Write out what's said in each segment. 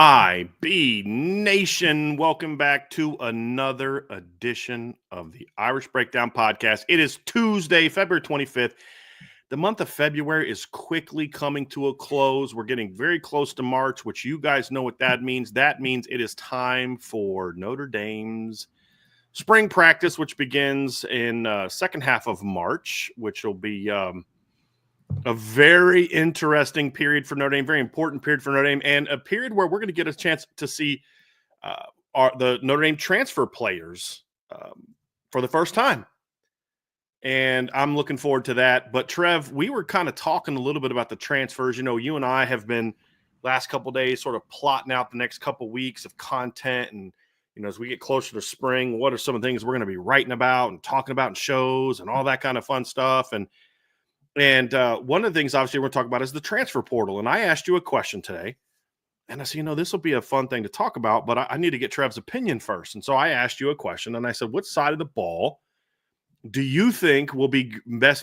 IB Nation, welcome back to another edition of the Irish Breakdown Podcast. It is Tuesday, February 25th. The month of February is quickly coming to a close. We're getting very close to March, which you guys know what that means. That means it is time for Notre Dame's spring practice, which begins in second half of March, which will be a very interesting period for Notre Dame, very important period for Notre Dame, and a period where we're going to get a chance to see the Notre Dame transfer players for the first time. And I'm looking forward to that. But, Trev, we were kind of talking a little bit about the transfers. You know, you and I have been last couple of days sort of plotting out the next couple of weeks of content. And, you know, as we get closer to spring, what are some of the things we're going to be writing about and talking about in shows and all that kind of fun stuff. And one of the things, obviously, we're going to talk about is the transfer portal. And I asked you a question today. And I said, you know, this will be a fun thing to talk about, but I need to get Trev's opinion first. And so I asked you a question, and I said, what side of the ball do you think will be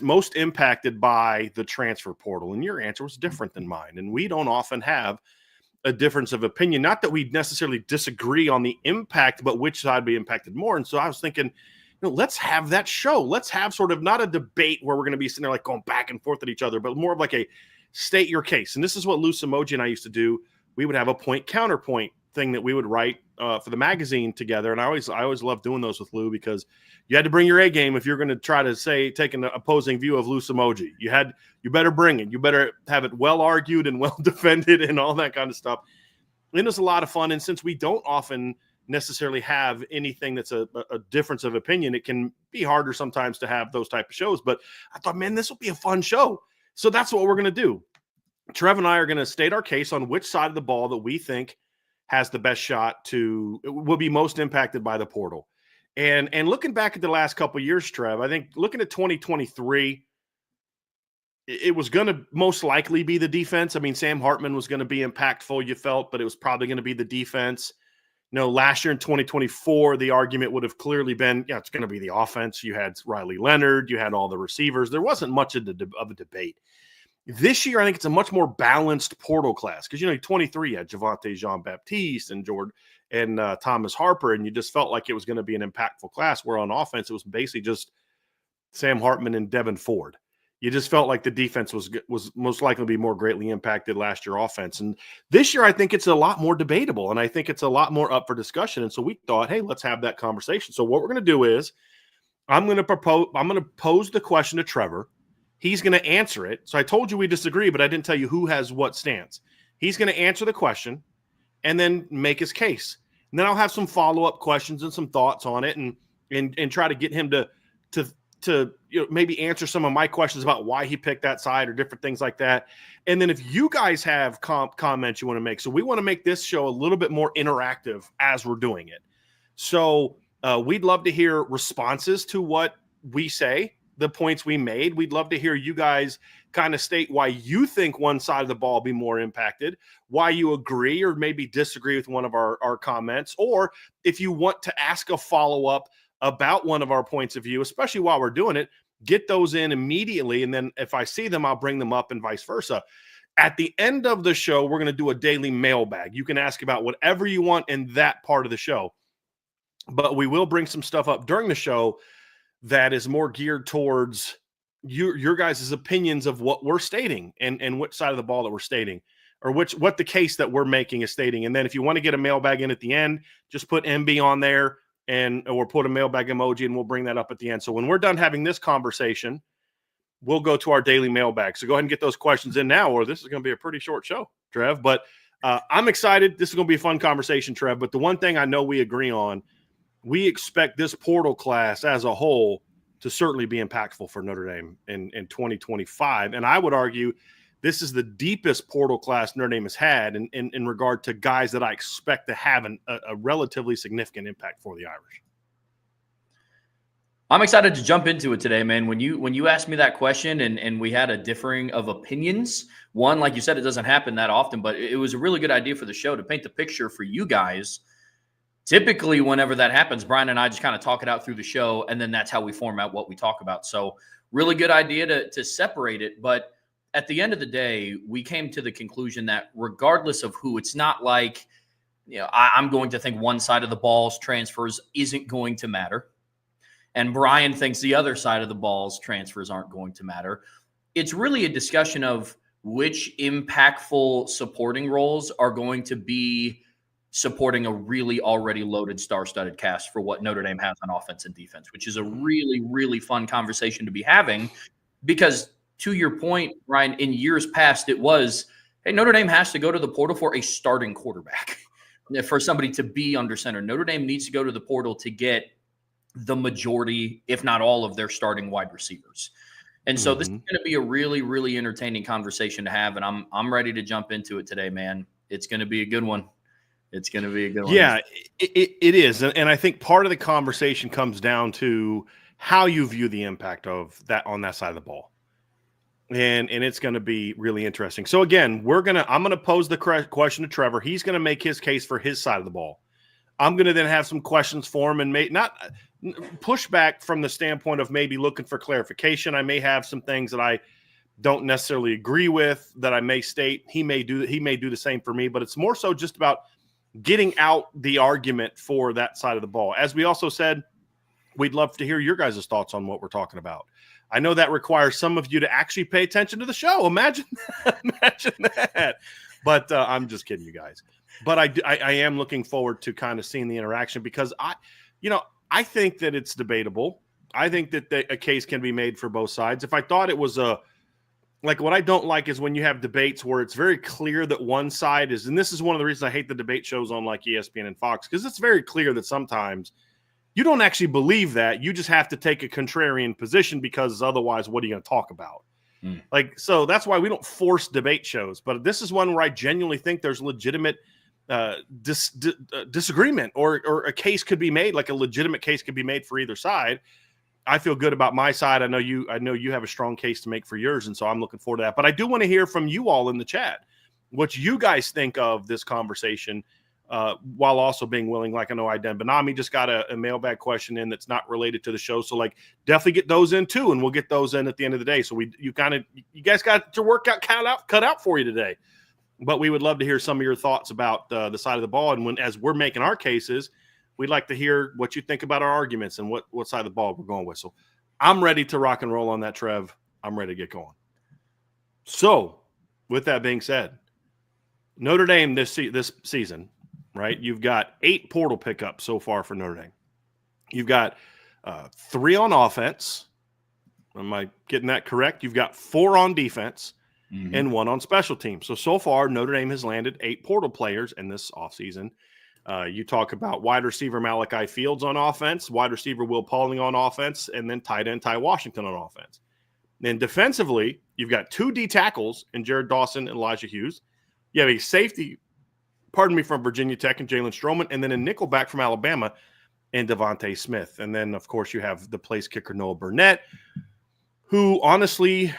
most impacted by the transfer portal? And your answer was different than mine. And we don't often have a difference of opinion. Not that we necessarily disagree on the impact, but which side be impacted more. And so I was thinking, you know, let's have that show. Let's have sort of not a debate where we're going to be sitting there like going back and forth at each other, but more of like a state your case. And this is what Loose Emoji and I used to do. We would have a point counterpoint thing that we would write for the magazine together. And I always loved doing those with Lou because you had to bring your A game if you're going to try to take an opposing view of Loose Emoji. You better bring it. You better have it well argued and well defended and all that kind of stuff. And it was a lot of fun. And since we don't often necessarily have anything that's a difference of opinion, it can be harder sometimes to have those type of shows. But I thought, man, this will be a fun show. So that's what we're going to do. Trev and I are going to state our case on which side of the ball that we think has the best shot will be most impacted by the portal. And looking back at the last couple of years, Trev, I think looking at 2023, it was going to most likely be the defense. I mean, Sam Hartman was going to be impactful, you felt, but it was probably going to be the defense. You know, last year in 2024, the argument would have clearly been, yeah, it's going to be the offense. You had Riley Leonard, you had all the receivers. There wasn't much of a debate. This year, I think it's a much more balanced portal class because, you know, 23 had Javonte Jean-Baptiste and Thomas Harper, and you just felt like it was going to be an impactful class, where on offense, it was basically just Sam Hartman and Devin Ford. You just felt like the defense was most likely to be more greatly impacted last year offense. And this year, I think it's a lot more debatable, and I think it's a lot more up for discussion. And so we thought, hey, let's have that conversation. So what we're going to do is I'm going to pose the question to Trevor. He's going to answer it. So I told you we disagree, but I didn't tell you who has what stance. He's going to answer the question and then make his case. And then I'll have some follow-up questions and some thoughts on it and try to get him to you know, maybe answer some of my questions about why he picked that side or different things like that. And then if you guys have comments you want to make, so we want to make this show a little bit more interactive as we're doing it. So we'd love to hear responses to what we say, the points we made. We'd love to hear you guys kind of state why you think one side of the ball be more impacted, why you agree or maybe disagree with one of our comments, or if you want to ask a follow-up about one of our points of view, especially while we're doing it, get those in immediately. And then if I see them, I'll bring them up and vice versa. At the end of the show, we're going to do a daily mailbag. You can ask about whatever you want in that part of the show, but we will bring some stuff up during the show that is more geared towards your guys' opinions of what we're stating and which side of the ball that we're stating, or what the case that we're making is stating. And then if you want to get a mailbag in at the end, just put MB on there or put a mailbag emoji, and we'll bring that up at the end. So when we're done having this conversation, we'll go to our daily mailbag. So go ahead and get those questions in now, or this is going to be a pretty short show, Trev. But I'm excited. This is going to be a fun conversation, Trev. But the one thing I know we agree on, we expect this portal class as a whole to certainly be impactful for Notre Dame in 2025. And I would argue this is the deepest portal class Notre Dame has had in regard to guys that I expect to have a relatively significant impact for the Irish. I'm excited to jump into it today, man. When you asked me that question and we had a differing of opinions, one, like you said, it doesn't happen that often, but it was a really good idea for the show to paint the picture for you guys. Typically, whenever that happens, Bryan and I just kind of talk it out through the show, and then that's how we form out what we talk about. So really good idea to separate it. But at the end of the day, we came to the conclusion that regardless of who, it's not like I'm going to think one side of the ball's transfers isn't going to matter. And Bryan thinks the other side of the ball's transfers aren't going to matter. It's really a discussion of which impactful supporting roles are going to be supporting a really already loaded star-studded cast for what Notre Dame has on offense and defense, which is a really, really fun conversation to be having because, to your point, Ryan, in years past, it was, hey, Notre Dame has to go to the portal for a starting quarterback, for somebody to be under center. Notre Dame needs to go to the portal to get the majority, if not all, of their starting wide receivers. And so this is going to be a really, really entertaining conversation to have, and I'm ready to jump into it today, man. It's going to be a good one. It's going to be a good one. Yeah, it is. And I think part of the conversation comes down to how you view the impact of that on that side of the ball. And it's going to be really interesting. So again, I'm going to pose the question to Trevor. He's going to make his case for his side of the ball. I'm going to then have some questions for him and not push back from the standpoint of maybe looking for clarification. I may have some things that I don't necessarily agree with that I may state. He may do the same for me, but it's more so just about getting out the argument for that side of the ball. As we also said, we'd love to hear your guys' thoughts on what we're talking about. I know that requires some of you to actually pay attention to the show. Imagine that. But I'm just kidding, you guys. But I am looking forward to kind of seeing the interaction because I think that it's debatable. I think that a case can be made for both sides. If I thought it was what I don't like is when you have debates where it's very clear that one side is, and this is one of the reasons I hate the debate shows on like ESPN and Fox, because it's very clear that sometimes you don't actually believe that. You just have to take a contrarian position because otherwise, what are you going to talk about? So that's why we don't force debate shows. But this is one where I genuinely think there's legitimate disagreement or a case could be made, like a legitimate case could be made for either side. I feel good about my side. I know you have a strong case to make for yours, and so I'm looking forward to that. But I do want to hear from you all in the chat what you guys think of this conversation, while also being willing. Like I know Iden Benami just got a mailbag question in that's not related to the show, so like definitely get those in too, and we'll get those in at the end of the day. So you guys got your workout cut out for you today. But we would love to hear some of your thoughts about the side of the ball, and as we're making our cases, we'd like to hear what you think about our arguments and what side of the ball we're going with. So I'm ready to rock and roll on that, Trev. I'm ready to get going. So with that being said, Notre Dame this season, right? You've got 8 portal pickups so far for Notre Dame. You've got 3 on offense. Am I getting that correct? You've got 4 on defense and 1 on special teams. So far, Notre Dame has landed 8 portal players in this offseason. You talk about wide receiver Malachi Fields on offense, wide receiver Will Pauling on offense, and then tight end Ty Washington on offense. Then defensively, you've got 2 D tackles in Jared Dawson and Elijah Hughes. You have a safety, from Virginia Tech and Jalen Stroman, and then a nickelback from Alabama and Devontae Smith. And then, of course, you have the place kicker Noah Burnett, who honestly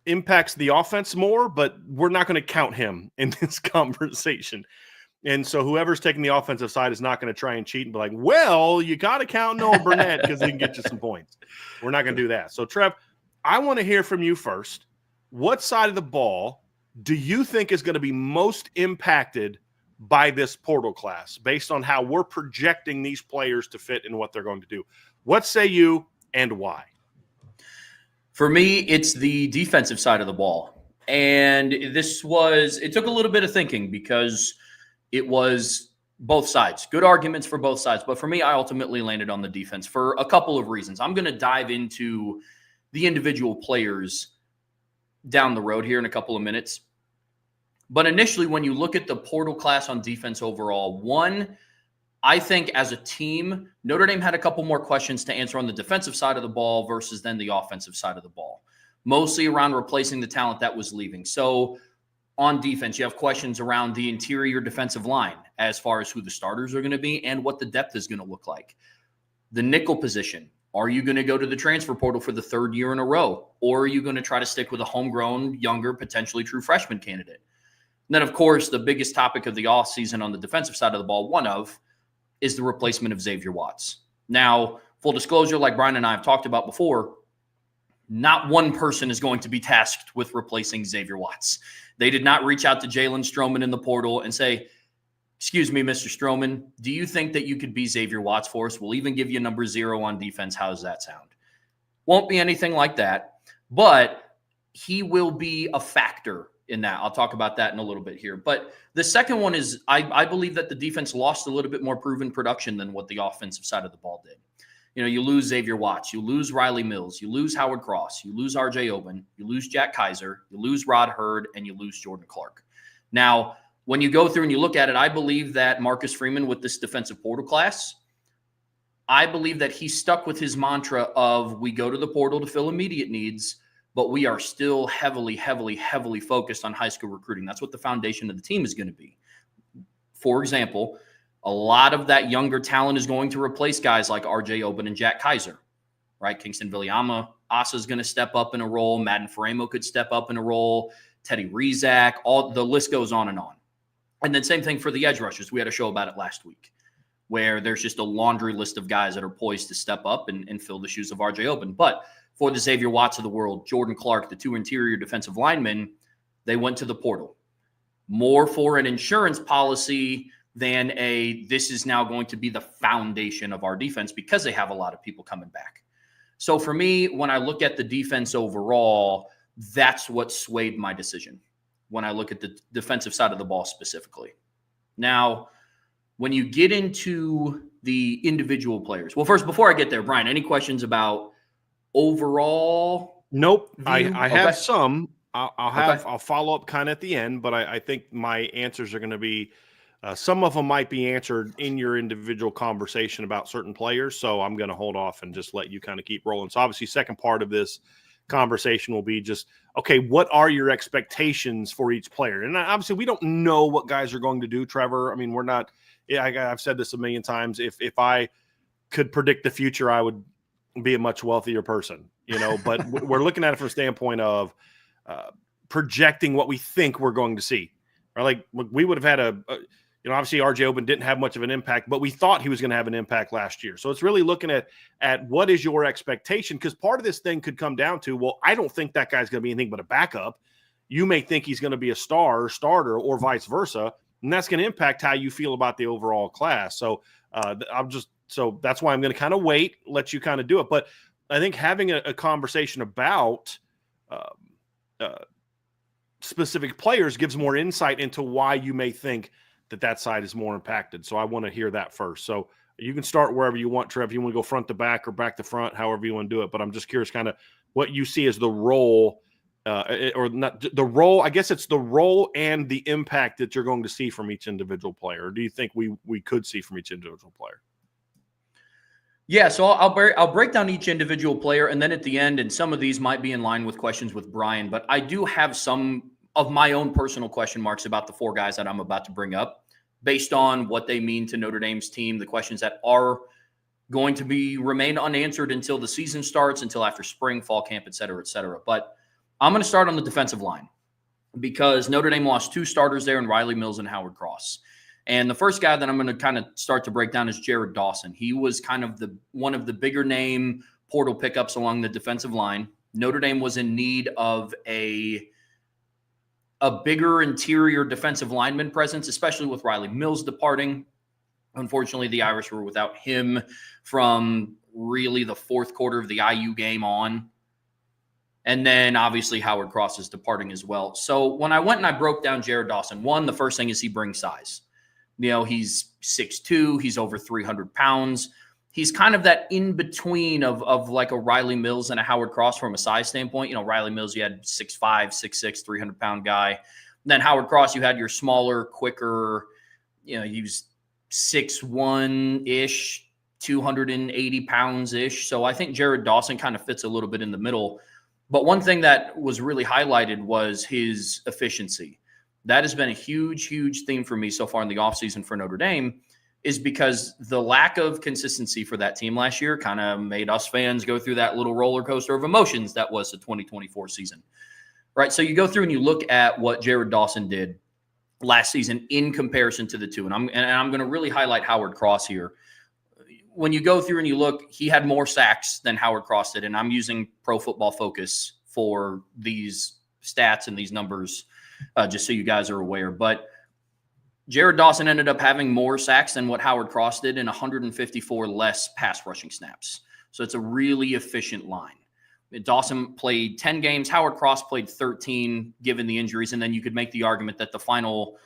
impacts the offense more, but we're not going to count him in this conversation. And so whoever's taking the offensive side is not going to try and cheat and be like, well, you got to count Noah Burnett because he can get you some points. We're not going to do that. So, Trev, I want to hear from you first. What side of the ball do you think is going to be most impacted by this portal class based on how we're projecting these players to fit in what they're going to do? What say you and why? For me, it's the defensive side of the ball. And it took a little bit of thinking because it was both sides. Good arguments for both sides. But for me, I ultimately landed on the defense for a couple of reasons. I'm going to dive into the individual players down the road here in a couple of minutes. But initially, when you look at the portal class on defense overall, one, I think as a team, Notre Dame had a couple more questions to answer on the defensive side of the ball versus then the offensive side of the ball, mostly around replacing the talent that was leaving. So on defense, you have questions around the interior defensive line as far as who the starters are going to be and what the depth is going to look like. The nickel position, are you going to go to the transfer portal for the 3rd year in a row? Or are you going to try to stick with a homegrown, younger, potentially true freshman candidate? And then, of course, the biggest topic of the offseason on the defensive side of the ball, is the replacement of Xavier Watts. Now, full disclosure, like Bryan and I have talked about before, not one person is going to be tasked with replacing Xavier Watts. They did not reach out to Jalen Stroman in the portal and say, excuse me, Mr. Stroman, do you think that you could be Xavier Watts for us? We'll even give you number 0 on defense. How does that sound? Won't be anything like that, but he will be a factor in that. I'll talk about that in a little bit here. But the second one is I believe that the defense lost a little bit more proven production than what the offensive side of the ball did. You know, you lose Xavier Watts, you lose Riley Mills, you lose Howard Cross, you lose RJ Oben, you lose Jack Kaiser, you lose Rod Hurd, and you lose Jordan Clark. Now, when you go through and you look at it, I believe that Marcus Freeman with this defensive portal class, I believe that he stuck with his mantra of we go to the portal to fill immediate needs, but we are still heavily, heavily, heavily focused on high school recruiting. That's what the foundation of the team is going to be. For example, a lot of that younger talent is going to replace guys like RJ Oben and Jack Kaiser, right? Kingston Viliama, Asa is going to step up in a role. Madden Faremo could step up in a role. Teddy Rizak, all the list goes on and on. And then same thing for the edge rushers. We had a show about it last week where there's just a laundry list of guys that are poised to step up and fill the shoes of RJ Oben. But for the Xavier Watts of the world, Jordan Clark, the 2 interior defensive linemen, they went to the portal. More for an insurance policy than this is now going to be the foundation of our defense because they have a lot of people coming back. So for me, when I look at the defense overall, that's what swayed my decision when I look at the defensive side of the ball specifically. Now, when you get into the individual players, well, first, before I get there, Bryan, any questions about overall? Nope. View? I have some. I'll follow up kind of at the end, but I think my answers are going to be some of them might be answered in your individual conversation about certain players. So I'm going to hold off and just let you kind of keep rolling. So obviously, second part of this conversation will be just, okay, what are your expectations for each player? And obviously, we don't know what guys are going to do, Trevor. I mean, we're not. I've said this a million times. If I could predict the future, I would be a much wealthier person, you know. But we're looking at it from a standpoint of projecting what we think we're going to see. Or like we would have had obviously RJ Oben didn't have much of an impact, but we thought he was going to have an impact last year. So it's really looking at what is your expectation? Because part of this thing could come down to, well, I don't think that guy's going to be anything but a backup. You may think he's going to be a starter, or vice versa. And that's going to impact how you feel about the overall class. So so that's why I'm going to kind of wait, let you kind of do it. But I think having a conversation about specific players gives more insight into why you may think that side is more impacted. So I want to hear that first. So you can start wherever you want, Trev. You want to go front to back or back to front, however you want to do it. But I'm just curious kind of what you see as the role or not the role. I guess it's the role and the impact that you're going to see from each individual player. Or do you think we could see from each individual player? Yeah, so I'll break down each individual player, and then at the end, and some of these might be in line with questions with Bryan, but I do have some of my own personal question marks about the 4 guys that I'm about to bring up based on what they mean to Notre Dame's team, the questions that are going to remain unanswered until the season starts, until after spring, fall camp, et cetera, et cetera. But I'm going to start on the defensive line because Notre Dame lost 2 starters there in Riley Mills and Howard Cross. And the first guy that I'm going to kind of start to break down is Jared Dawson. He was kind of one of the bigger name portal pickups along the defensive line. Notre Dame was in need of a bigger interior defensive lineman presence, especially with Riley Mills departing. Unfortunately, the Irish were without him from really the fourth quarter of the IU game on. And then obviously Howard Cross is departing as well. So when I went and I broke down Jared Dawson, the first thing is he brings size. You know, he's 6'2", he's over 300 pounds. He's kind of that in-between of like a Riley Mills and a Howard Cross from a size standpoint. You know, Riley Mills, you had 6'5", 6'6", 300-pound guy. And then Howard Cross, you had your smaller, quicker, you know, he was 6'1"-ish, 280 pounds-ish. So I think Jared Dawson kind of fits a little bit in the middle. But one thing that was really highlighted was his efficiency. That has been a huge, huge theme for me so far in the offseason for Notre Dame, is because the lack of consistency for that team last year kind of made us fans go through that little roller coaster of emotions that was the 2024 season, right? So you go through and you look at what Jared Dawson did last season in comparison to the 2. And I'm going to really highlight Howard Cross here. When you go through and you look, he had more sacks than Howard Cross did. And I'm using Pro Football Focus for these stats and these numbers, just so you guys are aware. But Jared Dawson ended up having more sacks than what Howard Cross did and 154 less pass rushing snaps. So it's a really efficient line. Dawson played 10 games. Howard Cross played 13, given the injuries. And then you could make the argument that the final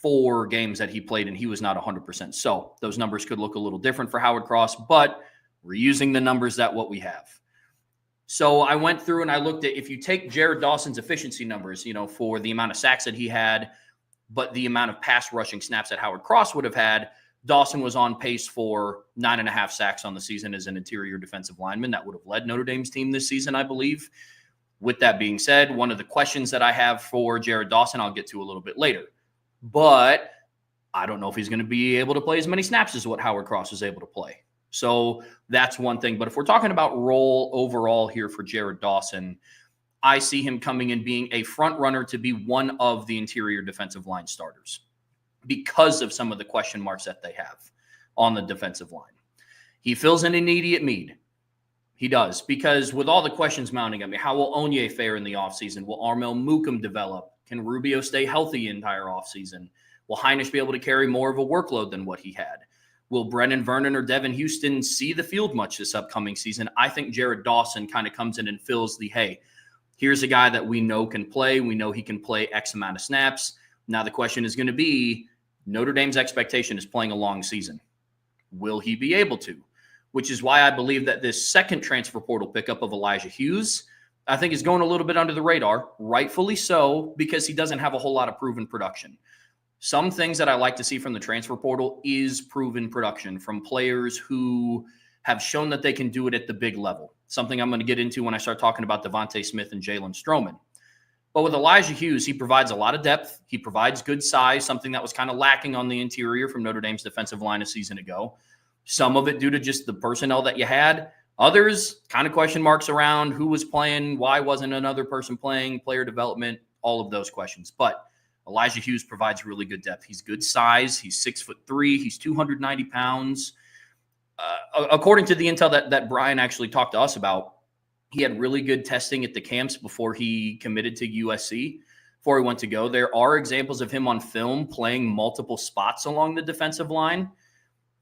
4 games that he played, and he was not 100%. So those numbers could look a little different for Howard Cross, but we're using the numbers that what we have. So I went through and I looked at, if you take Jared Dawson's efficiency numbers, for the amount of sacks that he had, but the amount of pass rushing snaps that Howard Cross would have had, Dawson was on pace for 9.5 sacks on the season as an interior defensive lineman. That would have led Notre Dame's team this season, I believe. With that being said, one of the questions that I have for Jared Dawson, I'll get to a little bit later. But I don't know if he's going to be able to play as many snaps as what Howard Cross was able to play. So that's one thing. But if we're talking about role overall here for Jared Dawson, I see him coming in being a front runner to be one of the interior defensive line starters because of some of the question marks that they have on the defensive line. He fills an immediate need. He does, because with all the questions mounting, how will Onye fare in the offseason? Will Armel Mukum develop? Can Rubio stay healthy the entire offseason? Will Heinisch be able to carry more of a workload than what he had? Will Brennan Vernon or Devin Houston see the field much this upcoming season? I think Jared Dawson kind of comes in and fills the, hey, here's a guy that we know can play. We know he can play X amount of snaps. Now the question is going to be, Notre Dame's expectation is playing a long season. Will he be able to? Which is why I believe that this second transfer portal pickup of Elijah Hughes, I think is going a little bit under the radar, rightfully so, because he doesn't have a whole lot of proven production. Some things that I like to see from the transfer portal is proven production from players who have shown that they can do it at the big level. Something I'm going to get into when I start talking about Devontae Smith and Jalen Stroman. But with Elijah Hughes, he provides a lot of depth. He provides good size, something that was kind of lacking on the interior from Notre Dame's defensive line a season ago. Some of it due to just the personnel that you had. Others, kind of question marks around who was playing, why wasn't another person playing, player development, all of those questions. But Elijah Hughes provides really good depth. He's good size. He's 6'3". He's 290 pounds. According to the intel that Bryan actually talked to us about, he had really good testing at the camps before he committed to USC, before he went to go. There are examples of him on film playing multiple spots along the defensive line.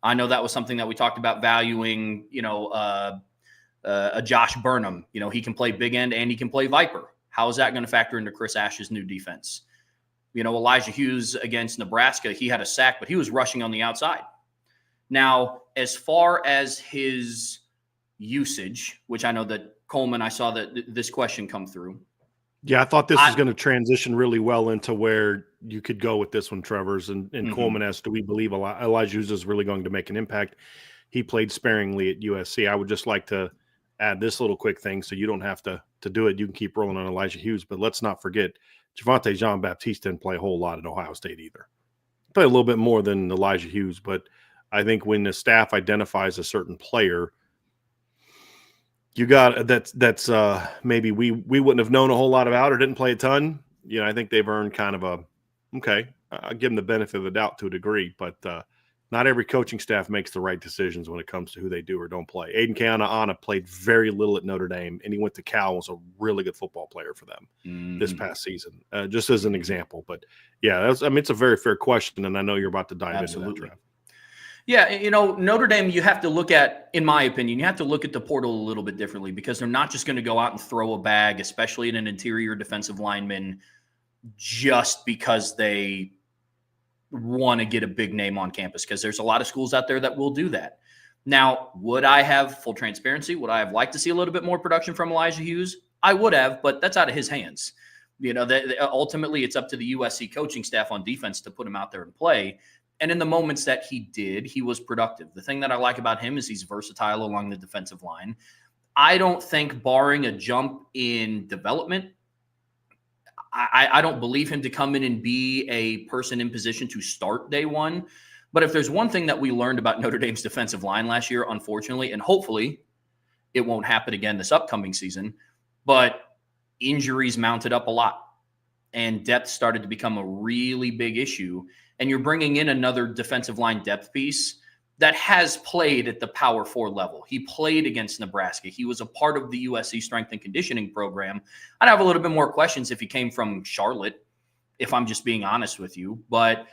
I know that was something that we talked about valuing, a Josh Burnham. He can play big end and he can play Viper. How is that going to factor into Chris Ash's new defense? Elijah Hughes against Nebraska, he had a sack, but he was rushing on the outside. Now, as far as his usage, which I know that Coleman, I saw that this question come through. Yeah, I thought this was going to transition really well into where you could go with this one, Trevor's. And Coleman asked, do we believe Elijah Hughes is really going to make an impact? He played sparingly at USC. I would just like to add this little quick thing so you don't have to do it. You can keep rolling on Elijah Hughes. But let's not forget, Javonte Jean-Baptiste didn't play a whole lot at Ohio State either. He played a little bit more than Elijah Hughes. But I think when the staff identifies a certain player, you got that's maybe we wouldn't have known a whole lot about or didn't play a ton. I think they've earned kind of I'll give them the benefit of the doubt to a degree, but not every coaching staff makes the right decisions when it comes to who they do or don't play. Aiden Keana played very little at Notre Dame, and he went to Cal and was a really good football player for them this past season, just as an example. But yeah, it's a very fair question, and I know you're about to dive into that, Trev. Yeah, Notre Dame, you have to look at, in my opinion, you have to look at the portal a little bit differently because they're not just going to go out and throw a bag, especially in an interior defensive lineman, just because they want to get a big name on campus, because there's a lot of schools out there that will do that. Now, would I have, full transparency, would I have liked to see a little bit more production from Elijah Hughes? I would have, but that's out of his hands. Ultimately, it's up to the USC coaching staff on defense to put him out there and play. And in the moments that he did, he was productive. The thing that I like about him is he's versatile along the defensive line. I don't think, barring a jump in development, I don't believe him to come in and be a person in position to start day one. But if there's one thing that we learned about Notre Dame's defensive line last year, unfortunately, and hopefully it won't happen again this upcoming season, but injuries mounted up a lot and depth started to become a really big issue. And you're bringing in another defensive line depth piece that has played at the Power 4 level. He played against Nebraska. He was a part of the USC strength and conditioning program. I'd have a little bit more questions if he came from Charlotte if I'm just being honest with you. But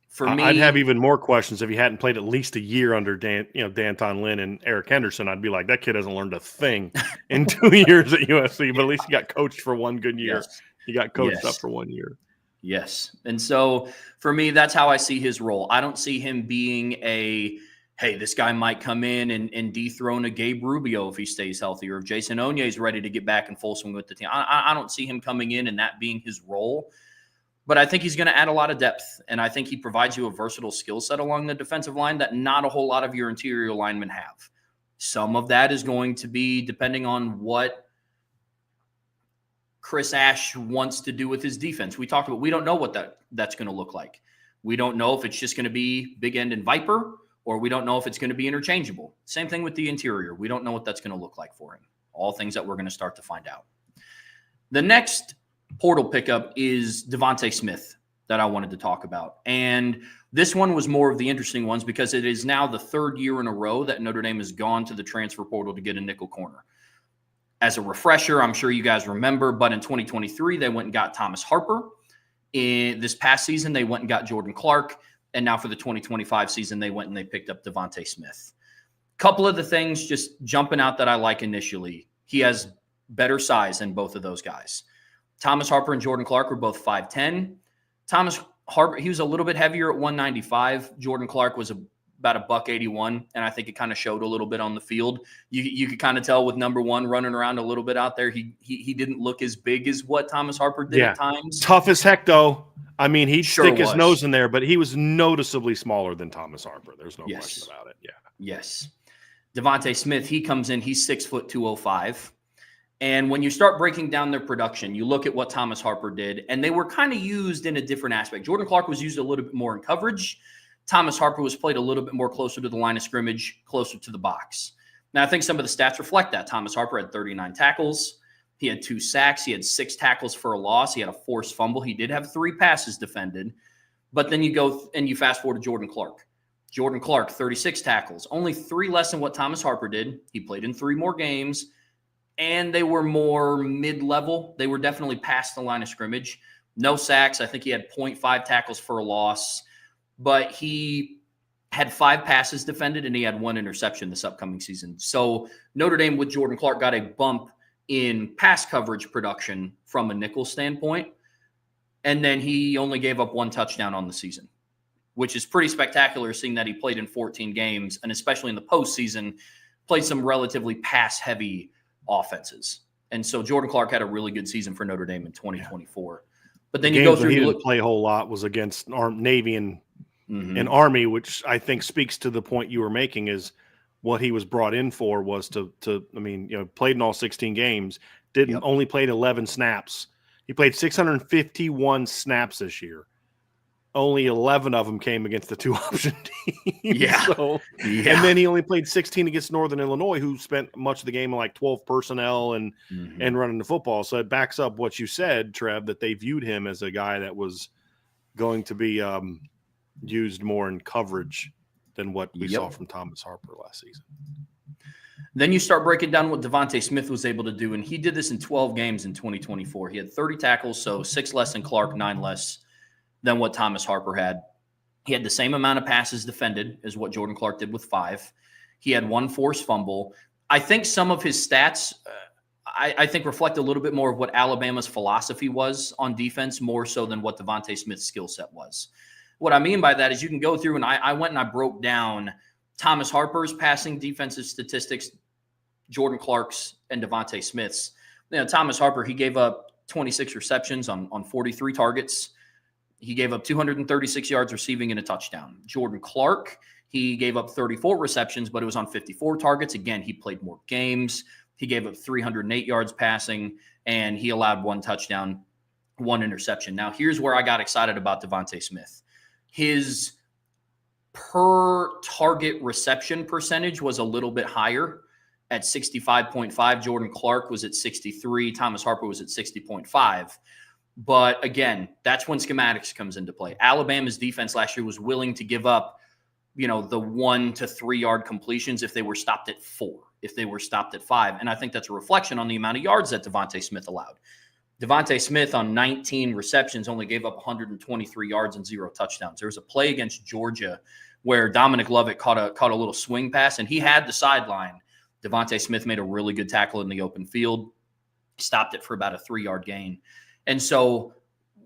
for me, I'd have even more questions if he hadn't played at least a year under Danton Lynn and Eric Henderson. I'd be like, that kid hasn't learned a thing in 2 years at USC, but at least he got coached for one good year. yes. He got coached Yes. up for 1 year. Yes. And so for me, that's how I see his role. I don't see him being hey, this guy might come in and dethrone a Gabe Rubio if he stays healthy, or if Jason Onye is ready to get back in full swing with the team. I don't see him coming in and that being his role. But I think he's going to add a lot of depth, and I think he provides you a versatile skill set along the defensive line that not a whole lot of your interior linemen have. Some of that is going to be depending on what Chris Ash wants to do with his defense. We talked about, we don't know what that's going to look like. We don't know if it's just going to be Big End and Viper, or we don't know if it's going to be interchangeable. Same thing with the interior. We don't know what that's going to look like for him. All things that we're going to start to find out. The next portal pickup is Devontae Smith that I wanted to talk about. And this one was more of the interesting ones because it is now the third year in a row that Notre Dame has gone to the transfer portal to get a nickel corner. As a refresher, I'm sure you guys remember, but in 2023, they went and got Thomas Harper. In this past season, they went and got Jordan Clark. And now for the 2025 season, they went and they picked up Devontae Smith. Couple of the things just jumping out that I like initially. He has better size than both of those guys. Thomas Harper and Jordan Clark were both 5'10". Thomas Harper, he was a little bit heavier at 195. Jordan Clark was about $181, and I think it kind of showed a little bit on the field. You could kind of tell with number one running around a little bit out there. He didn't look as big as what Thomas Harper did at times. Tough as heck, though. I mean, he'd Sure stick his was. nose in there, but he was noticeably smaller than Thomas Harper. There's no Yes. question about it. Yeah. Yes. Devontae Smith, he comes in, he's 6'205". And when you start breaking down their production, you look at what Thomas Harper did, and they were kind of used in a different aspect. Jordan Clark was used a little bit more in coverage. Thomas Harper was played a little bit more closer to the line of scrimmage, closer to the box. Now, I think some of the stats reflect that. Thomas Harper had 39 tackles. He had 2 sacks. He had 6 tackles for a loss. He had a forced fumble. He did have 3 passes defended. But then you go and you fast forward to Jordan Clark. Jordan Clark, 36 tackles, only 3 less than what Thomas Harper did. He played in 3 more games, and they were more mid-level. They were definitely past the line of scrimmage. No sacks. I think he had 0.5 tackles for a loss, but he had 5 passes defended, and he had 1 interception this upcoming season. So Notre Dame with Jordan Clark got a bump in pass coverage production from a nickel standpoint, and then he only gave up 1 touchdown on the season, which is pretty spectacular, seeing that he played in 14 games, and especially in the postseason, played some relatively pass-heavy offenses. And so Jordan Clark had a really good season for Notre Dame in 2024. But then you go through, he didn't play a whole lot was against Navy and Army, which I think speaks to the point you were making, is what he was brought in for was to played in all 16 games, only played 11 snaps. He played 651 snaps this year. Only 11 of them came against the 2 option teams. And then he only played 16 against Northern Illinois, who spent much of the game in like 12 personnel and running the football. So it backs up what you said, Trev, that they viewed him as a guy that was going to be used more in coverage than what we saw from Thomas Harper last season. Then you start breaking down what Devontae Smith was able to do, and he did this in 12 games in 2024. He had 30 tackles, so 6 less than Clark, 9 less than what Thomas Harper had. He had the same amount of passes defended as what Jordan Clark did with 5. He had 1 forced fumble. I think some of his stats, I think, reflect a little bit more of what Alabama's philosophy was on defense, more so than what Devontae Smith's skill set was. What I mean by that is you can go through, and I went and I broke down Thomas Harper's passing defensive statistics, Jordan Clark's, and Devontae Smith's. Thomas Harper, he gave up 26 receptions on 43 targets. He gave up 236 yards receiving and a touchdown. Jordan Clark, he gave up 34 receptions, but it was on 54 targets. Again, he played more games. He gave up 308 yards passing, and he allowed 1 touchdown, 1 interception. Now, here's where I got excited about Devontae Smith. His per target reception percentage was a little bit higher at 65.5. Jordan Clark was at 63. Thomas Harper was at 60.5. But again, that's when schematics comes into play. Alabama's defense last year was willing to give up, the 1 to 3 yard completions if they were stopped at 4, if they were stopped at 5. And I think that's a reflection on the amount of yards that Devontae Smith allowed. Devontae Smith on 19 receptions only gave up 123 yards and 0 touchdowns. There was a play against Georgia where Dominic Lovett caught a little swing pass, and he had the sideline. Devontae Smith made a really good tackle in the open field, stopped it for about a 3-yard gain. And so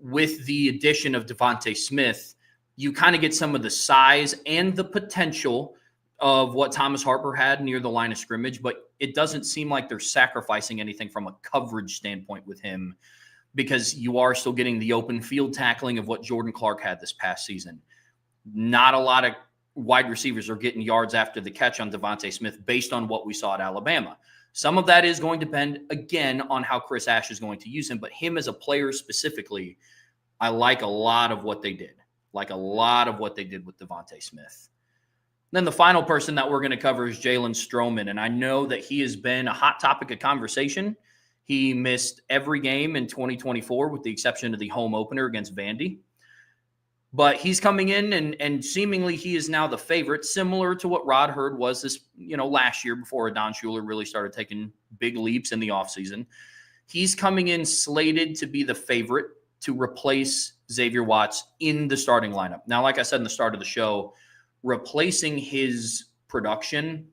with the addition of Devontae Smith, you kind of get some of the size and the potential of what Thomas Harper had near the line of scrimmage, but it doesn't seem like they're sacrificing anything from a coverage standpoint with him, because you are still getting the open field tackling of what Jordan Clark had this past season. Not a lot of wide receivers are getting yards after the catch on Devontae Smith based on what we saw at Alabama. Some of that is going to depend, again, on how Chris Ash is going to use him, but him as a player specifically, I like a lot of what they did. Like a lot of what they did with Devontae Smith. Then the final person that we're going to cover is Jalen Stroman, and I know that he has been a hot topic of conversation. He missed every game in 2024 with the exception of the home opener against Vandy. But he's coming in, and seemingly he is now the favorite, similar to what Rod Hurd was this, last year before Don Schuler really started taking big leaps in the offseason. He's coming in slated to be the favorite to replace Xavier Watts in the starting lineup. Now, like I said in the start of the show, replacing his production,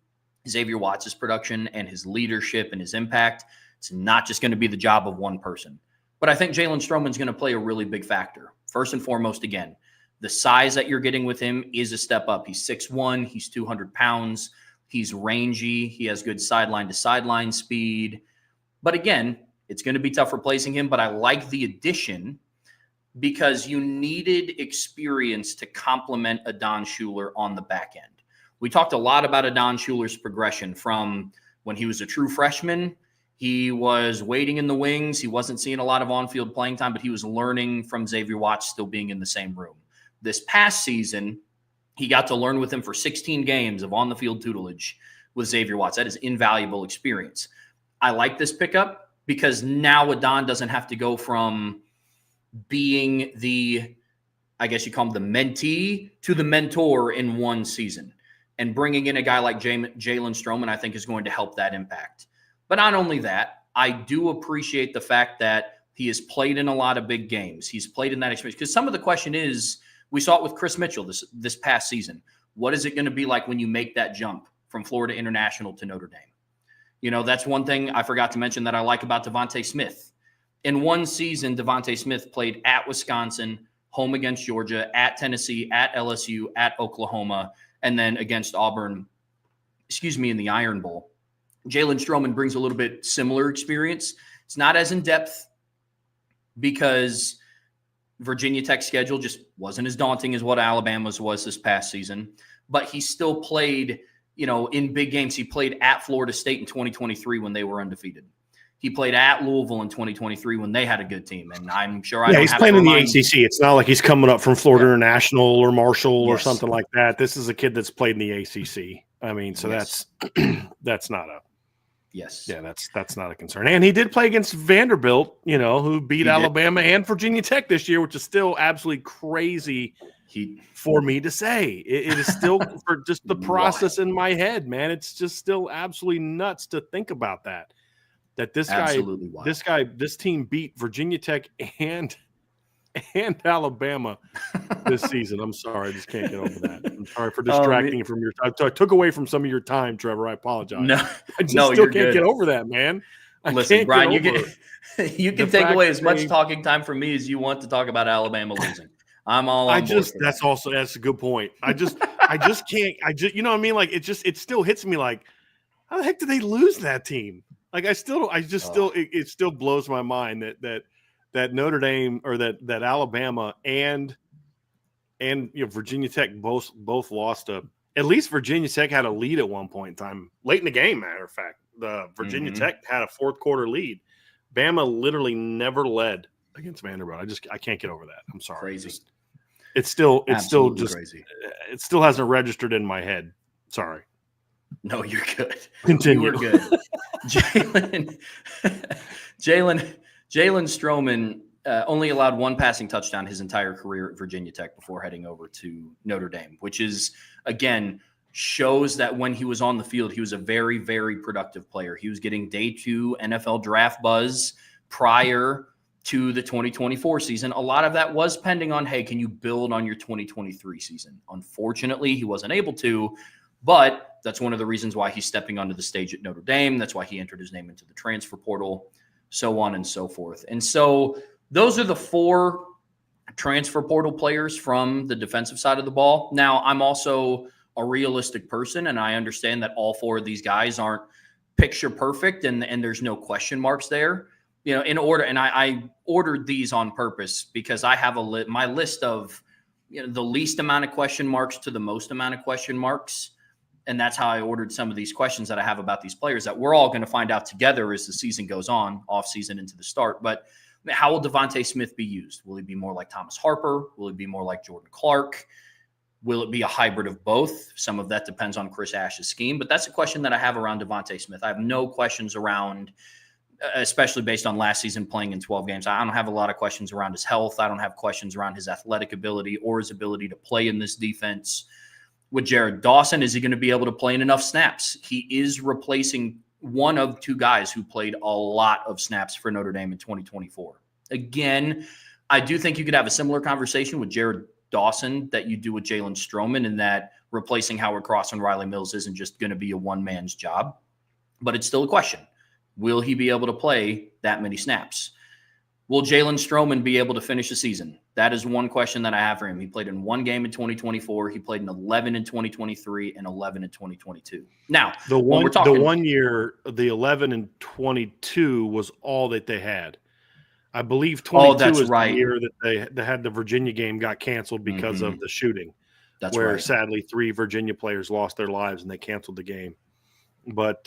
Xavier Watts' production, and his leadership and his impact, it's not just going to be the job of one person. But I think Jalen Stroman's going to play a really big factor. First and foremost, again, the size that you're getting with him is a step up. He's 6'1", he's 200 pounds, he's rangy, he has good sideline-to-sideline speed. But again, it's going to be tough replacing him, but I like the addition because you needed experience to complement a Don Schuler on the back end. We talked a lot about a Don Schuler's progression from when he was a true freshman. He was waiting in the wings. He wasn't seeing a lot of on-field playing time, but he was learning from Xavier Watts still being in the same room. This past season, he got to learn with him for 16 games of on-the-field tutelage with Xavier Watts. That is invaluable experience. I like this pickup because now Don doesn't have to go from being the, I guess you call him the mentee, to the mentor in one season. And bringing in a guy like Jalen Stroman, I think, is going to help that impact. But not only that, I do appreciate the fact that he has played in a lot of big games. He's played in that experience. Because some of the question is, we saw it with Chris Mitchell this past season. What is it going to be like when you make that jump from Florida International to Notre Dame? That's one thing I forgot to mention that I like about Devontae Smith. In one season, Devontae Smith played at Wisconsin, home against Georgia, at Tennessee, at LSU, at Oklahoma, and then against Auburn, in the Iron Bowl. Jalen Stroman brings a little bit similar experience. It's not as in-depth because Virginia Tech's schedule just wasn't as daunting as what Alabama's was this past season. But he still played, in big games. He played at Florida State in 2023 when they were undefeated. He played at Louisville in 2023 when they had a good team. And I'm sure he's playing in the ACC. It's not like he's coming up from Florida International or Marshall or something like that. This is a kid that's played in the ACC. I mean, so that's not a that's not a concern. And he did play against Vanderbilt, who beat Alabama and Virginia Tech this year, which is still absolutely crazy for me to say. It is still for just the process in my head, man. It's just still absolutely nuts to think about that. That this team beat Virginia Tech and Alabama this season. I'm sorry, I just can't get over that. I'm sorry for distracting you from your time. I took away from some of your time, Trevor. I apologize. No, I still can't get over that, man. Listen, Brian, you can take away as much talking time from me as you want to talk about Alabama losing. I'm all on board. That's a good point. I just can't. It still hits me like, how the heck did they lose that team? Like it still blows my mind that Notre Dame or that Alabama and Virginia Tech both lost at least Virginia Tech had a lead at one point in time late in the game. Matter of fact, the Virginia Tech had a fourth quarter lead. Bama literally never led against Vanderbilt. I can't get over that. I'm sorry. Crazy. It's still crazy. It still hasn't registered in my head. Sorry. No, you're good. Continue. You were good. Jalen Stroman only allowed one passing touchdown his entire career at Virginia Tech before heading over to Notre Dame, which is, again, shows that when he was on the field, he was a very, very productive player. He was getting day 2 NFL draft buzz prior to the 2024 season. A lot of that was pending on, hey, can you build on your 2023 season? Unfortunately, he wasn't able to, but that's one of the reasons why he's stepping onto the stage at Notre Dame. That's why he entered his name into the transfer portal, so on and so forth. And so those are the 4 transfer portal players from the defensive side of the ball. Now, I'm also a realistic person, and I understand that all 4 of these guys aren't picture perfect, and there's no question marks there. In order, and I ordered these on purpose because I have my list of the least amount of question marks to the most amount of question marks. And that's how I ordered some of these questions that I have about these players that we're all going to find out together as the season goes on, off season into the start. But how will Devontae Smith be used? Will he be more like Thomas Harper? Will he be more like Jordan Clark? Will it be a hybrid of both? Some of that depends on Chris Ash's scheme, but that's a question that I have around Devontae Smith. I have no questions around, especially based on last season playing in 12 games. I don't have a lot of questions around his health. I don't have questions around his athletic ability or his ability to play in this defense. With Jared Dawson, is he going to be able to play in enough snaps? He is replacing one of 2 guys who played a lot of snaps for Notre Dame in 2024. Again, I do think you could have a similar conversation with Jared Dawson that you do with Jalen Stroman, in that replacing Howard Cross and Riley Mills isn't just going to be a one-man's job, but it's still a question. Will he be able to play that many snaps? Will Jalen Stroman be able to finish the season? That is one question that I have for him. He played in 1 game in 2024. He played in 11 in 2023 and 11 in 2022. Now, the 1 year, the 11 and 22 was all that they had. I believe 22 is the year that they had the Virginia game got canceled because of the shooting. That's where sadly 3 Virginia players lost their lives and they canceled the game. But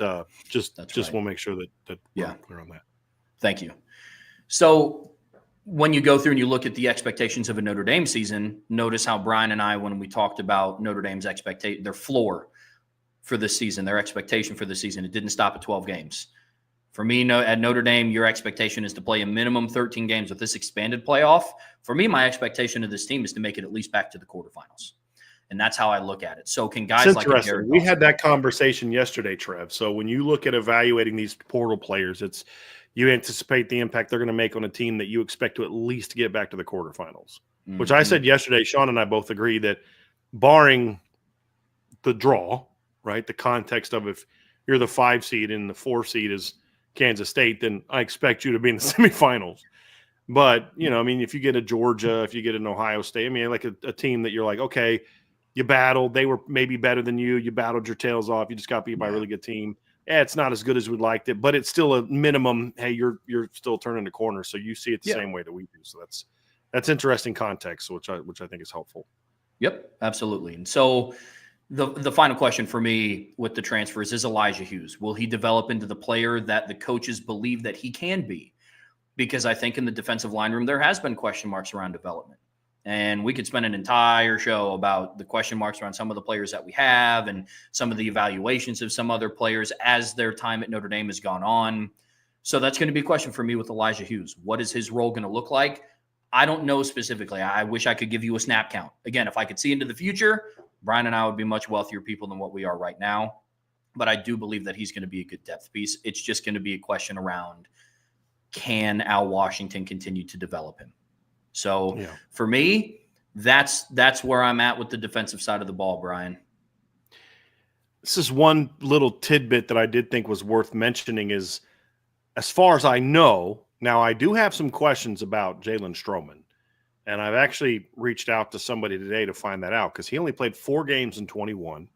just want to make sure that we're clear on that. Thank you. So when you go through and you look at the expectations of a Notre Dame season, notice how Bryan and I, when we talked about Notre Dame's their floor for this season, their expectation for the season, it didn't stop at 12 games. For me, at Notre Dame, your expectation is to play a minimum 13 games with this expanded playoff. For me, my expectation of this team is to make it at least back to the quarterfinals. And that's how I look at it. So can guys like Jared Dawson, we had that conversation yesterday, Trev. So when you look at evaluating these portal players, you anticipate the impact they're going to make on a team that you expect to at least get back to the quarterfinals, which I said yesterday. Sean and I both agree that barring the draw, right, the context of if you're the 5 seed and the 4 seed is Kansas State, then I expect you to be in the semifinals. But, if you get a Georgia, if you get an Ohio State, like a team that you're like, okay, you battled, they were maybe better than you battled your tails off, you just got beat by a really good team. It's not as good as we'd liked it, but it's still a minimum. Hey, you're still turning the corner, so you see it the same way that we do. So that's interesting context, which I think is helpful. Yep, absolutely. And so the final question for me with the transfers is Elijah Hughes. Will he develop into the player that the coaches believe that he can be? Because I think in the defensive line room there has been question marks around development. And we could spend an entire show about the question marks around some of the players that we have and some of the evaluations of some other players as their time at Notre Dame has gone on. So that's going to be a question for me with Elijah Hughes. What is his role going to look like? I don't know specifically. I wish I could give you a snap count. Again, if I could see into the future, Bryan and I would be much wealthier people than what we are right now. But I do believe that he's going to be a good depth piece. It's just going to be a question around, can Al Washington continue to develop him? So for me, that's where I'm at with the defensive side of the ball, Bryan. This is one little tidbit that I did think was worth mentioning is, as far as I know, now I do have some questions about Jalen Stroman, and I've actually reached out to somebody today to find that out because he only played 4 games in 21,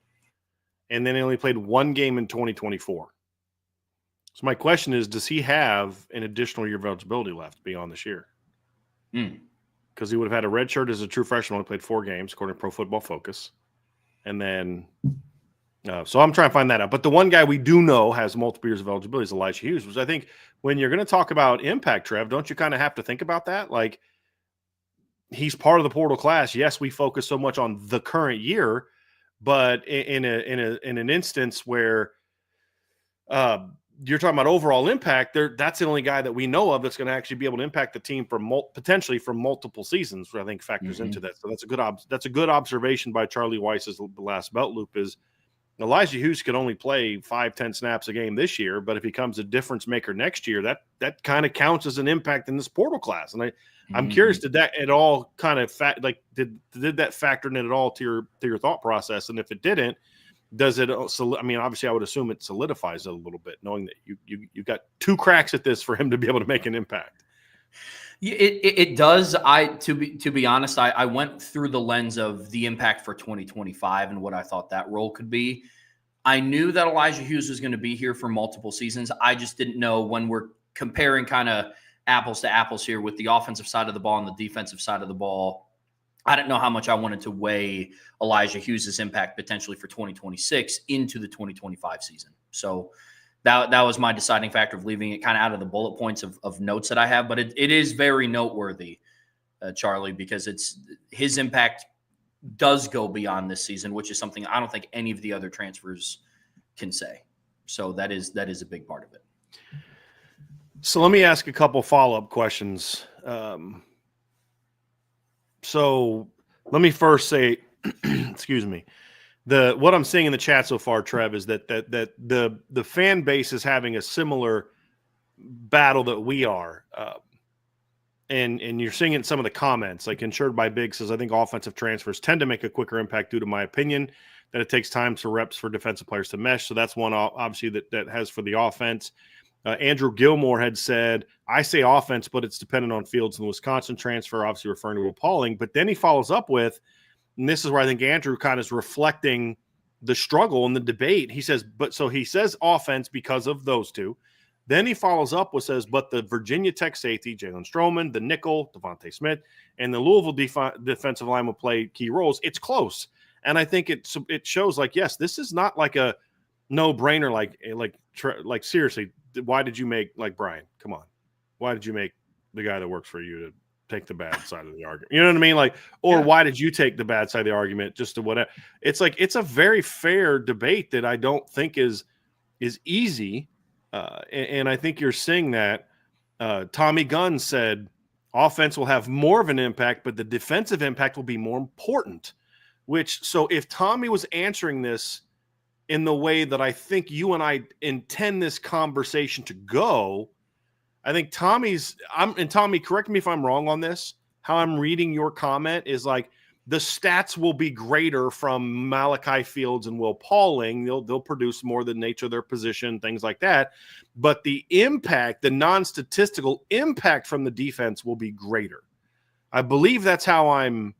and then he only played 1 game in 2024. So my question is, does he have an additional year of eligibility left beyond this year? Because he would have had a red shirt as a true freshman, only played 4 games, according to Pro Football Focus. And then, so I'm trying to find that out. But the one guy we do know has multiple years of eligibility is Elijah Hughes, which I think when you're going to talk about impact, Trev, don't you kind of have to think about that? Like, he's part of the portal class. Yes, we focus so much on the current year, but in an instance where you're talking about overall impact, that's the only guy that we know of that's going to actually be able to impact the team potentially for multiple seasons, which I think factors into that. So that's a good observation by Charlie Weiss's The Last Belt Loop is Elijah Hughes could only play 5-10 snaps a game this year, but if he becomes a difference maker next year, that kind of counts as an impact in this portal class. And I'm curious, did that at all kind of did that factor in at all to your thought process? And if it didn't, does it? I mean, obviously, I would assume it solidifies it a little bit, knowing that you got 2 cracks at this for him to be able to make an impact. It does. To be honest, I went through the lens of the impact for 2025 and what I thought that role could be. I knew that Elijah Hughes was going to be here for multiple seasons. I just didn't know, when we're comparing kind of apples to apples here with the offensive side of the ball and the defensive side of the ball, I didn't know how much I wanted to weigh Elijah Hughes' impact potentially for 2026 into the 2025 season. So that was my deciding factor of leaving it kind of out of the bullet points of notes that I have. But it is very noteworthy, Charlie, because his impact does go beyond this season, which is something I don't think any of the other transfers can say. So that is a big part of it. So let me ask a couple follow-up questions. So let me first say, excuse me, what I'm seeing in the chat so far, Trev, is that the fan base is having a similar battle that we are. And you're seeing it in some of the comments, like Insured by Big says, I think offensive transfers tend to make a quicker impact due to my opinion that it takes time for reps for defensive players to mesh. So that's one, obviously, that has for the offense. Andrew Gilmore had said, I say offense, but it's dependent on Fields and the Wisconsin transfer, obviously referring to appalling. But then he follows up with, and this is where I think Andrew kind of is reflecting the struggle and the debate. He says, he says offense because of those two. Then he follows up with says, but the Virginia Tech safety, Jalen Stroman, the nickel, Devontae Smith, and the Louisville defensive line will play key roles. It's close. And I think it shows like, yes, this is not like a no-brainer, like seriously, why did you make, like, Bryan, come on, why did you make the guy that works for you to take the bad side of the argument? You know what I mean? Like, or why did you take the bad side of the argument just to whatever? It's like, it's a very fair debate that I don't think is easy. And I think you're seeing that. Tommy Gunn said offense will have more of an impact, but the defensive impact will be more important. So if Tommy was answering this in the way that I think you and I intend this conversation to go, I think Tommy, correct me if I'm wrong on this, how I'm reading your comment is like the stats will be greater from Malachi Fields and Will Pauling. They'll produce more the nature of their position, things like that. But the impact, the non-statistical impact from the defense will be greater. I believe that's how I'm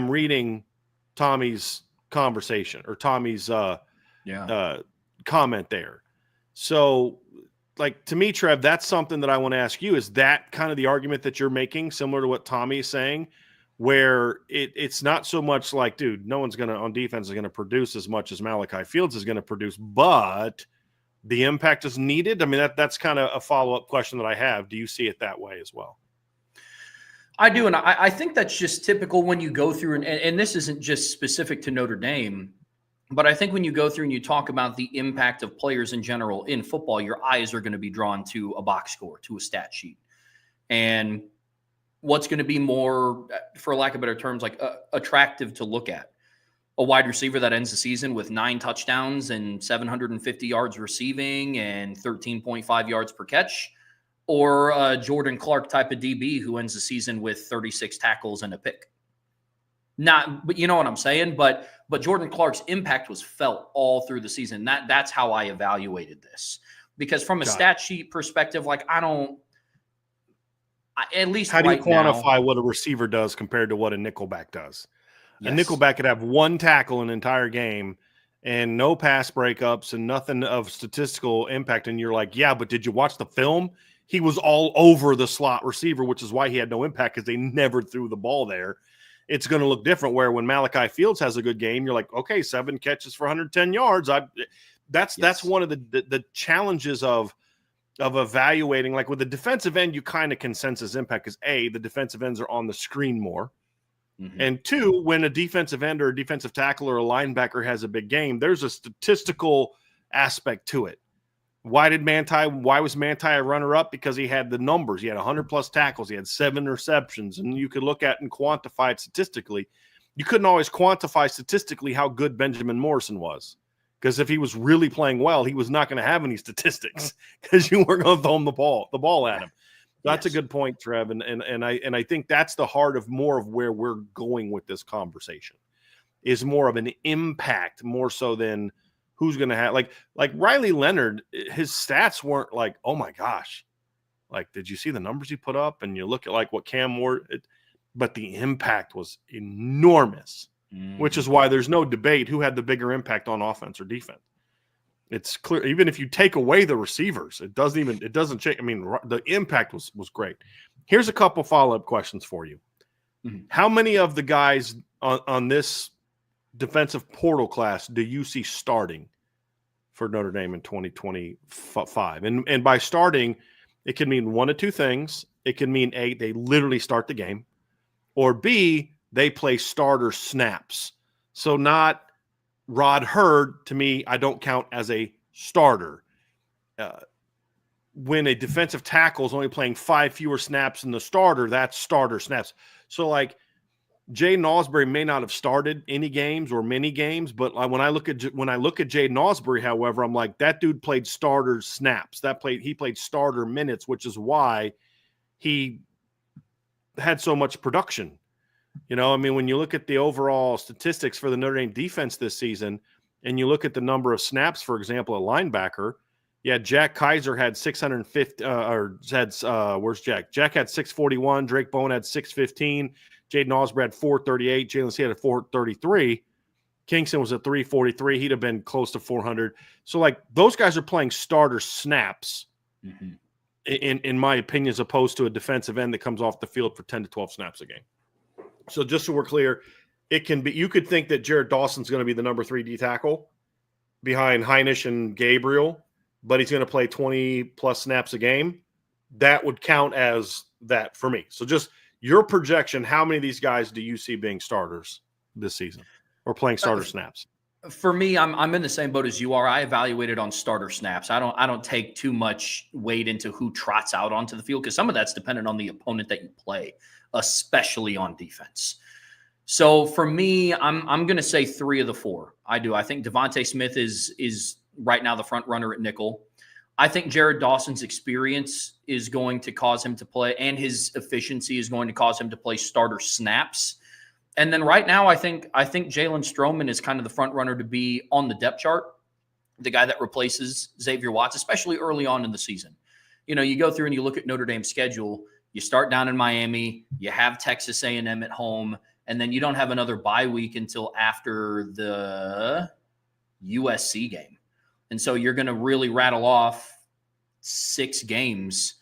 reading Tommy's conversation or Tommy's comment there. So, like, to me, Trev, that's something that I want to ask you. Is that kind of the argument that you're making, similar to what Tommy is saying, where it's not so much like, dude, no one's on defense is going to produce as much as Malachi Fields is going to produce, but the impact is needed? I mean, that's kind of a follow-up question that I have. Do you see it that way as well? I do, and I think that's just typical when you go through, and this isn't just specific to Notre Dame, but I think when you go through and you talk about the impact of players in general in football, your eyes are going to be drawn to a box score, to a stat sheet. And what's going to be more, for lack of better terms, like attractive to look at? A wide receiver that ends the season with 9 touchdowns and 750 yards receiving and 13.5 yards per catch, or a Jordan Clark type of DB who ends the season with 36 tackles and a pick? But you know what I'm saying? But Jordan Clark's impact was felt all through the season. That's how I evaluated this. Because from a stat sheet perspective, like, at least how do you quantify what a receiver does compared to what a nickelback does? Yes. A nickelback could have 1 tackle an entire game and no pass breakups and nothing of statistical impact. And you're like, yeah, but did you watch the film? He was all over the slot receiver, which is why he had no impact, because they never threw the ball there. It's going to look different, where when Malachi Fields has a good game, you're like, okay, 7 catches for 110 yards. That's one of the challenges of evaluating. Like with the defensive end, you kind of can sense his impact because A, the defensive ends are on the screen more. Mm-hmm. And 2, when a defensive end or a defensive tackle or a linebacker has a big game, there's a statistical aspect to it. Why was Manti a runner-up? Because he had the numbers. He had 100-plus tackles. He had 7 receptions. And you could look at and quantify it statistically. You couldn't always quantify statistically how good Benjamin Morrison was. Because if he was really playing well, he was not going to have any statistics because you weren't going to throw him the ball at him. That's a good point, Trev, and I think that's the heart of more of where we're going with this conversation, is more of an impact more so than who's going to have like Riley Leonard. His stats weren't like, oh my gosh, like did you see the numbers he put up? And you look at like what Cam Ward, but the impact was enormous, which is why there's no debate who had the bigger impact on offense or defense. It's clear, even if you take away the receivers, it doesn't change. I mean, the impact was great. Here's a couple follow-up questions for you. Mm-hmm. How many of the guys on this defensive portal class do you see starting for Notre Dame in 2025? And by starting, it can mean one of two things. It can mean A, they literally start the game, or B, they play starter snaps. So not Rod Hurd, to me, I don't count as a starter. When a defensive tackle is only playing 5 fewer snaps than the starter, that's starter snaps. So like Jaden Ausberry may not have started any games or many games, but when I look at Jaden Ausberry, however, I'm like, that dude played starter snaps. He played starter minutes, which is why he had so much production. You know, I mean, when you look at the overall statistics for the Notre Dame defense this season, and you look at the number of snaps, for example, a linebacker, Jack Kaiser had 650, where's Jack? Jack had 641. Drake Bowen had 615. Jaden Ausberry had 438. Jalen C had 433. Kingston was at 343. He'd have been close to 400. So, like, those guys are playing starter snaps, in my opinion, as opposed to a defensive end that comes off the field for 10 to 12 snaps a game. So just so we're clear, it can be, you could think that Jared Dawson's going to be the number 3 D tackle behind Heinisch and Gabriel, but he's going to play 20 plus snaps a game. That would count as that for me. So just your projection, how many of these guys do you see being starters this season or playing starter snaps? For me, I'm in the same boat as you are. I evaluated on starter snaps. I don't take too much weight into who trots out onto the field because some of that's dependent on the opponent that you play, especially on defense. So for me, I'm going to say 3 of the 4. I do. I think Devontae Smith is right now the front runner at nickel. I think Jared Dawson's experience is going to cause him to play, and his efficiency is going to cause him to play starter snaps. And then right now, I think Jalen Stroman is kind of the front runner to be on the depth chart, the guy that replaces Xavier Watts, especially early on in the season. You know, you go through and you look at Notre Dame's schedule. You start down in Miami, you have Texas A&M at home, and then you don't have another bye week until after the USC game. And so you're going to really rattle off 6 games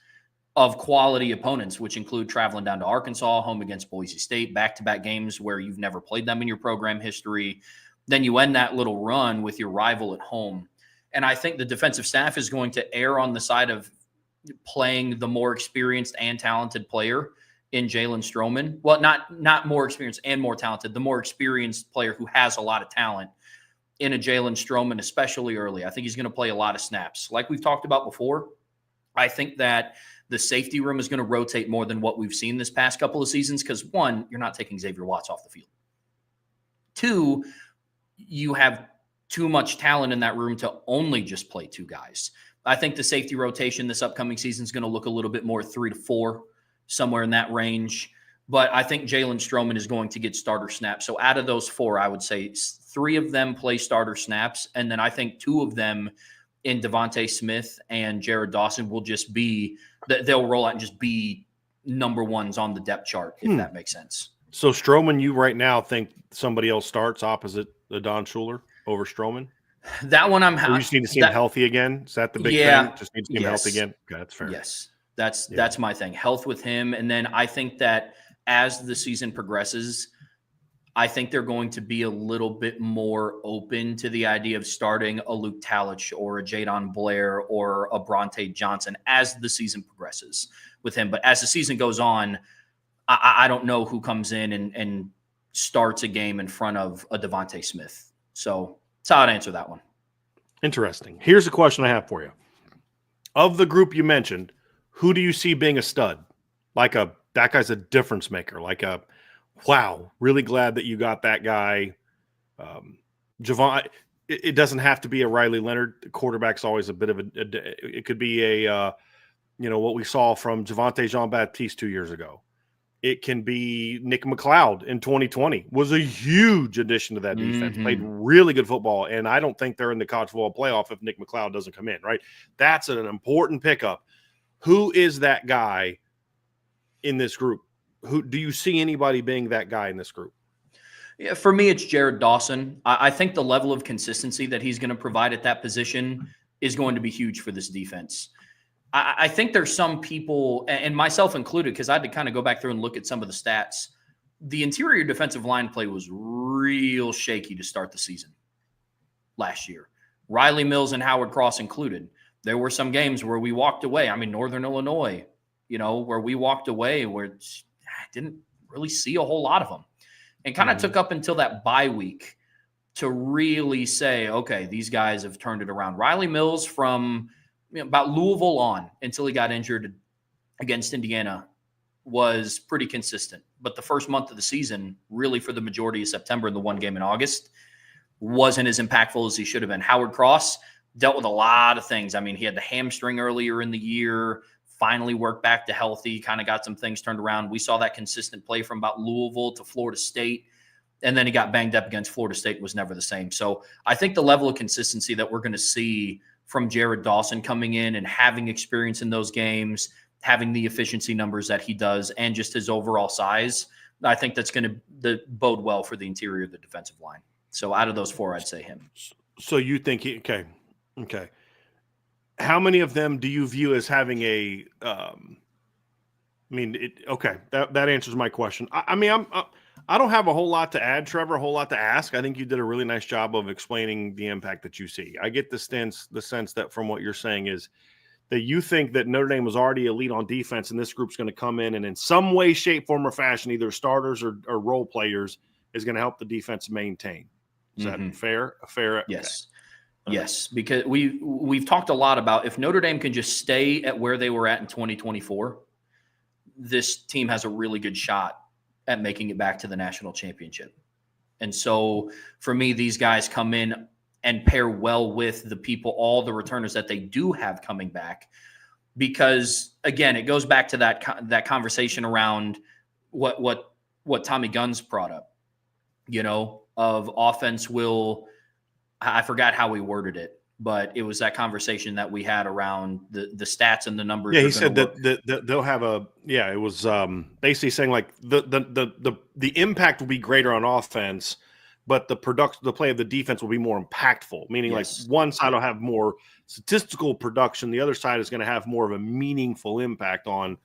of quality opponents, which include traveling down to Arkansas, home against Boise State, back-to-back games where you've never played them in your program history. Then you end that little run with your rival at home. And I think the defensive staff is going to err on the side of playing the more experienced and talented player in Jalen Stroman. Well, not more experienced and more talented, the more experienced player who has a lot of talent in a Jalen Stroman, especially early. I think he's going to play a lot of snaps. Like we've talked about before, I think that the safety room is going to rotate more than what we've seen this past couple of seasons because, 1, you're not taking Xavier Watts off the field. 2, you have too much talent in that room to only just play 2 guys. I think the safety rotation this upcoming season is going to look a little bit more 3 to 4, somewhere in that range. But I think Jalen Stroman is going to get starter snaps. So out of those 4, I would say 3 of them play starter snaps. And then I think 2 of them in Devontae Smith and Jared Dawson will just be – they'll roll out and just be number 1s on the depth chart, if that makes sense. So Stroman, you right now think somebody else starts opposite the Don Schuler over Stroman? That one you just need to see him healthy again? Is that the big thing? Just need to see him healthy again? Okay, that's fair. Yes, that's my thing. Health with him. And then I think that as the season progresses, I think they're going to be a little bit more open to the idea of starting a Luke Talich or a Jadon Blair or a Bronte Johnson as the season progresses with him. But as the season goes on, I don't know who comes in and starts a game in front of a Devontae Smith. So that's how I'd answer that one. Interesting. Here's a question I have for you. Of the group you mentioned, who do you see being a stud? That guy's a difference maker. Wow, really glad that you got that guy. Javon, it doesn't have to be a Riley Leonard. The quarterback's always a bit of it could be a, what we saw from Javonte Jean-Baptiste 2 years ago. It can be Nick McLeod in 2020 was a huge addition to that defense, played really good football. And I don't think they're in the college football playoff if Nick McLeod doesn't come in, right? That's an important pickup. Who is that guy in this group? Who do you see anybody being that guy in this group? Yeah, for me, it's Jared Dawson. I think the level of consistency that he's going to provide at that position is going to be huge for this defense. I think there's some people, and myself included, because I had to kind of go back through and look at some of the stats. The interior defensive line play was real shaky to start the season last year. Riley Mills and Howard Cross included. There were some games where we walked away. I mean, Northern Illinois, where we walked away where I didn't really see a whole lot of them. And kind of took up until that bye week to really say, okay, these guys have turned it around. Riley Mills from about Louisville on until he got injured against Indiana was pretty consistent. But the first month of the season, really for the majority of September and the one game in August, wasn't as impactful as he should have been. Howard Cross dealt with a lot of things. I mean, he had the hamstring earlier in the year, finally worked back to healthy, kind of got some things turned around. We saw that consistent play from about Louisville to Florida State. And then he got banged up against Florida State, was never the same. So I think the level of consistency that we're going to see from Jared Dawson coming in and having experience in those games, having the efficiency numbers that he does, and just his overall size, I think that's going to bode well for the interior of the defensive line. So out of those four, I'd say him. So you think okay. How many of them do you view as having a? That answers my question. I don't have a whole lot to add, Trevor. A whole lot to ask. I think you did a really nice job of explaining the impact that you see. I get the sense that from what you're saying is that you think that Notre Dame was already elite on defense, and this group's going to come in and in some way, shape, form, or fashion, either starters or role players, is going to help the defense maintain. Is that fair? Fair? Yes. Okay. Yes, because we've talked a lot about if Notre Dame can just stay at where they were at in 2024, this team has a really good shot at making it back to the national championship. And so for me, these guys come in and pair well with the people, all the returners that they do have coming back, because again, it goes back to that conversation around what Tommy Gunn's brought up, of offense will, I forgot how we worded it, but it was that conversation that we had around the stats and the numbers. Yeah, he said that they'll have it was basically saying like the impact will be greater on offense, but the play of the defense will be more impactful, meaning like one side will have more statistical production, the other side is going to have more of a meaningful impact on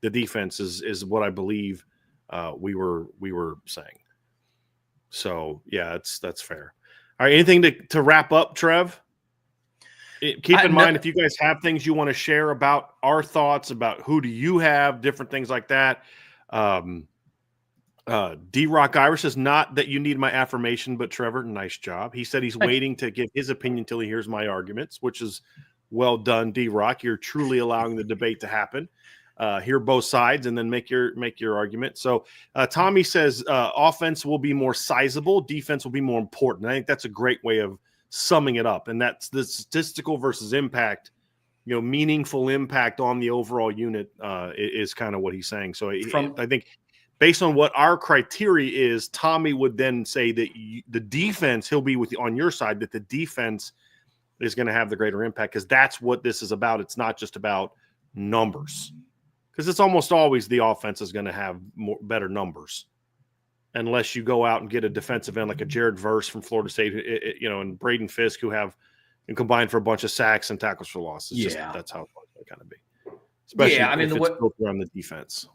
the defense is what I believe we were saying. So yeah, that's fair. All right, anything to wrap up, Trev? Keep in mind, if you guys have things you want to share about our thoughts, about who do you have, different things like that. D-Rock Irish says, not that you need my affirmation, but Trevor, nice job. He said he's waiting to give his opinion until he hears my arguments, which is well done, D-Rock. You're truly allowing the debate to happen. Hear both sides and then make your argument. So Tommy says offense will be more sizable, defense will be more important. I think that's a great way of summing it up, and that's the statistical versus impact. Meaningful impact on the overall unit is kind of what he's saying. So I think based on what our criteria is, Tommy would then say that the defense, he'll be on your side, that the defense is going to have the greater impact, because that's what this is about. It's not just about numbers. Because it's almost always the offense is going to have better numbers, unless you go out and get a defensive end like a Jared Verse from Florida State, and Braden Fisk, who have combined for a bunch of sacks and tackles for losses. That's how it's going to be. Especially if it's built around the defense.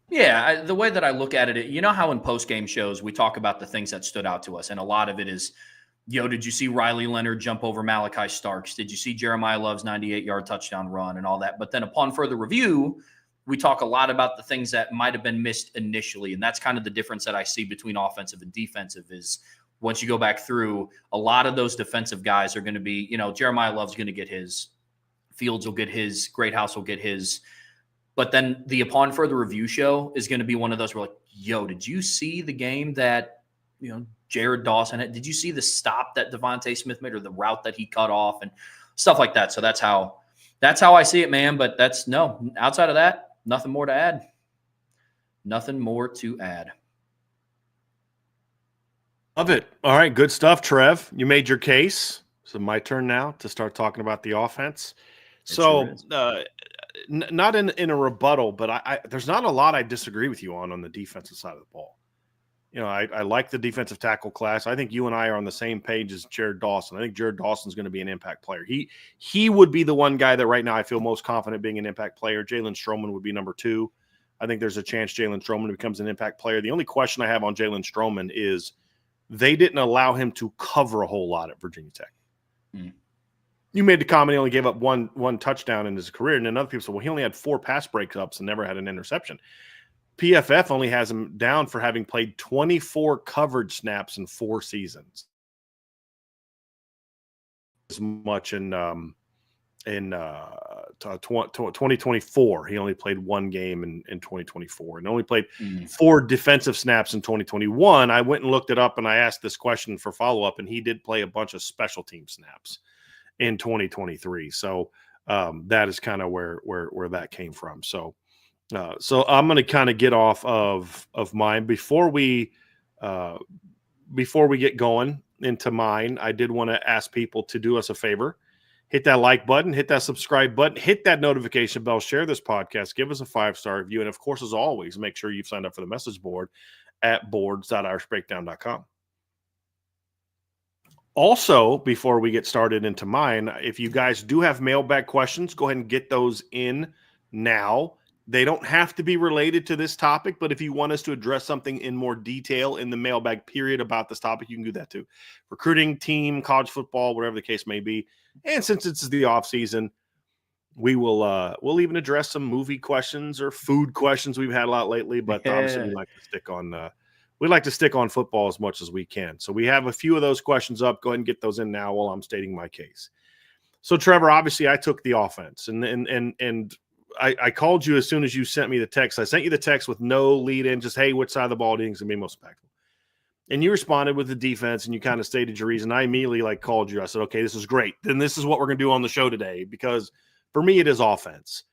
Yeah, the way that I look at it, how in post-game shows we talk about the things that stood out to us, and a lot of it is, did you see Riley Leonard jump over Malachi Starks? Did you see Jeremiah Love's 98-yard touchdown run and all that? But then upon further review, we talk a lot about the things that might have been missed initially. And that's kind of the difference that I see between offensive and defensive is once you go back through, a lot of those defensive guys are going to be, Jeremiah Love's going to get his, Fields will get his, Greathouse will get his. But then the upon further review show is going to be one of those where like, did you see the game that, Jared Dawson. Did you see the stop that Devontae Smith made or the route that he cut off and stuff like that? So that's how I see it, man. But outside of that, nothing more to add. Nothing more to add. Love it. All right, good stuff, Trev. You made your case. So my turn now to start talking about the offense. So not in a rebuttal, but there's not a lot I disagree with you on the defensive side of the ball. You know, I like the defensive tackle class. I think you and I are on the same page as Jared Dawson. I think Jared Dawson's going to be an impact player. He would be the one guy that right now I feel most confident being an impact player. Jalen Stroman would be number 2. I think there's a chance Jalen Stroman becomes an impact player. The only question I have on Jalen Stroman is they didn't allow him to cover a whole lot at Virginia Tech. You made the comment he only gave up one touchdown in his career, and then other people said, well, he only had 4 pass breakups and never had an interception. PFF only has him down for having played 24 coverage snaps in 4 seasons. As much in 2024, he only played 1 game in 2024 and only played 4 defensive snaps in 2021. I went and looked it up and I asked this question for follow-up, and he did play a bunch of special team snaps in 2023. So that is kind of where that came from. So I'm going to kind of get off of mine before we get going into mine. I did want to ask people to do us a favor. Hit that like button, hit that subscribe button, hit that notification bell, share this podcast, give us a 5-star review. And of course, as always, make sure you've signed up for the message board at boards.irishbreakdown.com. Also, before we get started into mine, if you guys do have mailbag questions, go ahead and get those in now. They don't have to be related to this topic, but if you want us to address something in more detail in the mailbag period about this topic, you can do that too. Recruiting, team, college football, whatever the case may be. And since it's the off season, we'll even address some movie questions or food questions we've had a lot lately. But obviously, we like to stick on football as much as we can. So we have a few of those questions up. Go ahead and get those in now while I'm stating my case. So Trevor, obviously, I took the offense, and I called you as soon as you sent me the text. I sent you the text with no lead in, just, hey, which side of the ball do you think is going to be most impactful? And you responded with the defense, and you kind of stated your reason. I immediately called you. I said, okay, this is great. Then this is what we're going to do on the show today, because for me, it is offense.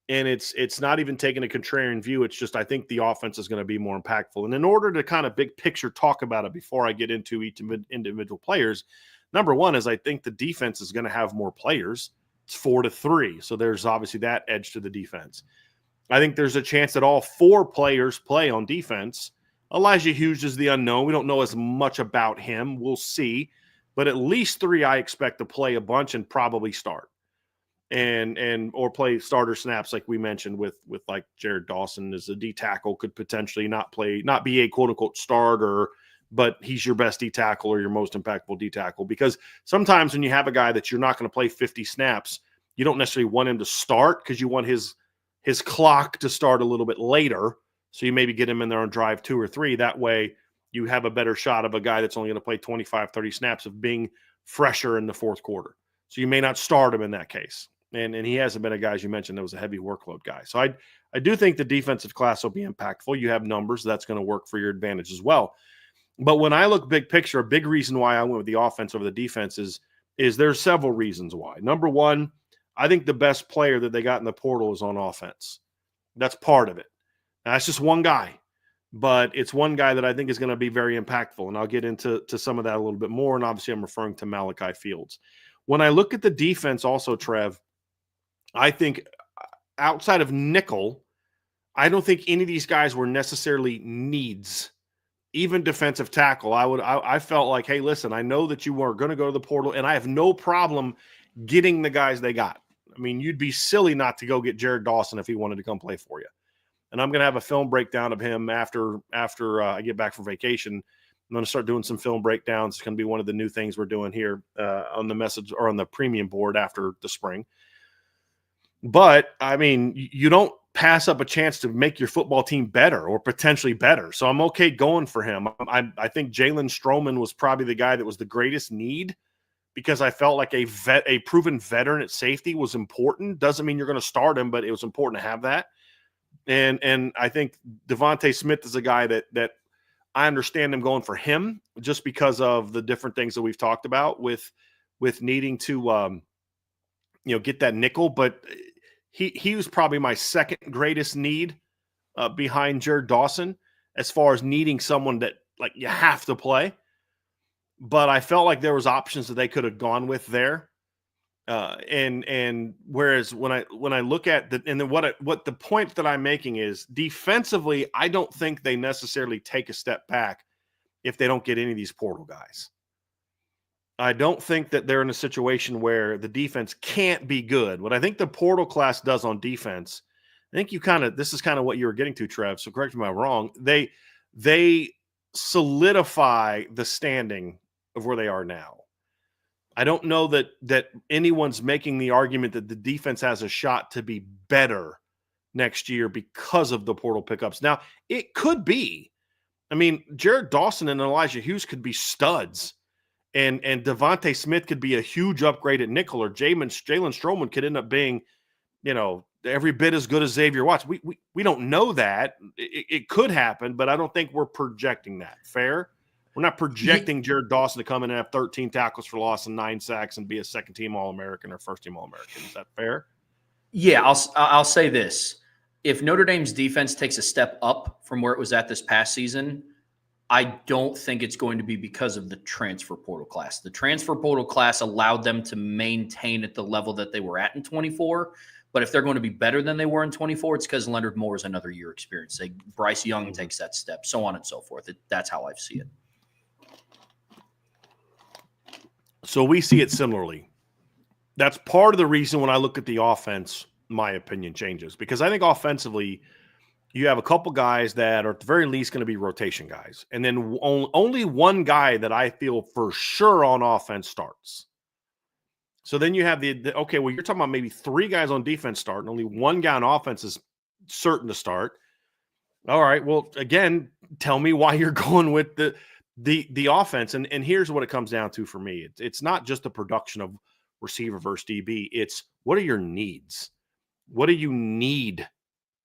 And it's not even taking a contrarian view. It's just I think the offense is going to be more impactful. And in order to kind of big picture talk about it before I get into each individual players, number one is I think the defense is going to have more players. It's 4-3. So there's obviously that edge to the defense. I think there's a chance that all 4 players play on defense. Elijah Hughes is the unknown. We don't know as much about him. We'll see. But at least 3 I expect to play a bunch and probably start. Or play starter snaps like we mentioned with like Jared Dawson as a D tackle, could potentially not be a quote unquote starter, but he's your best D tackle or your most impactful D tackle. Because sometimes when you have a guy that you're not going to play 50 snaps, you don't necessarily want him to start because you want his clock to start a little bit later. So you maybe get him in there on drive 2 or 3. That way you have a better shot of a guy that's only going to play 25, 30 snaps of being fresher in the fourth quarter. So you may not start him in that case. And he hasn't been a guy, as you mentioned, that was a heavy workload guy. So I do think the defensive class will be impactful. You have numbers. That's going to work for your advantage as well. But when I look big picture, a big reason why I went with the offense over the defense is there's several reasons why. Number one, I think the best player that they got in the portal is on offense. That's part of it. Now, that's just one guy. But it's one guy that I think is going to be very impactful. And I'll get into some of that a little bit more. And obviously, I'm referring to Malachi Fields. When I look at the defense also, Trev, I think outside of nickel, I don't think any of these guys were necessarily needs. Even defensive tackle, I felt like, hey, listen, I know that you are going to go to the portal, and I have no problem getting the guys they got. I mean, you'd be silly not to go get Jared Dawson if he wanted to come play for you. And I'm going to have a film breakdown of him after I get back from vacation. I'm going to start doing some film breakdowns. It's going to be one of the new things we're doing here on the message or on the premium board after the spring. But, I mean, you don't pass up a chance to make your football team better or potentially better. So I'm okay going for him. I think Jalen Stroman was probably the guy that was the greatest need because I felt like a proven veteran at safety was important. Doesn't mean you're going to start him, but it was important to have that. And I think Devontae Smith is a guy that I understand them going for him just because of the different things that we've talked about with needing to get that nickel. But he was probably my second greatest need behind Jared Dawson as far as needing someone that like you have to play. But I felt like there was options that they could have gone with there. And whereas when I look at what the point that I'm making is defensively, I don't think they necessarily take a step back if they don't get any of these portal guys. I don't think that they're in a situation where the defense can't be good. What I think the portal class does on defense, I think this is kind of what you were getting to, Trev. So correct me if I'm wrong. They solidify the standing of where they are now. I don't know that anyone's making the argument that the defense has a shot to be better next year because of the portal pickups. Now, it could be. I mean, Jared Dawson and Elijah Hughes could be studs, and Devontae Smith could be a huge upgrade at nickel, or Jalen Stroman could end up being, every bit as good as Xavier Watts. We don't know that. It could happen, but I don't think we're projecting that. Fair? We're not projecting Jared Dawson to come in and have 13 tackles for loss and 9 sacks and be a second-team All-American or first-team All-American. Is that fair? Yeah, I'll say this. If Notre Dame's defense takes a step up from where it was at this past season, I don't think it's going to be because of the transfer portal class. The transfer portal class allowed them to maintain at the level that they were at in 24. But if they're going to be better than they were in 24, it's because Leonard Moore is another year experience. Bryce Young takes that step, so on and so forth. That's how I see it. So we see it similarly. That's part of the reason when I look at the offense, my opinion changes. Because I think offensively, you have a couple guys that are at the very least going to be rotation guys. And then only one guy that I feel for sure on offense starts. So then you have you're talking about maybe 3 guys on defense starting. Only one guy on offense is certain to start. All right, well, again, tell me why you're going with the offense. And here's what it comes down to for me. It's not just the production of receiver versus DB. It's what are your needs? What do you need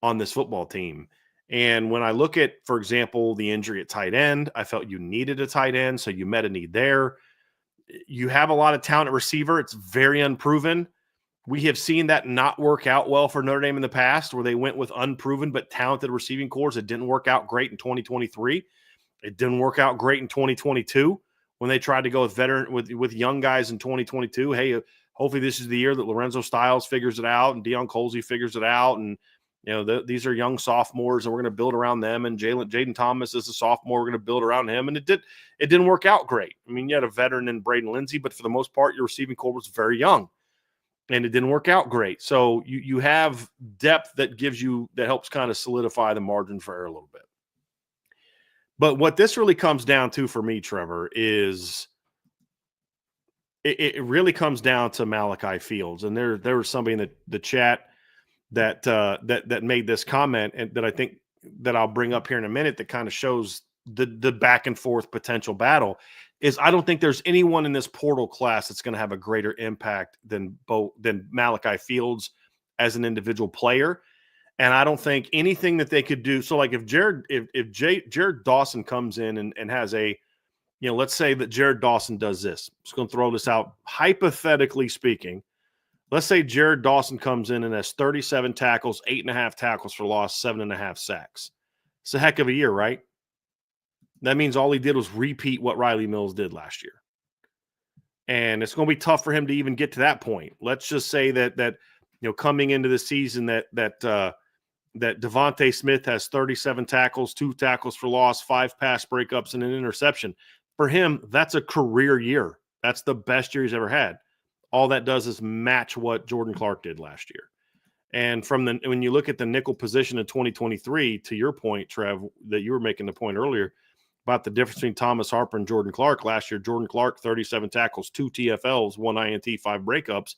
on this football team? And when I look at, for example, the injury at tight end, I felt you needed a tight end, so you met a need there. You have a lot of talent at receiver. It's very unproven. We have seen that not work out well for Notre Dame in the past, where they went with unproven but talented receiving cores. It didn't work out great in 2023. It didn't work out great in 2022 when they tried to go with young guys in 2022. Hey, hopefully this is the year that Lorenzo Styles figures it out and Deion Colsey figures it out. And, these are young sophomores and we're going to build around them. And Jaden Thomas is a sophomore. We're going to build around him. And it didn't work out great. I mean, you had a veteran in Braden Lindsey, but for the most part, your receiving core was very young. And it didn't work out great. So you have depth that helps kind of solidify the margin for error a little bit. But what this really comes down to for me, Trevor, is it really comes down to Malachi Fields. And there was somebody in the chat that made this comment, and that I think that I'll bring up here in a minute that kind of shows the back and forth potential battle. Is I don't think there's anyone in this portal class that's going to have a greater impact than Malachi Fields as an individual player. And I don't think anything that they could do. So like if Jared Dawson comes in and has let's say that Jared Dawson does this. I'm just going to throw this out. Hypothetically speaking, let's say Jared Dawson comes in and has 37 tackles, 8.5 tackles for loss, 7.5 sacks. It's a heck of a year, right? That means all he did was repeat what Riley Mills did last year. And it's going to be tough for him to even get to that point. Let's just say that coming into the season that Devontae Smith has 37 tackles, 2 tackles for loss, 5 pass breakups, and an interception. For him, that's a career year. That's the best year he's ever had. All that does is match what Jordan Clark did last year. And when you look at the nickel position in 2023, to your point, Trev, that you were making the point earlier about the difference between Thomas Harper and Jordan Clark last year. Jordan Clark, 37 tackles, 2 TFLs, 1 INT, 5 breakups.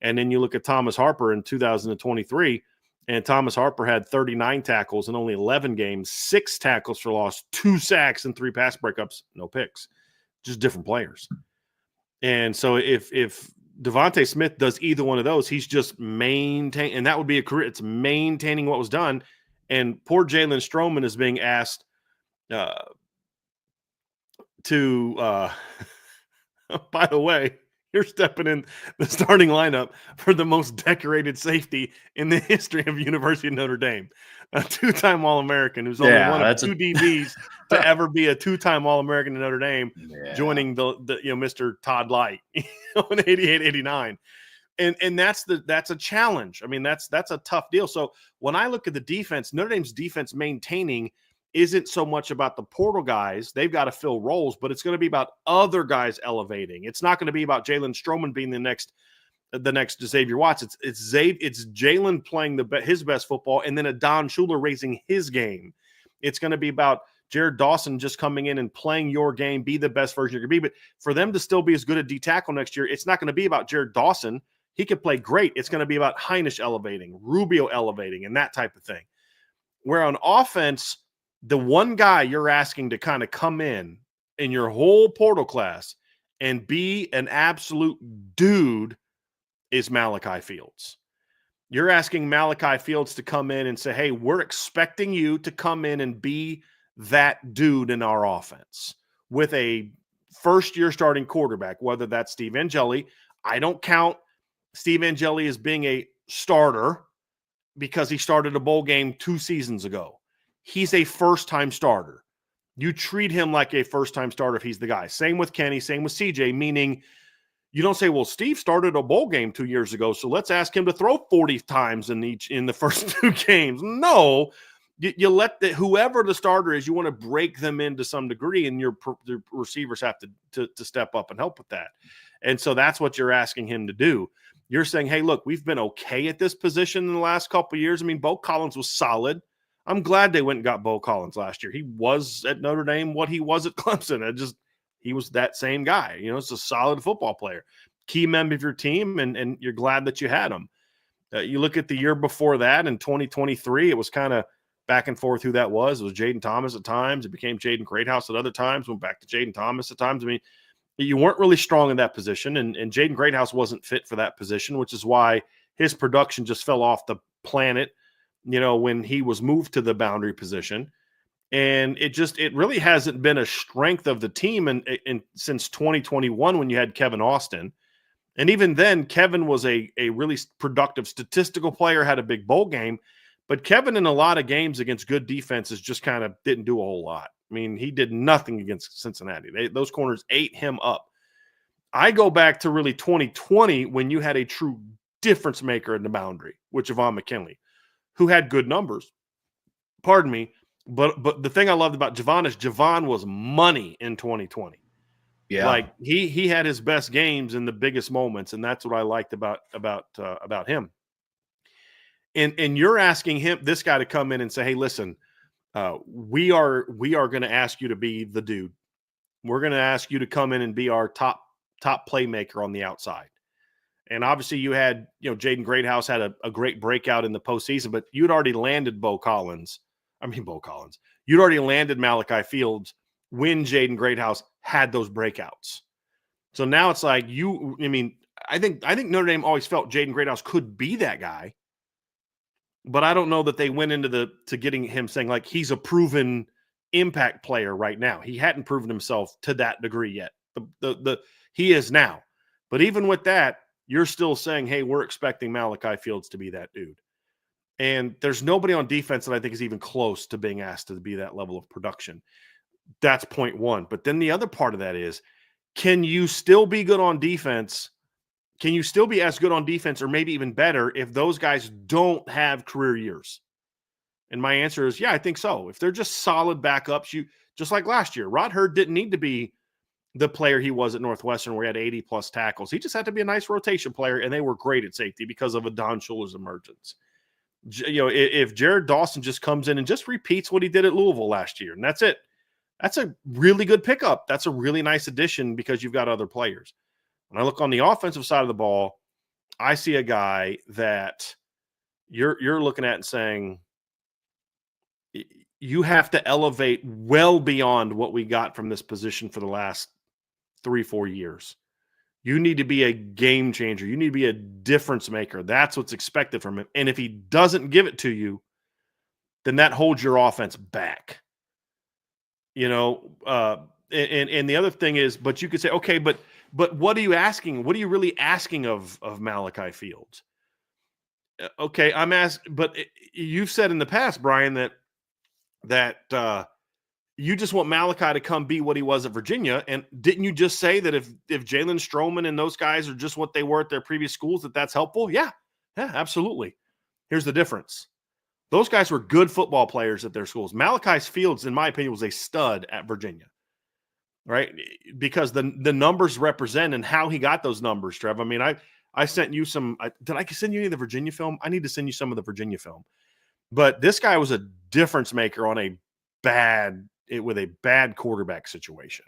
And then you look at Thomas Harper in 2023, and Thomas Harper had 39 tackles in only 11 games, 6 tackles for loss, 2 sacks, and 3 pass breakups, no picks. Just different players. And so if Devontae Smith does either one of those, he's just maintaining, and that would be a career. It's maintaining what was done. And poor Jalen Stroman is being asked, to by the way, you're stepping in the starting lineup for the most decorated safety in the history of University of Notre Dame, a two-time All-American who's only one of two DBs to ever be a two-time All-American in Notre Dame, joining the Mr. Todd Light in 88-89. And that's a challenge. I mean, that's a tough deal. So when I look at the defense, Notre Dame's defense maintaining isn't so much about the portal guys. They've got to fill roles, but it's going to be about other guys elevating. It's not going to be about Jalen Stroman being the next Xavier Watts. It's Jalen playing his best football, and then a Don Schuler raising his game. It's going to be about Jared Dawson just coming in and playing your game, be the best version you can be. But for them to still be as good a D tackle next year, it's not going to be about Jared Dawson. He could play great. It's going to be about Heinisch elevating, Rubio elevating, and that type of thing. Where on offense, the one guy you're asking to kind of come in your whole portal class and be an absolute dude is Malachi Fields. You're asking Malachi Fields to come in and say, hey, we're expecting you to come in and be that dude in our offense with a first-year starting quarterback, whether that's Steve Angeli. I don't count Steve Angeli as being a starter because he started a bowl game 2 seasons ago. He's a first-time starter. You treat him like a first-time starter if he's the guy. Same with Kenny, same with CJ, meaning you don't say, well, Steve started a bowl game 2 years ago, so let's ask him to throw 40 times in the first 2 games. No, you let whoever the starter is, you want to break them into some degree, and your receivers have to step up and help with that. And so that's what you're asking him to do. You're saying, hey, look, we've been okay at this position in the last couple of years. I mean, Bo Collins was solid. I'm glad they went and got Bo Collins last year. He was at Notre Dame what he was at Clemson. He was that same guy. It's a solid football player, key member of your team, and you're glad that you had him. You look at the year before that in 2023, it was kind of back and forth who that was. It was Jaden Thomas at times. It became Jaden Greathouse at other times, went back to Jaden Thomas at times. I mean, you weren't really strong in that position, and Jaden Greathouse wasn't fit for that position, which is why his production just fell off the planet, when he was moved to the boundary position. And it really hasn't been a strength of the team and since 2021 when you had Kevin Austin. And even then, Kevin was a really productive statistical player, had a big bowl game. But Kevin in a lot of games against good defenses just kind of didn't do a whole lot. I mean, he did nothing against Cincinnati. Those corners ate him up. I go back to really 2020 when you had a true difference maker in the boundary with Javon McKinley, who had good numbers. Pardon me. But the thing I loved about Javon is Javon was money in 2020. Yeah, like he had his best games in the biggest moments, and that's what I liked about him. And you're asking this guy to come in and say, "Hey, listen, we are going to ask you to be the dude. We're going to ask you to come in and be our top playmaker on the outside." And obviously, you had Jaden Greathouse had a great breakout in the postseason, but you'd already landed Bo Collins. You'd already landed Malachi Fields when Jaden Greathouse had those breakouts. So now it's like I think Notre Dame always felt Jaden Greathouse could be that guy, but I don't know that they went into to getting him saying like he's a proven impact player right now. He hadn't proven himself to that degree yet. He is now. But even with that, you're still saying, hey, we're expecting Malachi Fields to be that dude. And there's nobody on defense that I think is even close to being asked to be that level of production. That's point one. But then the other part of that is, can you still be good on defense? Can you still be as good on defense or maybe even better if those guys don't have career years? And my answer is, yeah, I think so. If they're just solid backups, just like last year, Rod Hurd didn't need to be the player he was at Northwestern where he had 80-plus tackles. He just had to be a nice rotation player, and they were great at safety because of a Don Schuler's emergence. If Jared Dawson just comes in and just repeats what he did at Louisville last year, and that's it, that's a really good pickup. That's a really nice addition because you've got other players. When I look on the offensive side of the ball, I see a guy that you're looking at and saying you have to elevate well beyond what we got from this position for the last 3-4 years. You need to be a game changer. You need to be a difference maker. That's what's expected from him. And if he doesn't give it to you, then that holds your offense back. And And the other thing is, but you could say, okay, but what are you asking? What are you really asking of Malachi Fields? Okay, I'm asking, but you've said in the past, Bryan, that you just want Malachi to come be what he was at Virginia. And didn't you just say that if Jalen Stroman and those guys are just what they were at their previous schools, that's helpful? Yeah, absolutely. Here's the difference. Those guys were good football players at their schools. Malachi Fields, in my opinion, was a stud at Virginia, right? Because the numbers represent and how he got those numbers, Trev. I mean, I sent you some. Did I send you any of the Virginia film? I need to send you some of the Virginia film. But this guy was a difference maker on with a bad quarterback situation.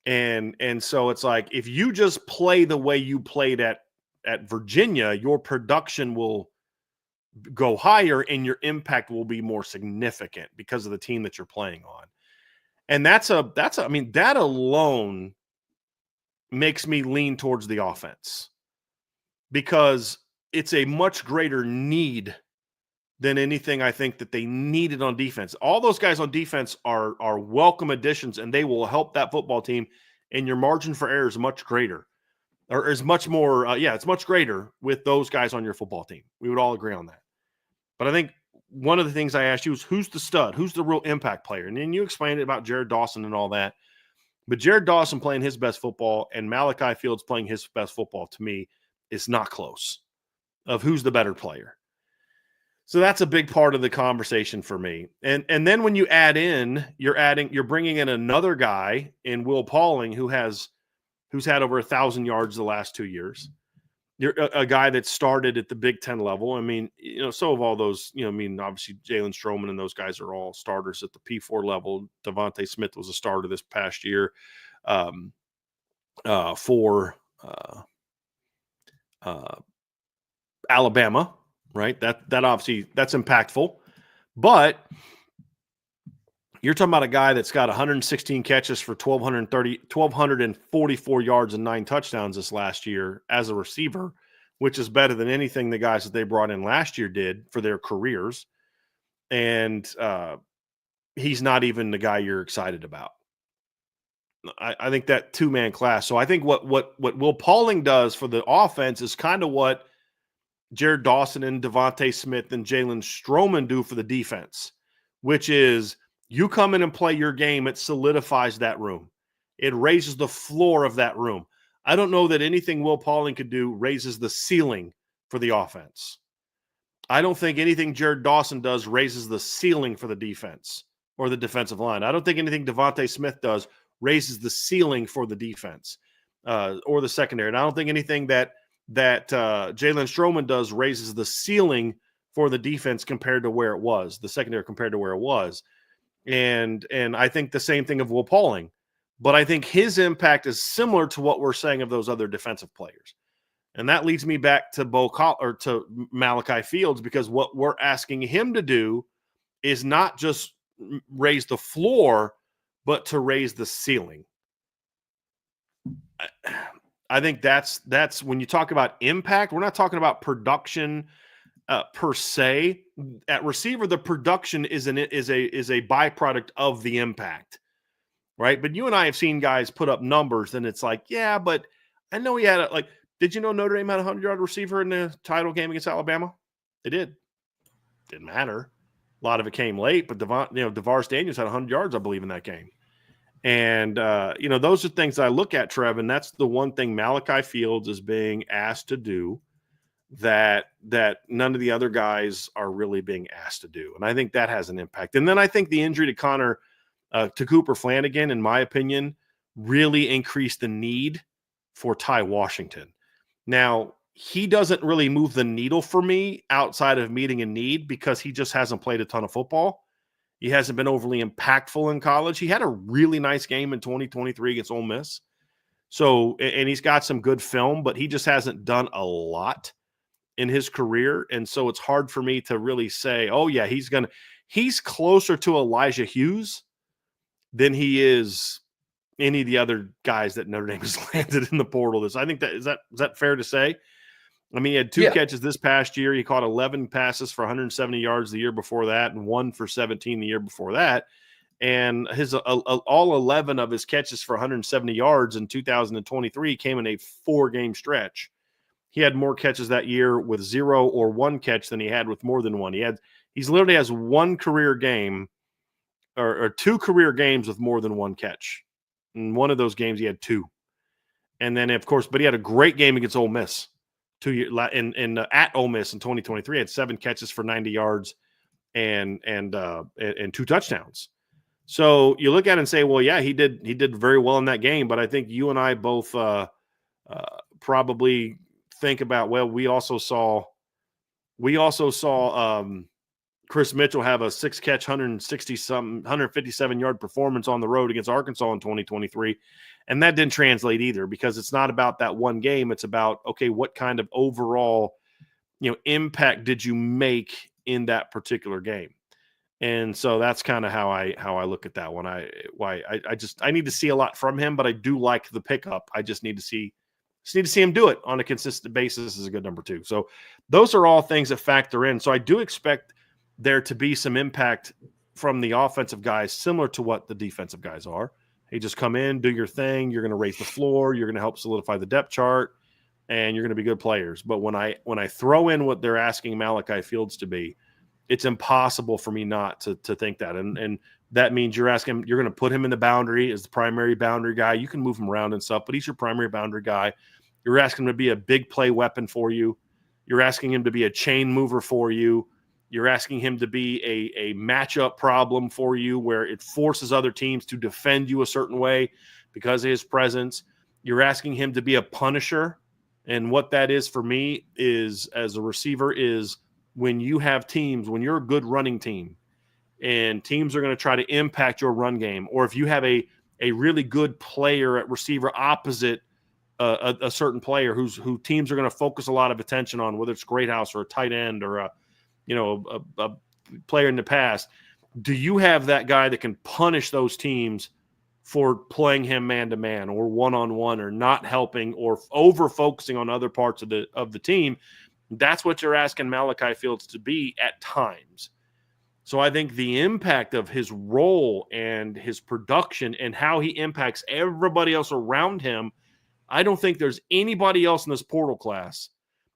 And so it's like, if you just play the way you played at Virginia, your production will go higher and your impact will be more significant because of the team that you're playing on. And I mean, that alone makes me lean towards the offense, because it's a much greater need than anything I think that they needed on defense. All those guys on defense are welcome additions, and they will help that football team, and your margin for error is much greater, or is much more, it's much greater with those guys on your football team. We would all agree on that. But I think one of the things I asked you is, who's the stud? Who's the real impact player? And then you explained it about Jared Dawson and all that. But Jared Dawson playing his best football and Malachi Fields playing his best football, to me, is not close of who's the better player. So that's a big part of the conversation for me. And then when you add in, you're bringing in another guy in Will Pauling who's had over 1,000 yards the last 2 years. You're a guy that started at the Big Ten level. I mean, so of all those, I mean, obviously Jalen Stroman and those guys are all starters at the P4 level. Devontae Smith was a starter this past year for Alabama, right? That obviously, that's impactful. But you're talking about a guy that's got 116 catches for 1,244 yards and 9 touchdowns this last year as a receiver, which is better than anything the guys that they brought in last year did for their careers. And he's not even the guy you're excited about. I think that two-man class. So I think what Will Pauling does for the offense is kind of what Jared Dawson and Devontae Smith and Jalen Stroman do for the defense, which is, you come in and play your game, it solidifies that room. It raises the floor of that room. I don't know that anything Will Pauling could do raises the ceiling for the offense. I don't think anything Jared Dawson does raises the ceiling for the defense or the defensive line. I don't think anything Devontae Smith does raises the ceiling for the defense or the secondary. And I don't think anything that Jalen Stroman does raises the ceiling for the defense compared to where it was, the secondary compared to where it was. And I think the same thing of Will Pauling, but I think his impact is similar to what we're saying of those other defensive players. And that leads me back to to Malachi Fields, because what we're asking him to do is not just raise the floor, but to raise the ceiling. I think that's when you talk about impact, we're not talking about production per se. At receiver, the production is a byproduct of the impact, right? But you and I have seen guys put up numbers, and it's like, yeah, but I know he had did you know Notre Dame had a 100-yard receiver in the title game against Alabama? They did. Didn't matter. A lot of it came late, but DeVaris Daniels had 100 yards, I believe, in that game. And those are things I look at, Trev, and that's the one thing Malachi Fields is being asked to do that none of the other guys are really being asked to do. And I think that has an impact. And then I think the injury to Cooper Flanagan, in my opinion, really increased the need for Ty Washington. Now, he doesn't really move the needle for me outside of meeting a need, because he just hasn't played a ton of football. He hasn't been overly impactful in college. He had a really nice game in 2023 against Ole Miss. So, and he's got some good film, but he just hasn't done a lot in his career. And so it's hard for me to really say, oh yeah, he's closer to Elijah Hughes than he is any of the other guys that Notre Dame has landed in the portal. I think is that fair to say? I mean, he had 2 catches this past year. He caught 11 passes for 170 yards the year before that, and 1 for 17 the year before that. And his all 11 of his catches for 170 yards in 2023 came in a 4-game stretch. He had more catches that year with 0 or 1 catch than he had with more than one. He's literally has 1 career game or 2 career games with more than 1 catch. In one of those games, he had 2. And then, of course, but he had a great game against Ole Miss at Ole Miss in 2023. He had 7 catches for 90 yards and 2 touchdowns. So you look at it and say, well, yeah, he did very well in that game. But I think you and I both probably think about, well, we also saw Chris Mitchell have a 6-catch, 157-yard performance on the road against Arkansas in 2023. And that didn't translate either, because it's not about that one game. It's about, okay, what kind of overall, impact did you make in that particular game? And so that's kind of how I look at that one. I need to see a lot from him, but I do like the pickup. I just need to see him do it on a consistent basis is a good number 2. So those are all things that factor in. So I do expect there to be some impact from the offensive guys, similar to what the defensive guys are. Hey, just come in, do your thing. You're going to raise the floor. You're going to help solidify the depth chart, and you're going to be good players. But when I throw in what they're asking Malachi Fields to be, it's impossible for me not to think that. And that means you're going to put him in the boundary as the primary boundary guy. You can move him around and stuff, but he's your primary boundary guy. You're asking him to be a big play weapon for you. You're asking him to be a chain mover for you. You're asking him to be a matchup problem for you, where it forces other teams to defend you a certain way because of his presence. You're asking him to be a punisher. And what that is for me is, as a receiver, is when you have teams, when you're a good running team and teams are going to try to impact your run game, or if you have a really good player at receiver opposite a certain player who teams are going to focus a lot of attention on, whether it's Greathouse or a tight end or a player in the past, do you have that guy that can punish those teams for playing him man-to-man or one-on-one, or not helping, or over-focusing on other parts of the team? That's what you're asking Malachi Fields to be at times. So I think the impact of his role and his production and how he impacts everybody else around him, I don't think there's anybody else in this portal class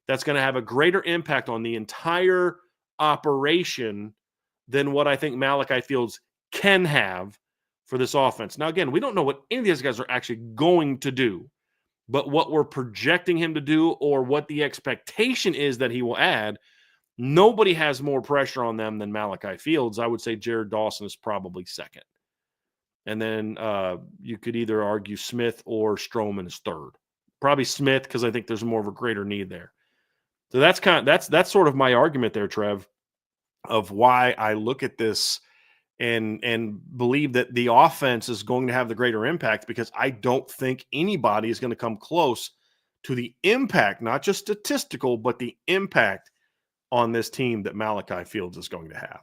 that's going to have a greater impact on the entire operation than what I think Malachi Fields can have for this offense. Now, again, we don't know what any of these guys are actually going to do, but what we're projecting him to do, or what the expectation is that he will add, nobody has more pressure on them than Malachi Fields. I would say Jared Dawson is probably second. And then you could either argue Smith or Stroman is third. Probably Smith, because I think there's more of a greater need there. So that's sort of my argument there, Trev, of why I look at this and believe that the offense is going to have the greater impact, because I don't think anybody is going to come close to the impact, not just statistical, but the impact on this team that Malachi Fields is going to have.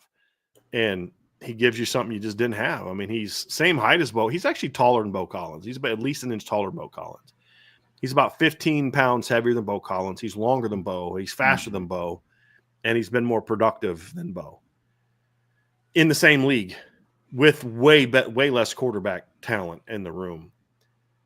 And he gives you something you just didn't have. I mean, he's same height as Bo. He's actually taller than Bo Collins. He's about at least an inch taller than Bo Collins. He's about 15 pounds heavier than Bo Collins. He's longer than Bo. He's faster than Bo. And he's been more productive than Bo in the same league, with way less quarterback talent in the room.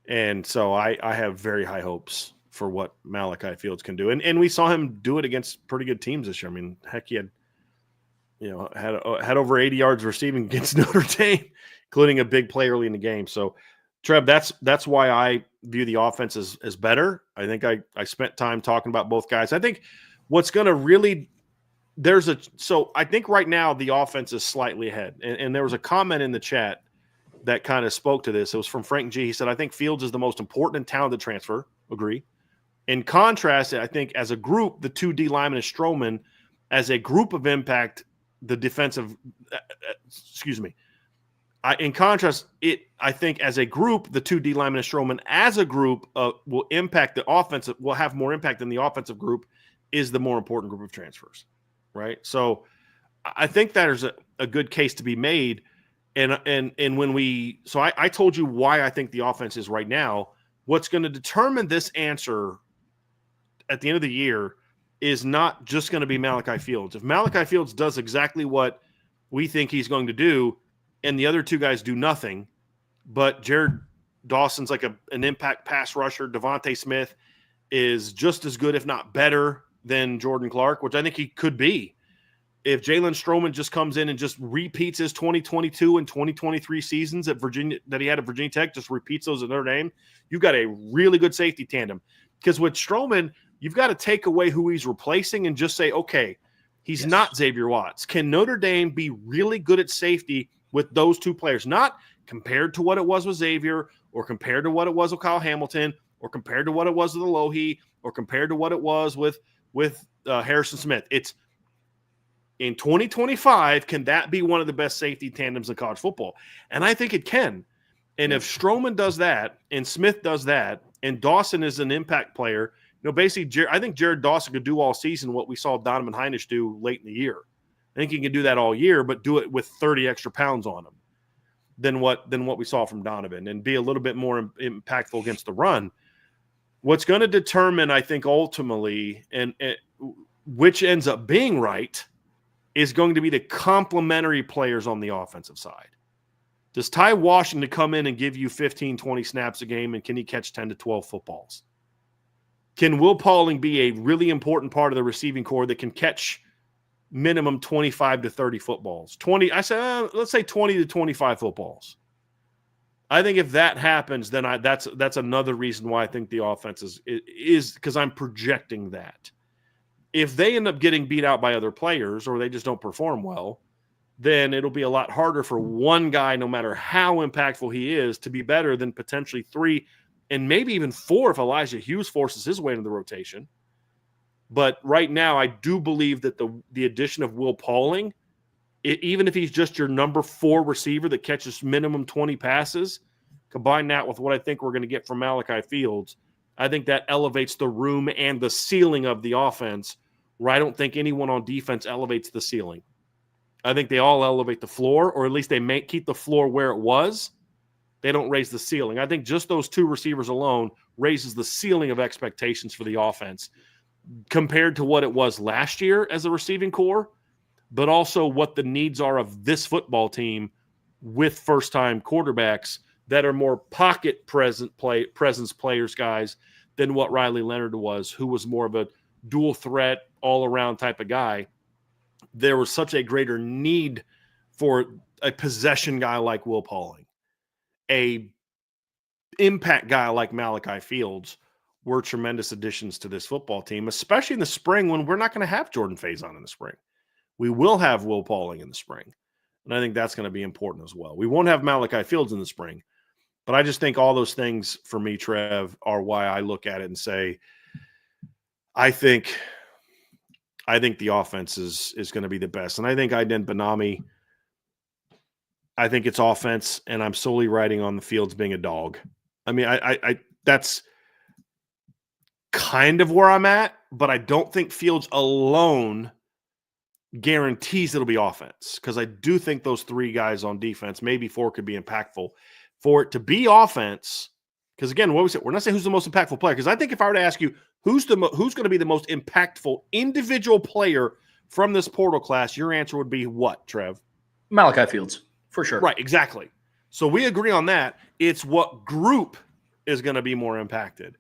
And so I have very high hopes for what Malachi Fields can do. And we saw him do it against pretty good teams this year. I mean, heck, he had over 80 yards receiving against Notre Dame, including a big play early in the game. So, Trev, that's why I view the offense as better. I think I spent time talking about both guys. I think what's going to really so I think right now the offense is slightly ahead. And there was a comment in the chat that kind of spoke to this. It was from Frank G. He said, I think Fields is the most important and talented transfer. Agree. In contrast, I think as a group, the 2 D linemen and Stroman, as a group of impact, the defensive, in contrast, I think as a group, the 2 D linemen and Stroman as a group will impact the offensive, will have more impact than the offensive group is the more important group of transfers, right? So I think there's a good case to be made. And I told you why I think the offense is right now. What's going to determine this answer at the end of the year is not just going to be Malachi Fields. If Malachi Fields does exactly what we think he's going to do, and the other two guys do nothing, but Jared Dawson's like an impact pass rusher. Devontae Smith is just as good, if not better, than Jordan Clark, which I think he could be. If Jalen Stroman just comes in and just repeats his 2022 and 2023 seasons at Virginia that he had at Virginia Tech, just repeats those at Notre Dame, you've got a really good safety tandem. Because with Stroman, you've got to take away who he's replacing and just say, okay, he's not Xavier Watts. Can Notre Dame be really good at safety with those two players? Not compared to what it was with Xavier, or compared to what it was with Kyle Hamilton, or compared to what it was with Alohi, or compared to what it was with Harrison Smith. It's in 2025, can that be one of the best safety tandems in college football? And I think it can. And if Stroman does that, and Smith does that, and Dawson is an impact player, basically, I think Jared Dawson could do all season what we saw Donovan Hinish do late in the year. I think he can do that all year, but do it with 30 extra pounds on him than what we saw from Donovan, and be a little bit more impactful against the run. What's going to determine, I think, ultimately, and which ends up being right, is going to be the complementary players on the offensive side. Does Ty Washington come in and give you 15, 20 snaps a game, and can he catch 10 to 12 footballs? Can Will Pauling be a really important part of the receiving corps that can catch minimum 25 to 30 footballs? Let's say 20 to 25 footballs. I think if that happens, then that's another reason why I think the offense is because I'm projecting that. If they end up getting beat out by other players, or they just don't perform well, then it'll be a lot harder for one guy, no matter how impactful he is, to be better than potentially three and maybe even four if Elijah Hughes forces his way into the rotation. But right now, I do believe that the addition of Will Pauling, even if he's just your number 4 receiver that catches minimum 20 passes, combine that with what I think we're going to get from Malachi Fields, I think that elevates the room and the ceiling of the offense, where I don't think anyone on defense elevates the ceiling. I think they all elevate the floor, or at least they may keep the floor where it was. They don't raise the ceiling. I think just those 2 receivers alone raises the ceiling of expectations for the offense compared to what it was last year as a receiving core, but also what the needs are of this football team with first-time quarterbacks that are more pocket presence players, guys, than what Riley Leonard was, who was more of a dual threat, all-around type of guy. There was such a greater need for a possession guy like Will Pauling. A impact guy like Malachi Fields were tremendous additions to this football team, especially in the spring when we're not going to have Jordan Faison in the spring. We will have Will Pauling in the spring, and I think that's going to be important as well. We won't have Malachi Fields in the spring, but I just think all those things for me, Trev, are why I look at it and say, I think the offense is going to be the best. And I think Aiden Benami, I think it's offense, and I'm solely riding on the Fields being a dog. I mean, I that's kind of where I'm at, but I don't think Fields alone guarantees it'll be offense, because I do think those 3 guys on defense, maybe 4, could be impactful. For it to be offense, because again, what we said, we're not saying who's the most impactful player, because I think if I were to ask you who's going to be the most impactful individual player from this portal class, your answer would be what, Trev? Malachi Fields, for sure. Right, exactly. So we agree on that. It's what group is going to be more impacted.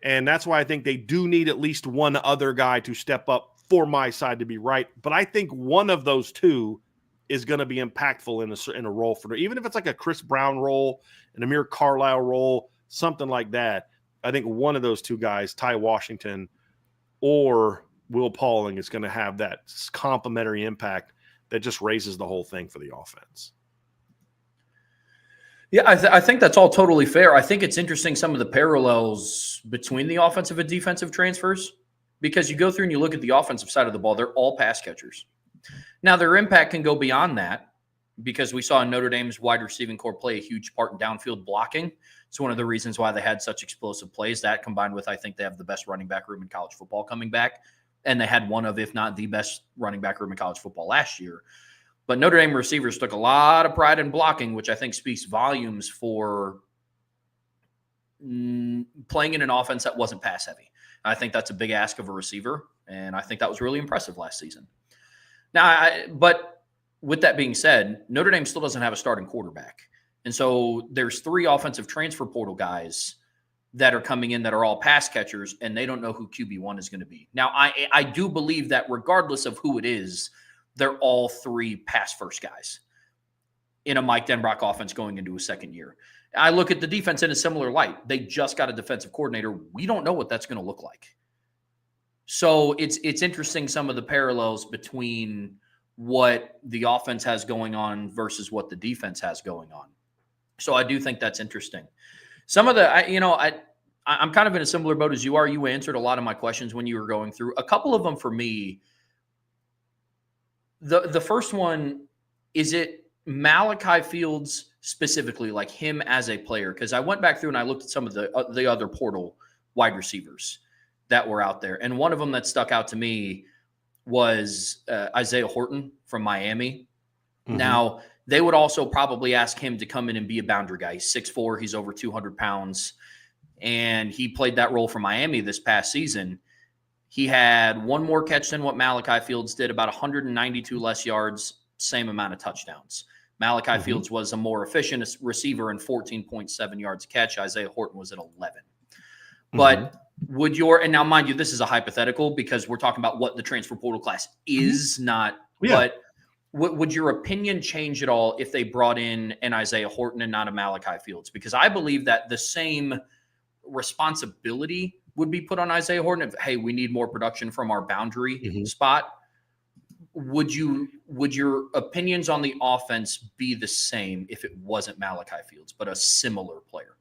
And that's why I think they do need at least one other guy to step up for my side to be right. But I think one of those 2 is going to be impactful in a role for them. Even if it's like a Chris Brown role, an Amir Carlisle role, something like that. I think one of those 2 guys, Ty Washington or Will Pauling, is going to have that complementary impact that just raises the whole thing for the offense. Yeah, I think that's all totally fair. I think it's interesting, some of the parallels between the offensive and defensive transfers, because you go through and you look at the offensive side of the ball, they're all pass catchers. Now, their impact can go beyond that, because we saw Notre Dame's wide receiving core play a huge part in downfield blocking. It's one of the reasons why they had such explosive plays. That, combined with, I think they have the best running back room in college football coming back, and they had one of, if not the best running back room in college football last year. But Notre Dame receivers took a lot of pride in blocking, which I think speaks volumes for playing in an offense that wasn't pass heavy. I think that's a big ask of a receiver, and I think that was really impressive last season. Now, but with that being said, Notre Dame still doesn't have a starting quarterback. And so there's 3 offensive transfer portal guys that are coming in that are all pass catchers, and they don't know who QB1 is going to be. Now, I do believe that regardless of who it is, they're all 3 pass first guys in a Mike Denbrock offense going into a second year. I look at the defense in a similar light. They just got a defensive coordinator. We don't know what that's going to look like. So it's interesting, some of the parallels between what the offense has going on versus what the defense has going on. So I do think that's interesting. Some of the, I'm kind of in a similar boat as you are. You answered a lot of my questions when you were going through. A couple of them for me, the first one, is it Malachi Fields specifically, like him as a player? Because I went back through and I looked at some of the other portal wide receivers that were out there. And one of them that stuck out to me was Isaiah Horton from Miami. Mm-hmm. Now, they would also probably ask him to come in and be a boundary guy. He's 6'4", he's over 200 pounds, and he played that role for Miami this past season. He had 1 more catch than what Malachi Fields did, about 192 less yards, same amount of touchdowns. Malachi mm-hmm. Fields was a more efficient receiver in 14.7 yards a catch. Isaiah Horton was at 11. Mm-hmm. But and now mind you, this is a hypothetical because we're talking about what the transfer portal class is, not, but would your opinion change at all if they brought in an Isaiah Horton and not a Malachi Fields? Because I believe that the same responsibility would be put on Isaiah Horton. Hey, we need more production from our boundary mm-hmm. spot. Would your opinions on the offense be the same if it wasn't Malachi Fields, but a similar player?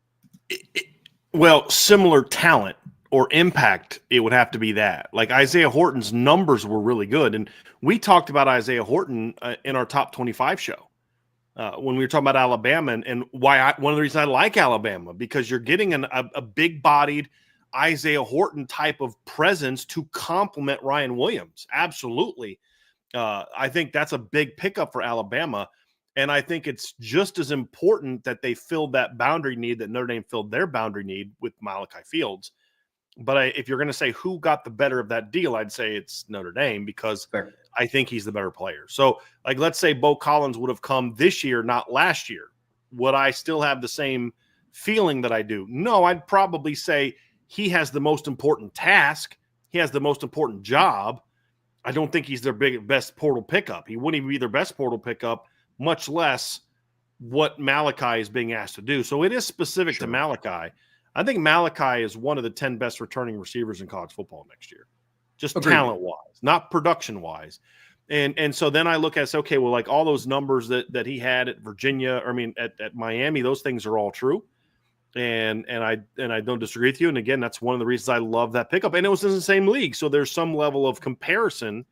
Well, similar talent or impact, it would have to be that. Like Isaiah Horton's numbers were really good. And we talked about Isaiah Horton in our top 25 show when we were talking about Alabama and why one of the reasons I like Alabama, because you're getting a big-bodied Isaiah Horton type of presence to complement Ryan Williams. Absolutely. I think that's a big pickup for Alabama. And I think it's just as important that they filled that boundary need that Notre Dame filled their boundary need with Malachi Fields. But if you're going to say who got the better of that deal, I'd say it's Notre Dame because Fair. I think he's the better player. So, like, let's say Bo Collins would have come this year, not last year. Would I still have the same feeling that I do? No, I'd probably say he has the most important task. He has the most important job. I don't think he's their best portal pickup. He wouldn't even be their best portal pickup, much less what Malachi is being asked to do. So it is specific to Malachi. I think Malachi is one of the 10 best returning receivers in college football next year, just talent-wise, not production-wise. And so then I look at, okay, well, like all those numbers that he had at Virginia, at Miami, those things are all true. And I don't disagree with you. And again, that's one of the reasons I love that pickup. And it was in the same league, so there's some level of comparison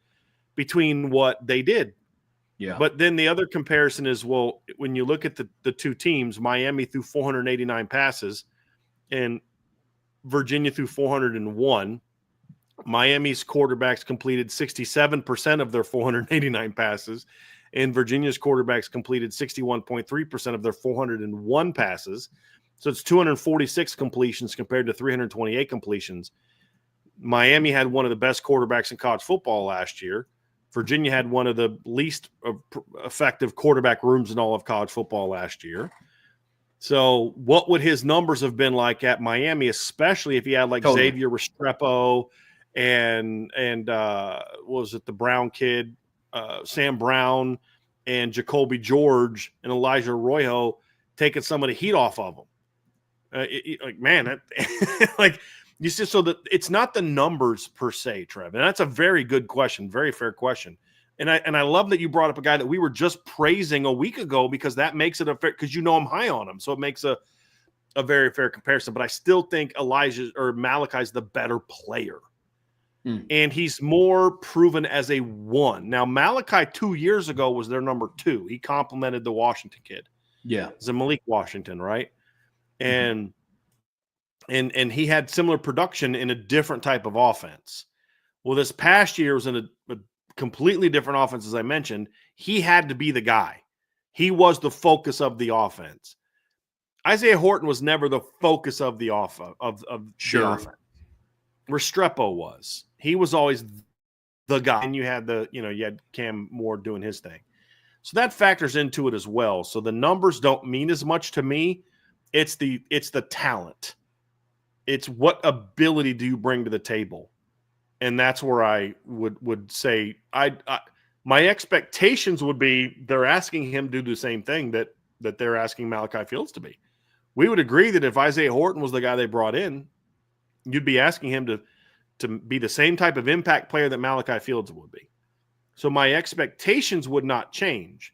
between what they did. Yeah. But then the other comparison is, well, when you look at the 2 teams, Miami threw 489 passes and Virginia threw 401. Miami's quarterbacks completed 67% of their 489 passes, and Virginia's quarterbacks completed 61.3% of their 401 passes. So it's 246 completions compared to 328 completions. Miami had one of the best quarterbacks in college football last year. Virginia had one of the least effective quarterback rooms in all of college football last year. So what would his numbers have been like at Miami, especially if he had like Xavier Restrepo and what was it, the Brown kid, Sam Brown and Jacoby George and Elijah Arroyo taking some of the heat off of him? Like you see, so that it's not the numbers per se, Trev, and that's a very good question, very fair question. And I love that you brought up a guy that we were just praising a week ago, because that makes it a fair, because I'm high on him, so it makes a very fair comparison. But I still think Malachi's the better player, and he's more proven as a 1. Now Malachi 2 years ago was their number 2. He complimented the Washington kid. Yeah, it's a Malik Washington, right? And he had similar production in a different type of offense. Well, this past year was in a completely different offense, as I mentioned. He had to be the guy. He was the focus of the offense. Isaiah Horton was never the focus of the offense. The offense. Restrepo was. He was always the guy, and you had you had Cam Moore doing his thing. So that factors into it as well. So the numbers don't mean as much to me. It's the talent. It's what ability do you bring to the table? And that's where I would say my expectations would be they're asking him to do the same thing that they're asking Malachi Fields to be. We would agree that if Isaiah Horton was the guy they brought in, you'd be asking him to be the same type of impact player that Malachi Fields would be. So my expectations would not change.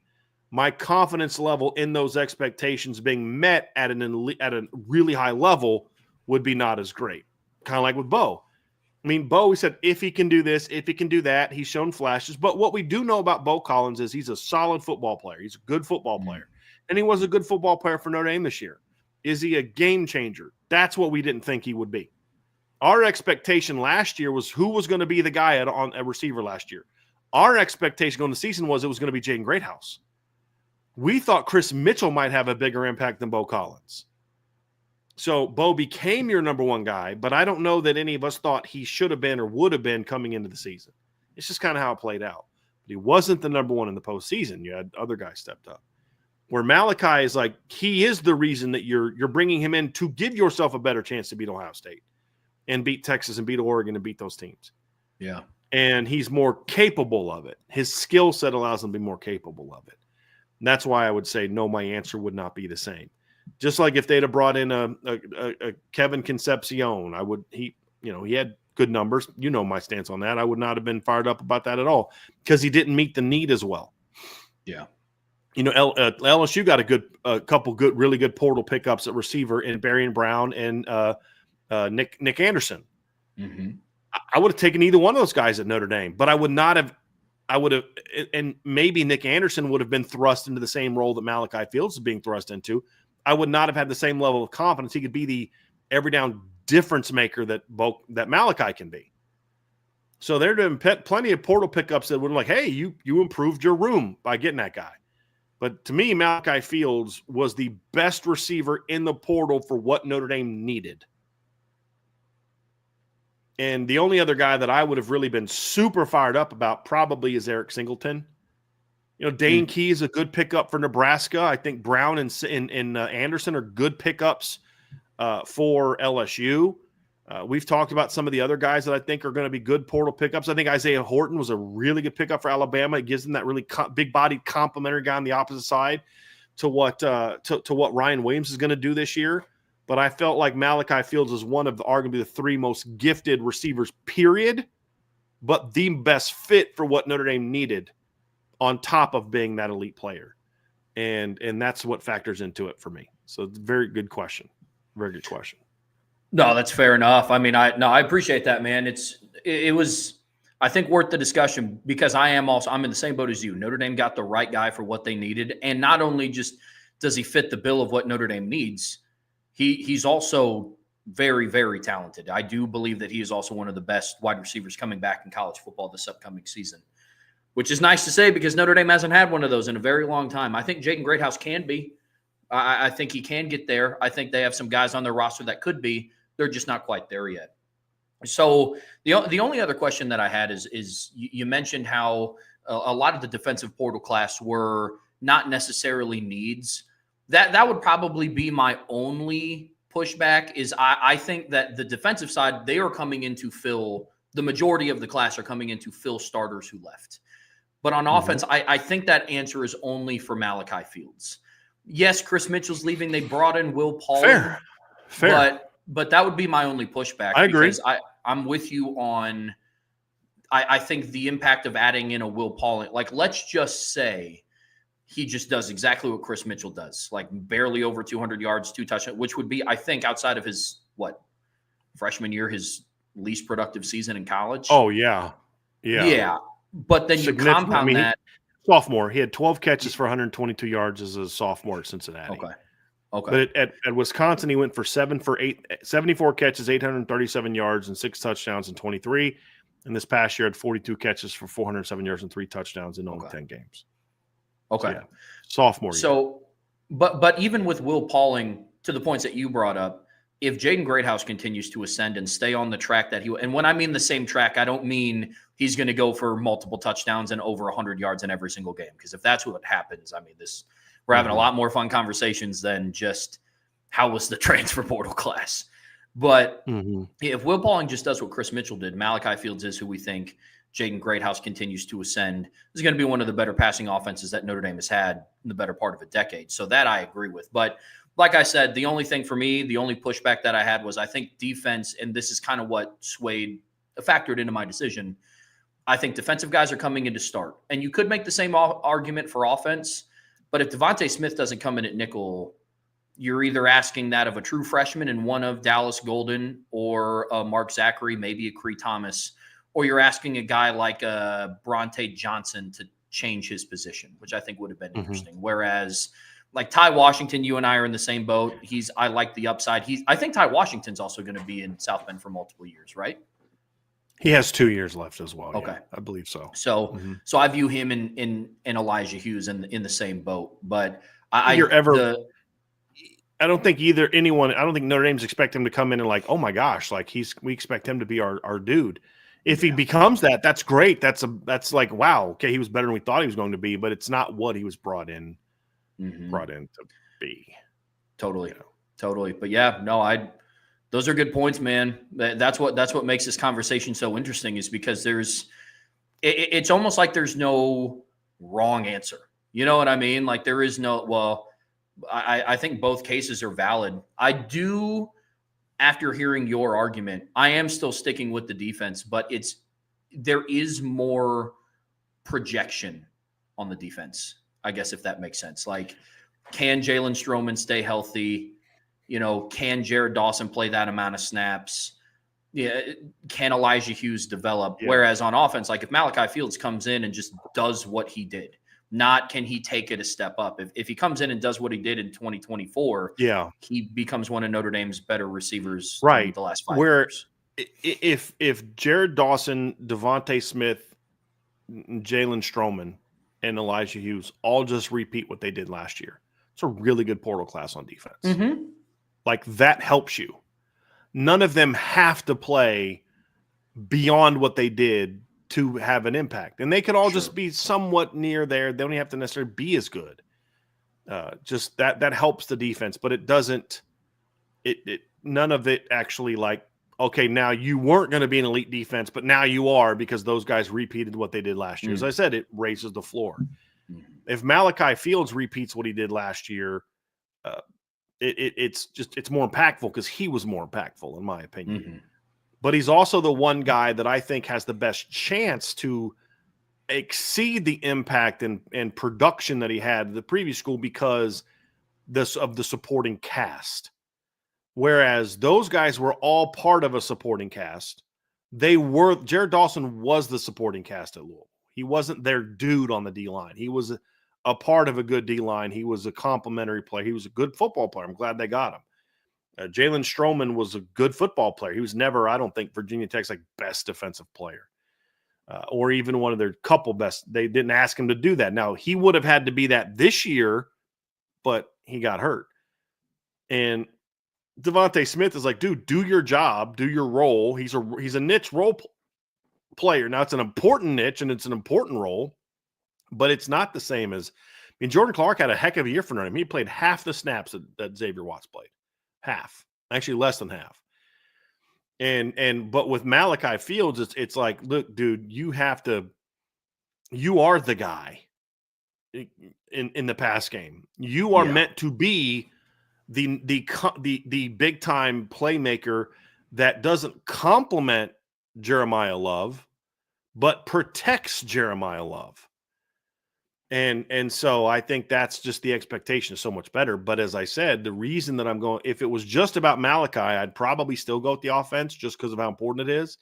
My confidence level in those expectations being met at a really high level would be not as great. Kind of like with Bo. I mean, Bo, we said, if he can do this, if he can do that, he's shown flashes. But what we do know about Bo Collins is he's a solid football player. He's a good football player. And he was a good football player for Notre Dame this year. Is he a game changer? That's what we didn't think he would be. Our expectation last year was who was going to be the guy on a receiver last year. Our expectation going to the season was it was going to be Jaden Greathouse. We thought Chris Mitchell might have a bigger impact than Bo Collins. So Bo became your number one guy, but I don't know that any of us thought he should have been or would have been coming into the season. It's just kind of how it played out. But he wasn't the number one in the postseason. You had other guys stepped up. Where Malachi is like, he is the reason that you're bringing him in to give yourself a better chance to beat Ohio State and beat Texas and beat Oregon and beat those teams. Yeah. And he's more capable of it. His skill set allows him to be more capable of it. And that's why I would say, no, my answer would not be the same. Just like if they'd have brought in a Kevin Concepcion, he had good numbers. You know my stance on that. I would not have been fired up about that at all because he didn't meet the need as well. Yeah. You know, LSU got a couple really good portal pickups at receiver in Barry Brown and Nick Anderson. Mm-hmm. I would have taken either one of those guys at Notre Dame, but I would not have. I would have, and maybe Nick Anderson would have been thrust into the same role that Malachi Fields is being thrust into. I would not have had the same level of confidence. He could be the every down difference maker that Malachi can be. So there have been plenty of portal pickups that would have like, hey, you improved your room by getting that guy. But to me, Malachi Fields was the best receiver in the portal for what Notre Dame needed. And the only other guy that I would have really been super fired up about probably is Eric Singleton. You know, Dane Key is a good pickup for Nebraska. I think Brown and Anderson are good pickups for LSU. We've talked about some of the other guys that I think are going to be good portal pickups. I think Isaiah Horton was a really good pickup for Alabama. It gives them that really big-bodied complementary guy on the opposite side to what Ryan Williams is going to do this year. But I felt like Malachi Fields is one of arguably the three most gifted receivers, period, but the best fit for what Notre Dame needed on top of being that elite player. And that's what factors into it for me. So very good question. Very good question. No, that's fair enough. I mean, I appreciate that, man. It was, I think, worth the discussion because I'm in the same boat as you. Notre Dame got the right guy for what they needed. And not only just does he fit the bill of what Notre Dame needs, he's also very, very talented. I do believe that he is also one of the best wide receivers coming back in college football this upcoming season, which is nice to say because Notre Dame hasn't had one of those in a very long time. I think Jaden Greathouse can be. I think he can get there. I think they have some guys on their roster that could be. They're just not quite there yet. So the only other question that I had is you mentioned how a lot of the defensive portal class were not necessarily needs. That would probably be my only pushback is I think that the defensive side, they are coming in to fill – the majority of the class are coming in to fill starters who left. But on offense, I think that answer is only for Malachi Fields. Yes, Chris Mitchell's leaving. They brought in Will Pauling. Fair. But that would be my only pushback. I agree. Because I'm with you on I think the impact of adding in a Will Pauling. Like, let's just say he just does exactly what Chris Mitchell does, like barely over 200 yards, 2 touchdowns, which would be, I think, outside of his, freshman year, his least productive season in college. Oh, yeah. Yeah. But then you compound that. Sophomore. He had 12 catches for 122 yards as a sophomore at Cincinnati. Okay. But at Wisconsin, he went for 74 catches, 837 yards, and 6 touchdowns in 23. And this past year had 42 catches for 407 yards and 3 touchdowns in only 10 games. Okay. So, yeah. Sophomore year. So, but even with Will Pauling, to the points that you brought up, if Jaden Greathouse continues to ascend and stay on the track that and when I mean the same track, I don't mean he's going to go for multiple touchdowns and over 100 yards in every single game. Because if that's what happens, I mean, we're having a lot more fun conversations than just how was the transfer portal class. But if Will Pauling just does what Chris Mitchell did, Malachi Fields is who we think Jaden Greathouse continues to ascend. This is going to be one of the better passing offenses that Notre Dame has had in the better part of a decade. So that I agree with. But like I said, the only thing for me, the only pushback that I had was I think defense, and this is kind of what factored into my decision. I think defensive guys are coming in to start. And you could make the same argument for offense, but if Devontae Smith doesn't come in at nickel, you're either asking that of a true freshman and one of Dallas Golden or Mark Zachary, maybe a Cree Thomas, or you're asking a guy like Bronte Johnson to change his position, which I think would have been interesting. Whereas like Ty Washington, you and I are in the same boat. I like the upside. I think Ty Washington's also going to be in South Bend for multiple years, right? He has 2 years left as well. Okay. Yeah, I believe so. So I view him in Elijah Hughes in the same boat. But I don't think Notre Dame's expect him to come in and like, oh my gosh, like we expect him to be our dude. If he becomes that, that's great. That's like, wow, okay, he was better than we thought he was going to be, but it's not what he was brought in to be. Totally. Totally. But yeah, no, those are good points, man. That's what makes this conversation so interesting is because it's almost like there's no wrong answer. You know what I mean? Like there is I think both cases are valid. I do, after hearing your argument, I am still sticking with the defense, but there is more projection on the defense, I guess, if that makes sense. Like, can Jalen Stroman stay healthy? Can Jared Dawson play that amount of snaps? Yeah, can Elijah Hughes develop? Yeah. Whereas on offense, like if Malachi Fields comes in and just does what he did, not can he take it a step up. If he comes in and does what he did in 2024, he becomes one of Notre Dame's better receivers in the last 5 years. If Jared Dawson, Devontae Smith, Jalen Stroman, and Elijah Hughes all just repeat what they did last year, it's a really good portal class on defense. Like that helps you. None of them have to play beyond what they did to have an impact. And they could all just be somewhat near there. They don't have to necessarily be as good. Just that helps the defense, but it doesn't none of it actually like, okay, now you weren't going to be an elite defense, but now you are because those guys repeated what they did last year. As I said, it raises the floor. If Malachi Fields repeats what he did last year, it's more impactful because he was more impactful in my opinion. But he's also the one guy that I think has the best chance to exceed the impact and production that he had in the previous school because of the supporting cast. Whereas those guys were all part of a supporting cast. Jared Dawson was the supporting cast at Louisville. He wasn't their dude on the D-line. He was a part of a good D-line. He was a complimentary player. He was a good football player. I'm glad they got him. Jalen Stroman was a good football player. He was never, I don't think, Virginia Tech's like best defensive player or even one of their couple best. They didn't ask him to do that. Now, he would have had to be that this year, but he got hurt. And Devontae Smith is like, dude, do your job, do your role. He's a niche role player. Now, it's an important niche and it's an important role, but it's not the same as – Jordan Clark had a heck of a year for Notre Dame. He played half the snaps that Xavier Watts played. Half, actually less than half. But with Malachi Fields, it's like, look, dude, you are the guy in the pass game. You are meant to be the big time playmaker that doesn't complement Jeremiah Love, but protects Jeremiah Love. And so I think that's just the expectation is so much better. But as I said, the reason that I'm going, if it was just about Malachi, I'd probably still go with the offense just because of how important it is.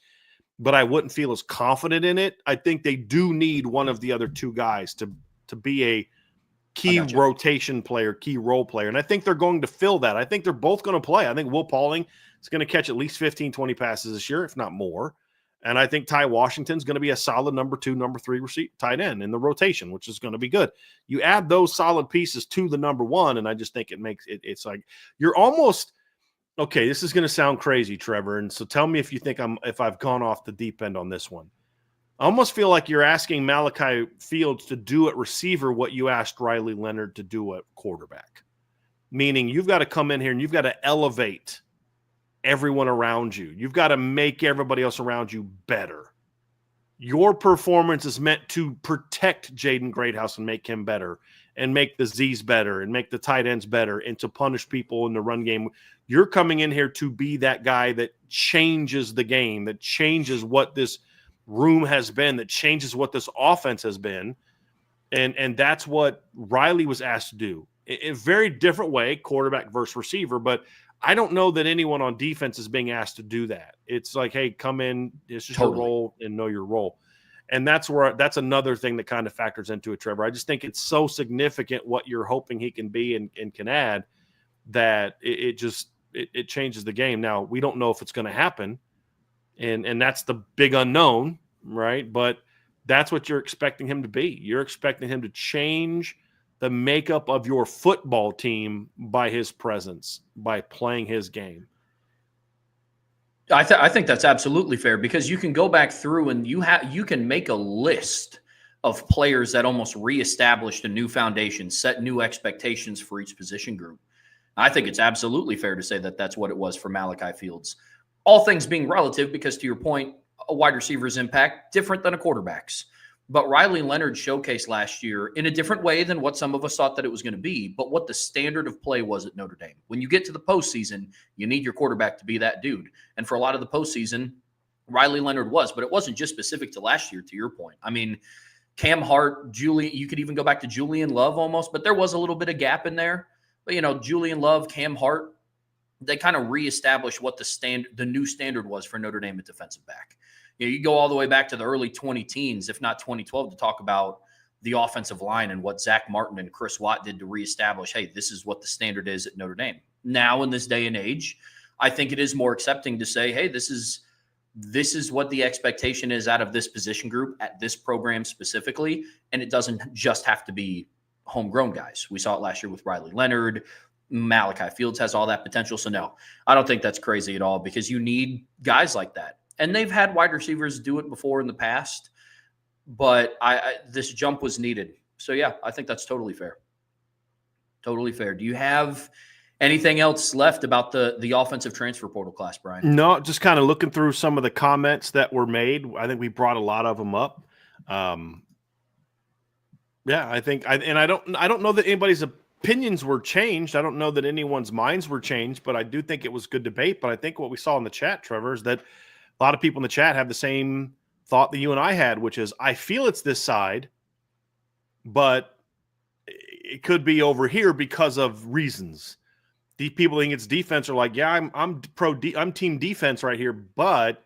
But I wouldn't feel as confident in it. I think they do need one of the other two guys to be a key rotation player, key role player. And I think they're going to fill that. I think they're both going to play. I think Will Pauling is going to catch at least 15, 20 passes this year, if not more. And I think Ty Washington's going to be a solid number 2, number 3 tight end in the rotation, which is going to be good. You add those solid pieces to the number 1, and I just think it makes it's like you're almost Okay, this is going to sound crazy, Trevor, and so tell me if you think if I've gone off the deep end on this one. I almost feel like you're asking Malachi Fields to do at receiver what you asked Riley Leonard to do at quarterback, meaning you've got to come in here and you've got to elevate everyone around you. You've got to make everybody else around you better. Your performance is meant to protect Jaden Greathouse and make him better and make the Z's better and make the tight ends better and to punish people in the run game. You're coming in here to be that guy that changes the game, that changes what this room has been, that changes what this offense has been. And that's what Riley was asked to do. In a very different way, quarterback versus receiver, but I don't know that anyone on defense is being asked to do that. It's like, hey, come in, this is your role and know your role. And that's another thing that kind of factors into it, Trevor. I just think it's so significant what you're hoping he can be and can add that it changes the game. Now, we don't know if it's going to happen, and that's the big unknown, right? But that's what you're expecting him to be. You're expecting him to change the makeup of your football team by his presence, by playing his game. I think that's absolutely fair, because you can go back through and you can make a list of players that almost reestablished a new foundation, set new expectations for each position group. I think it's absolutely fair to say that that's what it was for Malachi Fields. All things being relative, because to your point, a wide receiver's impact different than a quarterback's. But Riley Leonard showcased last year in a different way than what some of us thought that it was going to be, but what the standard of play was at Notre Dame. When you get to the postseason, you need your quarterback to be that dude. And for a lot of the postseason, Riley Leonard was, but it wasn't just specific to last year, to your point. I mean, Cam Hart, you could even go back to Julian Love almost, but there was a little bit of gap in there. But, Julian Love, Cam Hart, they kind of reestablished what the new standard was for Notre Dame at defensive back. You go all the way back to the early 2010s, if not 2012, to talk about the offensive line and what Zach Martin and Chris Watt did to reestablish, hey, this is what the standard is at Notre Dame. Now, in this day and age, I think it is more accepting to say, hey, this is what the expectation is out of this position group at this program specifically, and it doesn't just have to be homegrown guys. We saw it last year with Riley Leonard. Malachi Fields has all that potential. So, no, I don't think that's crazy at all, because you need guys like that. And they've had wide receivers do it before in the past, but this jump was needed. So, yeah, I think that's totally fair. Totally fair. Do you have anything else left about the offensive transfer portal class, Bryan? No, just kind of looking through some of the comments that were made. I think we brought a lot of them up. Yeah, I think, I don't know that anybody's opinions were changed. I don't know that anyone's minds were changed, but I do think it was good debate. But I think what we saw in the chat, Trevor, is that a lot of people in the chat have the same thought that you and I had, which is, I feel it's this side, but it could be over here because of reasons. The people think it's defense are like, yeah, I'm team defense right here, but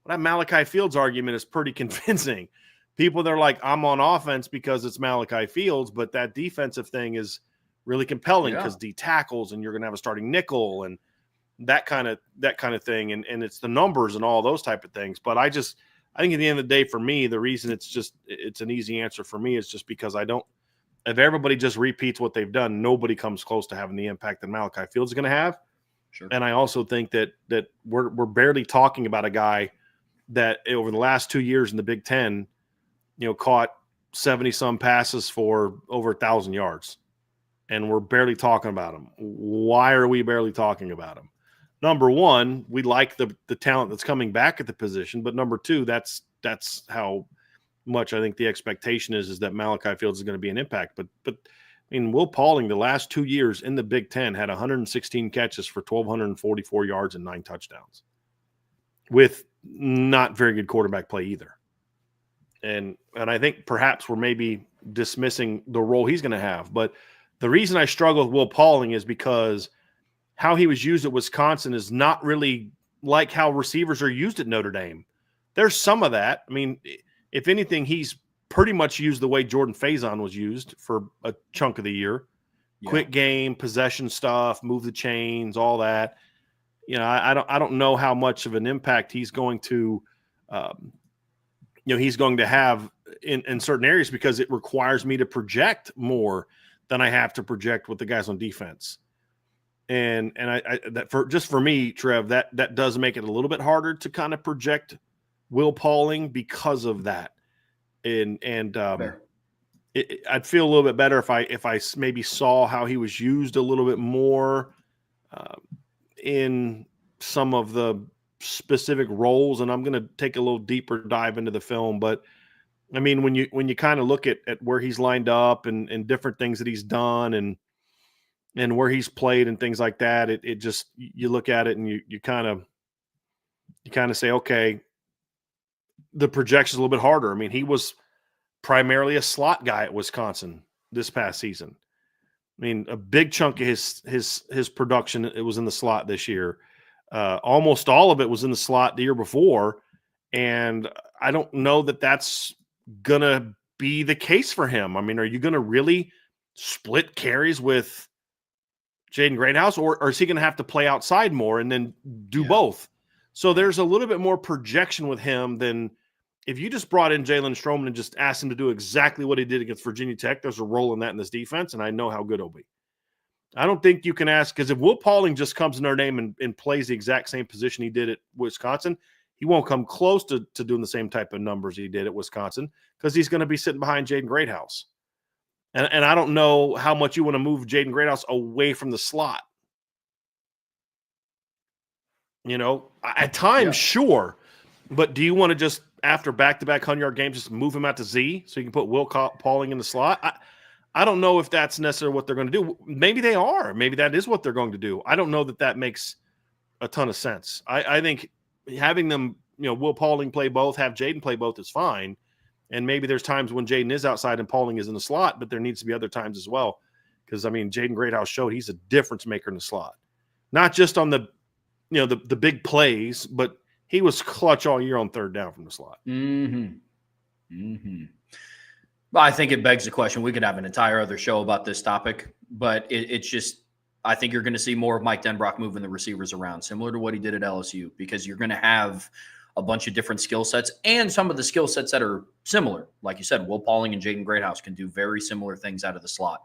that Malachi Fields argument is pretty convincing. People that are like, I'm on offense because it's Malachi Fields, but that defensive thing is really compelling because D tackles and you're going to have a starting nickel and that kind of thing, and it's the numbers and all those type of things. But I think at the end of the day, for me, the reason it's an easy answer for me is just because if everybody just repeats what they've done, nobody comes close to having the impact that Malachi Fields is going to have. Sure. And I also think that we're barely talking about a guy that over the last 2 years in the Big Ten, caught 70 some passes for over 1,000 yards, and we're barely talking about him. Why are we barely talking about him? Number one, we like the talent that's coming back at the position, but number two, that's how much I think the expectation is that Malachi Fields is going to be an impact. But I mean, Will Pauling, the last 2 years in the Big Ten, had 116 catches for 1,244 yards and 9 touchdowns, with not very good quarterback play either. And I think perhaps we're maybe dismissing the role he's going to have. But the reason I struggle with Will Pauling is because how he was used at Wisconsin is not really like how receivers are used at Notre Dame. There's some of that. I mean, if anything, he's pretty much used the way Jordan Faison was used for a chunk of the year. Yeah. Quick game, possession stuff, move the chains, all that. I don't know how much of an impact he's going to he's going to have in certain areas, because it requires me to project more than I have to project with the guys on defense. And that for me, Trev, that does make it a little bit harder to kind of project Will Pauling because of that. I'd feel a little bit better if I maybe saw how he was used a little bit more in some of the specific roles. And I'm going to take a little deeper dive into the film, but I mean, when you kind of look at where he's lined up and different things that he's done and where he's played and things like that, it just, you look at it and you kind of say, okay, the projection's a little bit harder. I mean, he was primarily a slot guy at Wisconsin this past season. I mean, a big chunk of his production, it was in the slot this year. Almost all of it was in the slot the year before. And I don't know that that's going to be the case for him. I mean, are you going to really split carries with Jaden Greathouse, or is he going to have to play outside more and then do both? So there's a little bit more projection with him than if you just brought in Jalen Stroman and just asked him to do exactly what he did against Virginia Tech. There's a role in that in this defense, and I know how good he'll be. I don't think you can ask, because if Will Pauling just comes in Notre Dame and plays the exact same position he did at Wisconsin, he won't come close to doing the same type of numbers he did at Wisconsin, because he's going to be sitting behind Jaden Greathouse. And I don't know how much you want to move Jaden Greathouse away from the slot. You know, at times, sure. But do you want to just, after back-to-back 100-yard games, just move him out to Z so you can put Will Pauling in the slot? I don't know if that's necessarily what they're going to do. Maybe they are. Maybe that is what they're going to do. I don't know that makes a ton of sense. I think having them, Will Pauling play both, have Jaden play both is fine. And maybe there's times when Jaden is outside and Pauling is in the slot, but there needs to be other times as well. Because, I mean, Jaden Greathouse showed he's a difference maker in the slot. Not just on the big plays, but he was clutch all year on third down from the slot. Well, I think it begs the question. We could have an entire other show about this topic, but it's just, I think you're going to see more of Mike Denbrock moving the receivers around, similar to what he did at LSU, because you're going to have a bunch of different skill sets and some of the skill sets that are similar. Like you said, Will Pauling and Jaden Greathouse can do very similar things out of the slot.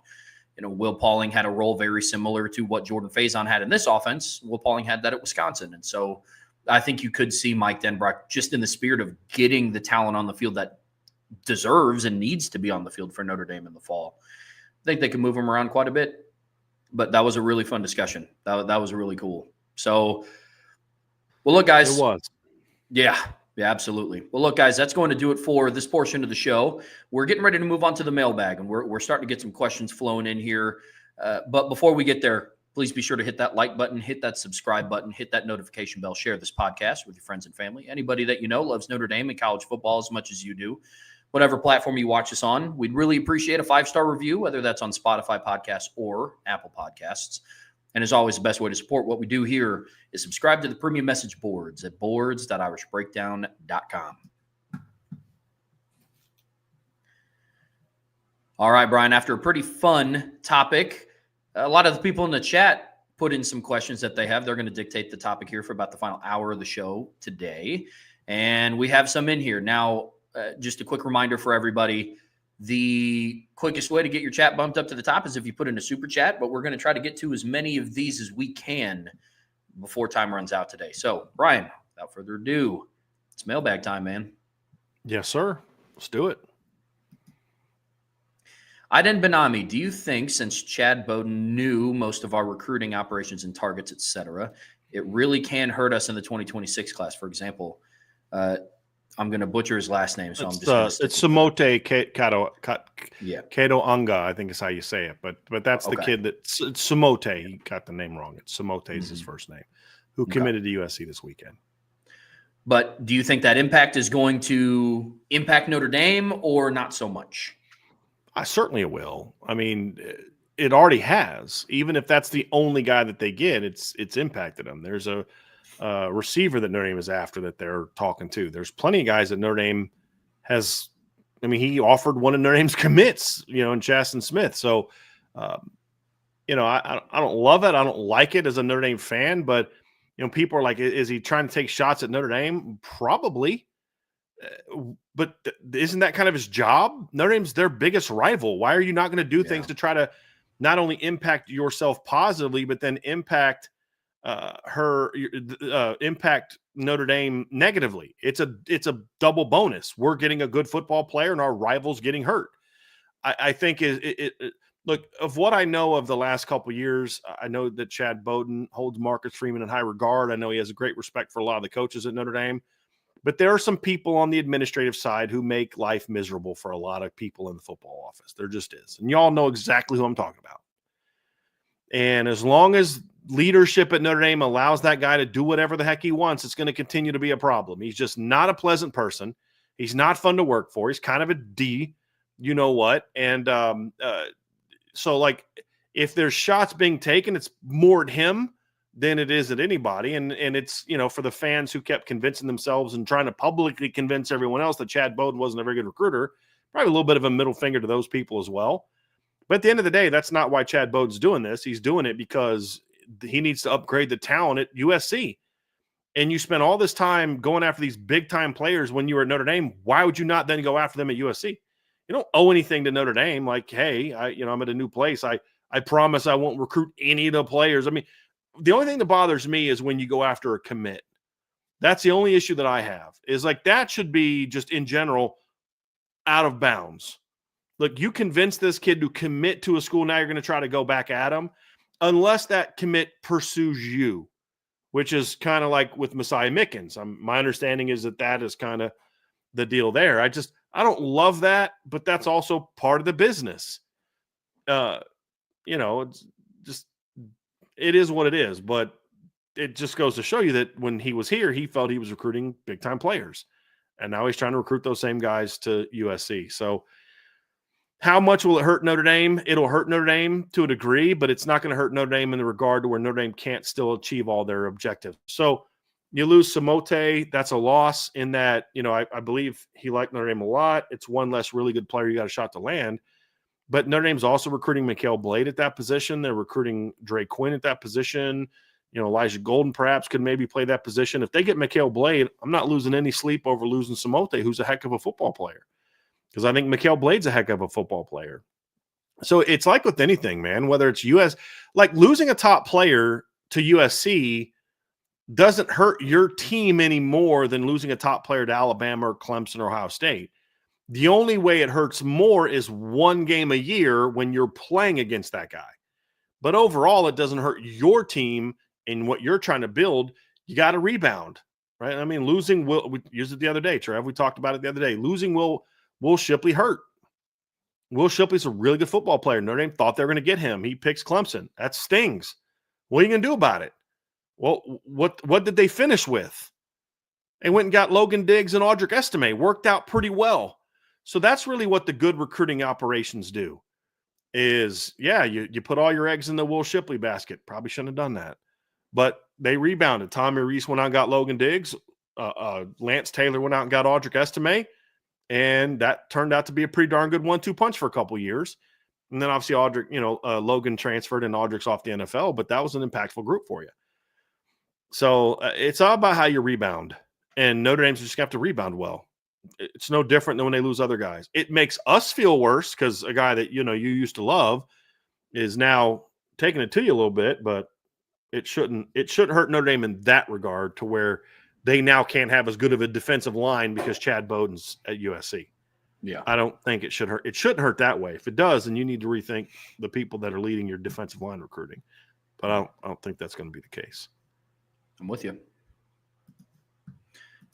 Will Pauling had a role very similar to what Jordan Faison had in this offense. Will Pauling had that at Wisconsin. And so I think you could see Mike Denbrock, just in the spirit of getting the talent on the field that deserves and needs to be on the field for Notre Dame in the fall. I think they can move him around quite a bit. But that was a really fun discussion. That was really cool. So, well, look, guys. It was. Yeah, absolutely. Well, look, guys, that's going to do it for this portion of the show. We're getting ready to move on to the mailbag, and we're starting to get some questions flowing in here. But before we get there, please be sure to hit that like button, hit that subscribe button, hit that notification bell, share this podcast with your friends and family. Anybody that you know loves Notre Dame and college football as much as you do. Whatever platform you watch us on, we'd really appreciate a 5-star review, whether that's on Spotify podcasts or Apple Podcasts. And as always, the best way to support what we do here is subscribe to the premium message boards at boards.irishbreakdown.com. All right, Brian, after a pretty fun topic, a lot of the people in the chat put in some questions that they have. They're going to dictate the topic here for about the final hour of the show today. And we have some in here. Now, just a quick reminder for everybody, the quickest way to get your chat bumped up to the top is if you put in a super chat, but we're going to try to get to as many of these as we can before time runs out today. So, Brian, without further ado, it's mailbag time, man. Yes, sir. Let's do it. Aiden Benami, do you think, since Chad Bowden knew most of our recruiting operations and targets, et cetera, it really can hurt us in the 2026 class? For example, I'm going to butcher his last name, so I'm just it's Samote Kato Anga, I think is how you say it. But that's the kid it's Samote. He got the name wrong. It's Samote is his first name, who committed to USC this weekend. But do you think that impact is going to impact Notre Dame or not so much? I certainly it will. I mean, it already has. Even if that's the only guy that they get, it's impacted them. There's a receiver that Notre Dame is after that they're talking to. There's plenty of guys that Notre Dame has. I mean, he offered one of Notre Dame's commits, in Chasten Smith. So, I don't love it. I don't like it as a Notre Dame fan, but, people are like, is he trying to take shots at Notre Dame? Probably. But isn't that kind of his job? Notre Dame's their biggest rival. Why are you not going to do things to try to not only impact yourself positively, but then impact impact Notre Dame negatively. It's a double bonus. We're getting a good football player and our rivals getting hurt. I think look, of what I know of the last couple of years, I know that Chad Bowden holds Marcus Freeman in high regard. I know he has a great respect for a lot of the coaches at Notre Dame, but there are some people on the administrative side who make life miserable for a lot of people in the football office. There just is. And y'all know exactly who I'm talking about. And as long as leadership at Notre Dame allows that guy to do whatever the heck he wants, it's going to continue to be a problem. He's just not a pleasant person. He's not fun to work for. He's kind of a D, you know what? And so, like, if there's shots being taken, it's more at him than it is at anybody. And it's, for the fans who kept convincing themselves and trying to publicly convince everyone else that Chad Bowden wasn't a very good recruiter, probably a little bit of a middle finger to those people as well. But at the end of the day, that's not why Chad Bowden's doing this. He's doing it because he needs to upgrade the talent at USC. And you spent all this time going after these big-time players when you were at Notre Dame. Why would you not then go after them at USC? You don't owe anything to Notre Dame. Like, hey, I'm at a new place. I promise I won't recruit any of the players. I mean, the only thing that bothers me is when you go after a commit. That's the only issue that I have, is like that should be just in general out of bounds. Look, you convince this kid to commit to a school, now you're going to try to go back at him, unless that commit pursues you, which is kind of like with Messiah Mickens. My understanding is that is kind of the deal there. I don't love that, but that's also part of the business. It's just, it is what it is, but it just goes to show you that when he was here, he felt he was recruiting big time players, and now he's trying to recruit those same guys to USC. So how much will it hurt Notre Dame? It'll hurt Notre Dame to a degree, but it's not going to hurt Notre Dame in the regard to where Notre Dame can't still achieve all their objectives. So you lose Samote, that's a loss in that, I believe he liked Notre Dame a lot. It's one less really good player you got a shot to land. But Notre Dame's also recruiting Mikhail Blade at that position. They're recruiting Dre Quinn at that position. Elijah Golden perhaps could maybe play that position. If they get Mikhail Blade, I'm not losing any sleep over losing Samote, who's a heck of a football player. Because I think Mikhail Blade's a heck of a football player. So it's like with anything, man, whether it's like losing a top player to USC doesn't hurt your team any more than losing a top player to Alabama or Clemson or Ohio State. The only way it hurts more is one game a year when you're playing against that guy. But overall, it doesn't hurt your team and what you're trying to build. You got to rebound, right? I mean, losing we used it the other day, Trev. We talked about it the other day. Losing Will Shipley hurt. Will Shipley's a really good football player. Notre Dame thought they were going to get him. He picks Clemson. That stings. What are you going to do about it? Well, what did they finish with? They went and got Logan Diggs and Audric Estime. Worked out pretty well. So that's really what the good recruiting operations do is, you put all your eggs in the Will Shipley basket. Probably shouldn't have done that. But they rebounded. Tommy Reese went out and got Logan Diggs. Lance Taylor went out and got Audric Estime. And that turned out to be a pretty darn good 1-2 punch for a couple years. And then obviously Audric, Logan transferred and Audric's off the NFL, but that was an impactful group for you. So it's all about how you rebound. And Notre Dame's just going to have to rebound well. It's no different than when they lose other guys. It makes us feel worse because a guy that, you used to love is now taking it to you a little bit, but it shouldn't hurt Notre Dame in that regard to where they now can't have as good of a defensive line because Chad Bowden's at USC. Yeah. I don't think it should hurt. It shouldn't hurt that way. If it does, then you need to rethink the people that are leading your defensive line recruiting. But I don't think that's going to be the case. I'm with you.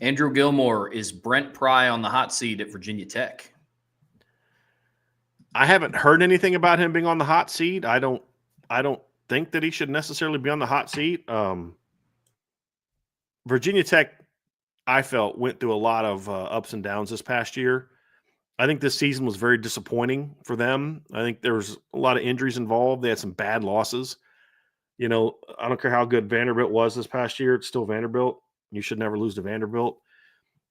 Andrew Gilmore, is Brent Pry on the hot seat at Virginia Tech? I haven't heard anything about him being on the hot seat. I don't think that he should necessarily be on the hot seat. Virginia Tech, I felt, went through a lot of ups and downs this past year. I think this season was very disappointing for them. I think there was a lot of injuries involved. They had some bad losses. I don't care how good Vanderbilt was this past year. It's still Vanderbilt. You should never lose to Vanderbilt.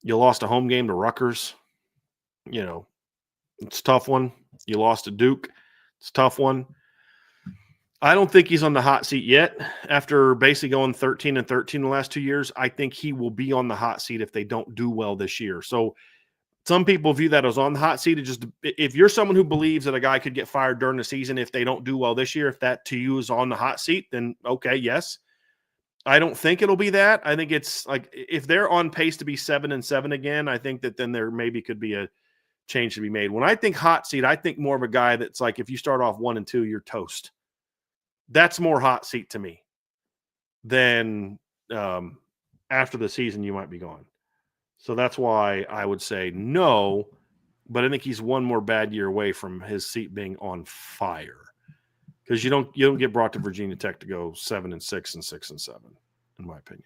You lost a home game to Rutgers. It's a tough one. You lost to Duke. It's a tough one. I don't think he's on the hot seat yet. After basically going 13-13 the last 2 years, I think he will be on the hot seat if they don't do well this year. So Some people view that as on the hot seat. If you're someone who believes that a guy could get fired during the season if they don't do well this year, if that to you is on the hot seat, then okay, yes. I don't think it'll be that. I think it's like if they're on pace to be 7-7 again, I think that then there maybe could be a change to be made. When I think hot seat, I think more of a guy that's like if you start off 1-2, you're toast. That's more hot seat to me than after the season you might be gone. So that's why I would say no, but I think he's one more bad year away from his seat being on fire. Because you don't get brought to Virginia Tech to go 7-6 and 6-7, in my opinion.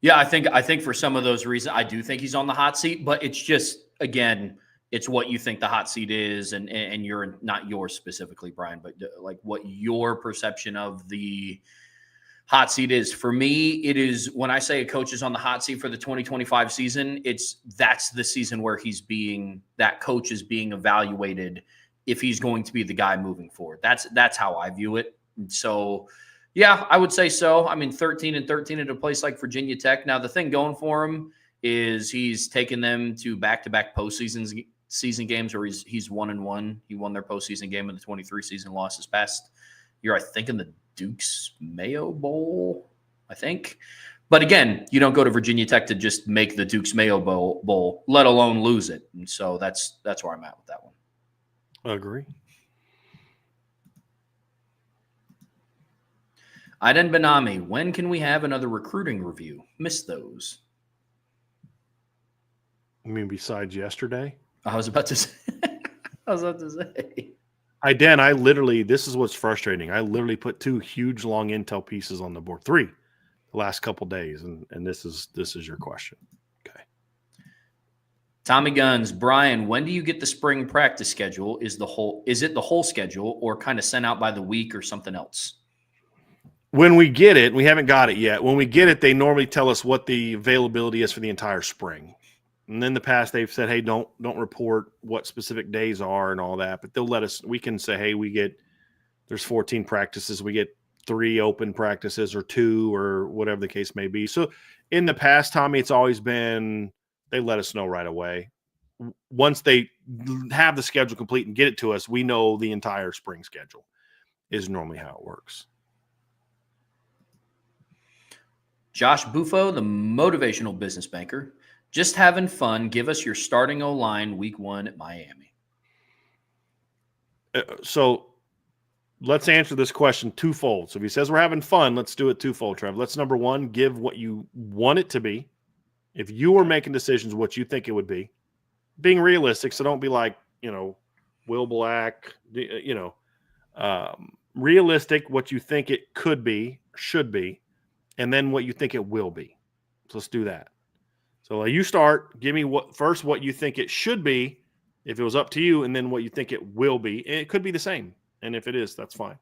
Yeah, I think for some of those reasons, I do think he's on the hot seat, but it's just, again, it's what you think the hot seat is, and you're not yours specifically, Bryan, but like what your perception of the hot seat is. For me, it is when I say a coach is on the hot seat for the 2025 season, that's the season where that coach is being evaluated if he's going to be the guy moving forward. That's how I view it. And so, yeah, I would say so. I mean, 13-13 at a place like Virginia Tech. Now, the thing going for him is he's taken them to back-to-back season games where he's 1-1. He won their postseason game in the 23 season, lost his past year, I think, in the Duke's Mayo Bowl, I think. But again, you don't go to Virginia Tech to just make the Duke's Mayo Bowl, let alone lose it. And so that's where I'm at with that one. Agree. Aiden Benami, when can we have another recruiting review? Missed those. You mean besides yesterday? I was about to say. Dan, I literally, this is what's frustrating. I literally put 2 huge long intel pieces on the board, 3 the last couple days, and this is your question. Okay. Tommy Guns, Bryan, when do you get the spring practice schedule? Is it the whole schedule or kind of sent out by the week or something else? When we get it, we haven't got it yet. When we get it, they normally tell us what the availability is for the entire spring. And in the past, they've said, hey, don't report what specific days are and all that. But they'll let us, we can say, hey, there's 14 practices. We get 3 open practices or 2 or whatever the case may be. So in the past, Tommy, it's always been, they let us know right away. Once they have the schedule complete and get it to us, we know the entire spring schedule is normally how it works. Josh Buffo, the motivational business banker. Just having fun. Give us your starting O-line week 1 at Miami. So let's answer this question twofold. So if he says we're having fun, let's do it twofold, Trev. Let's, number one, give what you want it to be. If you were making decisions, what you think it would be. Being realistic, so don't be like, Will Black, realistic, what you think it could be, should be, and then what you think it will be. So let's do that. So you start, give me what you think it should be if it was up to you, and then what you think it will be. And it could be the same. And if it is, that's fine.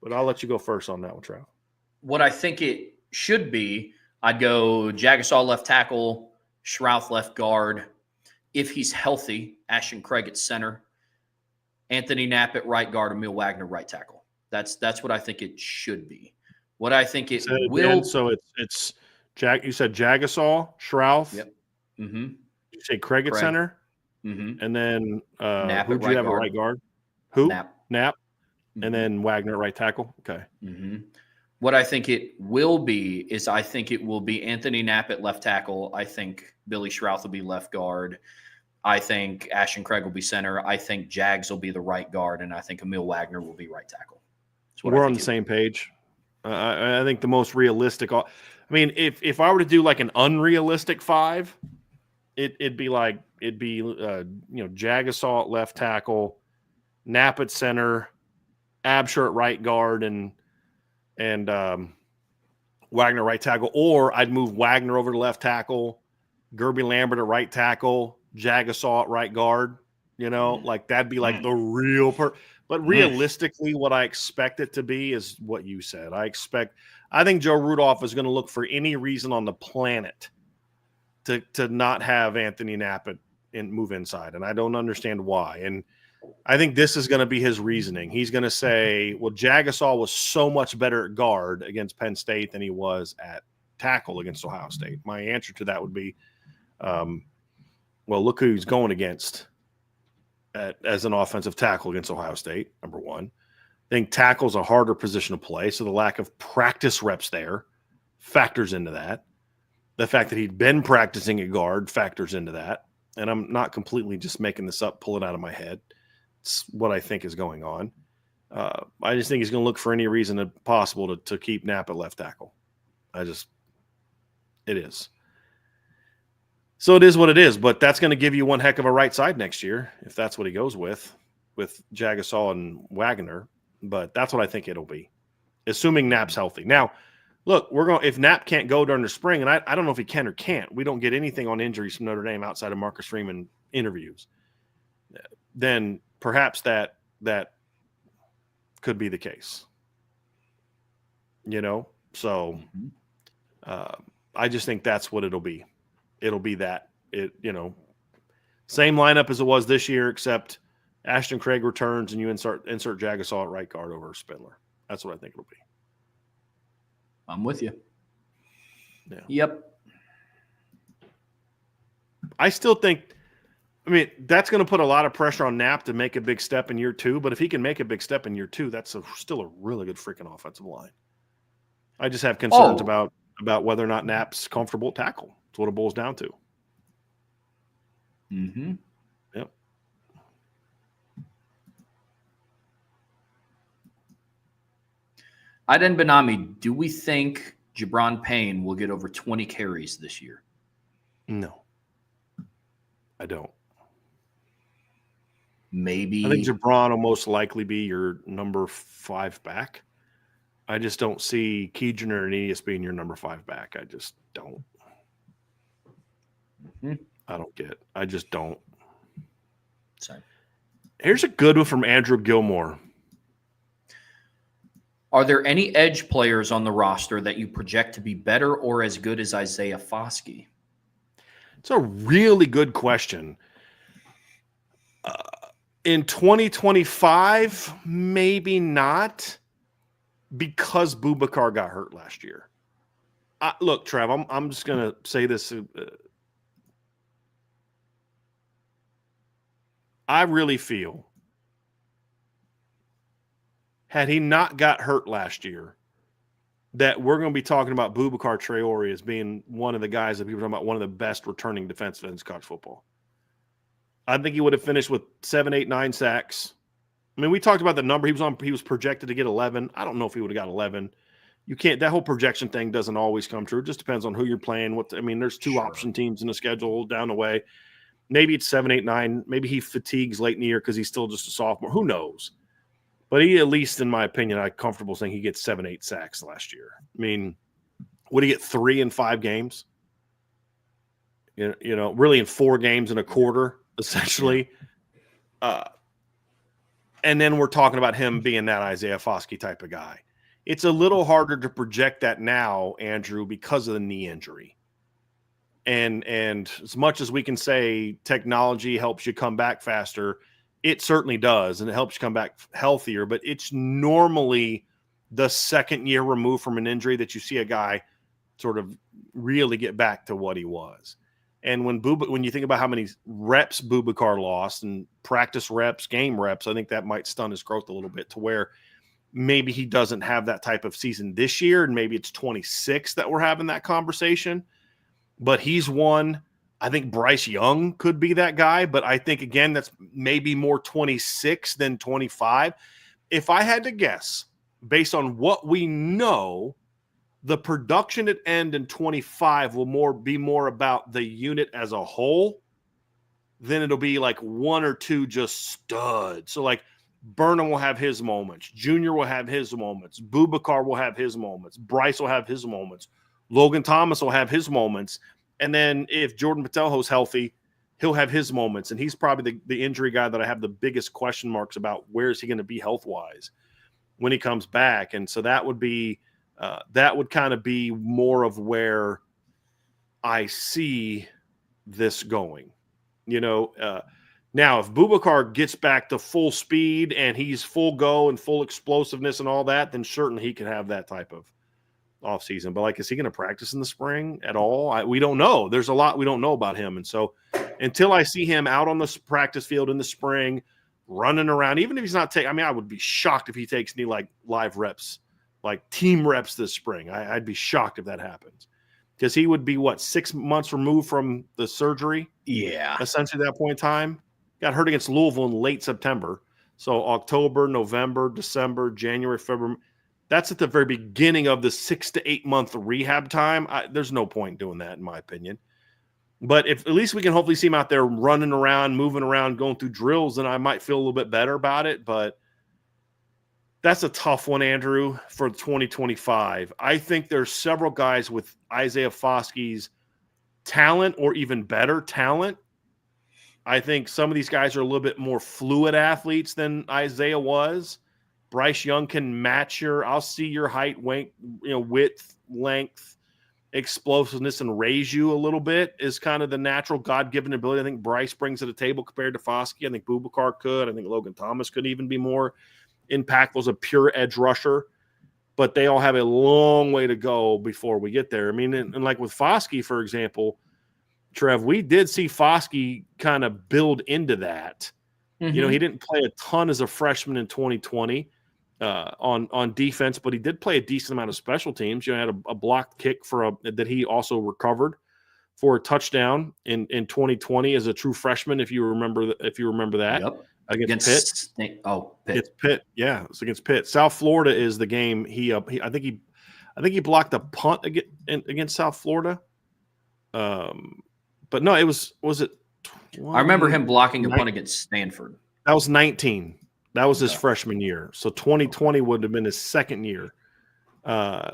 But I'll let you go first on that one, Trav. What I think it should be, I'd go Jagasaw left tackle, Schrouth left guard. If he's healthy, Ashton Craig at center, Anthony Knapp at right guard, Emil Wagner right tackle. That's what I think it should be. What I think it will. Again, so it's you said Jagasaw, Schrouth. Yep. Mm-hmm. You say Craig at center. Mm-hmm. And then Nap who do you have at right guard? Who? Nap. Mm-hmm. And then Wagner at right tackle. Okay. Mm-hmm. What I think it will be is I think it will be Anthony Knapp at left tackle. I think Billy Schrouth will be left guard. I think Ashton Craig will be center. I think Jags will be the right guard. And I think Emil Wagner will be right tackle. We're on the same page. I think the most realistic. I mean, if I were to do like an unrealistic 5, it'd be Jagasaw at left tackle, Knapp at center, Absher at right guard, and Wagner right tackle. Or I'd move Wagner over to left tackle, Gerby Lambert at right tackle, Jagasaw at right guard. Like that'd be like the real But realistically, what I expect it to be is what you said. I think Joe Rudolph is going to look for any reason on the planet to not have Anthony Knapp and move inside. And I don't understand why. And I think this is going to be his reasoning. He's going to say, well, Jagasaw was so much better at guard against Penn State than he was at tackle against Ohio State. My answer to that would be Well, look who he's going against as an offensive tackle against Ohio State, number one. I think tackle's a harder position to play, so the lack of practice reps there factors into that. The fact that he'd been practicing at guard factors into that. And I'm not completely just making this up, pull it out of my head. It's what I think is going on. I just think he's going to look for any reason possible to keep Knapp at left tackle. It is. So it is what it is, but that's going to give you one heck of a right side next year if that's what he goes with Jagasol and Wagner. But that's what I think it'll be, assuming Knapp's healthy. Now, look, if Knapp can't go during the spring, and I don't know if he can or can't, we don't get anything on injuries from Notre Dame outside of Marcus Freeman interviews, then perhaps that could be the case. So I just think that's what it'll be. It'll be that. Same lineup as it was this year, except Ashton Craig returns and you insert Jagasol at right guard over Spindler. That's what I think it'll be. I'm with you. Yeah. Yep. I still think, that's going to put a lot of pressure on Knapp to make a big step in year 2, but if he can make a big step in year 2, that's still a really good freaking offensive line. I just have concerns about whether or not Knapp's comfortable at tackle. That's what it boils down to. Mm-hmm. Yep. Aiden Benami, do we think Jabron Payne will get over 20 carries this year? No. I don't. Maybe. I think Jabron will most likely be your number 5 back. I just don't see Keegan or Aeneas being your number 5 back. I just don't. Mm-hmm. I don't get it. I just don't. Sorry. Here's a good one from Andrew Gilmore. Are there any edge players on the roster that you project to be better or as good as Isaiah Foskey? It's a really good question. In 2025, maybe not, because Boubacar got hurt last year. Look, Trev, I'm just going to say this. I really feel, had he not got hurt last year, that we're going to be talking about Boubacar Traore as being one of the guys that people are talking about, one of the best returning defensive ends in college football. I think he would have finished with 7, 8, 9 sacks. We talked about the number. He was projected to get 11. I don't know if he would have got 11. You can't. That whole projection thing doesn't always come true. It just depends on who you're playing. There's 2 option teams in the schedule down the way. Maybe it's 7, 8, 9. Maybe he fatigues late in the year because he's still just a sophomore. Who knows? But he, at least in my opinion, I'm comfortable saying he gets 7, 8 sacks last year. Would he get 3 in 5 games? Really in 4 games and a quarter, essentially. And then we're talking about him being that Isaiah Foskey type of guy. It's a little harder to project that now, Andrew, because of the knee injury. And as much as we can say technology helps you come back faster, it certainly does, and it helps you come back healthier. But it's normally the second year removed from an injury that you see a guy sort of really get back to what he was. And when you think about how many reps Boubacar lost and practice reps, game reps, I think that might stun his growth a little bit to where maybe he doesn't have that type of season this year, and maybe it's 26 that we're having that conversation. But he's one. I think Bryce Young could be that guy, but I think, again, that's maybe more 26 than 25. If I had to guess, based on what we know, the production at end in 25 will be more about the unit as a whole than it'll be like 1 or 2 just studs. So like Burnham will have his moments. Junior will have his moments. Boubacar will have his moments. Bryce will have his moments. Logan Thomas will have his moments. And then if Jordan Patelho's healthy, he'll have his moments. And he's probably the injury guy that I have the biggest question marks about. Where is he going to be health-wise when he comes back? And so that would be that would kind of be more of where I see this going. Now, if Boubacar gets back to full speed and he's full go and full explosiveness and all that, then certainly he can have that type of offseason. But, is he going to practice in the spring at all? We don't know. There's a lot we don't know about him. And so until I see him out on the practice field in the spring, running around, even if he's not taking, I would be shocked if he takes any like live reps, like team reps this spring. I'd be shocked if that happens, because he would be 6 months removed from the surgery. Yeah. Essentially at that point in time. Got hurt against Louisville in late September. So October, November, December, January, February. That's at the very beginning of the 6 to 8 month rehab time. There's no point doing that, in my opinion. But if at least we can hopefully see him out there running around, moving around, going through drills, then I might feel a little bit better about it. But that's a tough one, Andrew, for 2025. I think there's several guys with Isaiah Foskey's talent or even better talent. I think some of these guys are a little bit more fluid athletes than Isaiah was. Bryce Young can match I'll see your height, width, length, explosiveness, and raise you a little bit is kind of the natural God-given ability I think Bryce brings to the table compared to Foskey. I think Boubacar could. I think Logan Thomas could even be more impactful as a pure edge rusher. But they all have a long way to go before we get there. I mean, and like with Foskey, for example, Trev, we did see Foskey kind of build into that. Mm-hmm. He didn't play a ton as a freshman in 2020 on defense, but he did play a decent amount of special teams. Had a blocked kick that he also recovered for a touchdown in 2020 as a true freshman. If you remember that. Yep. Against Pitt. Pitt. It's Pitt. Yeah, it's against Pitt. South Florida is the game. I think he blocked a punt against South Florida. But no, was it 20? I remember him blocking a punt against Stanford. That was 19. That was his freshman year. So 2020 would have been his second year.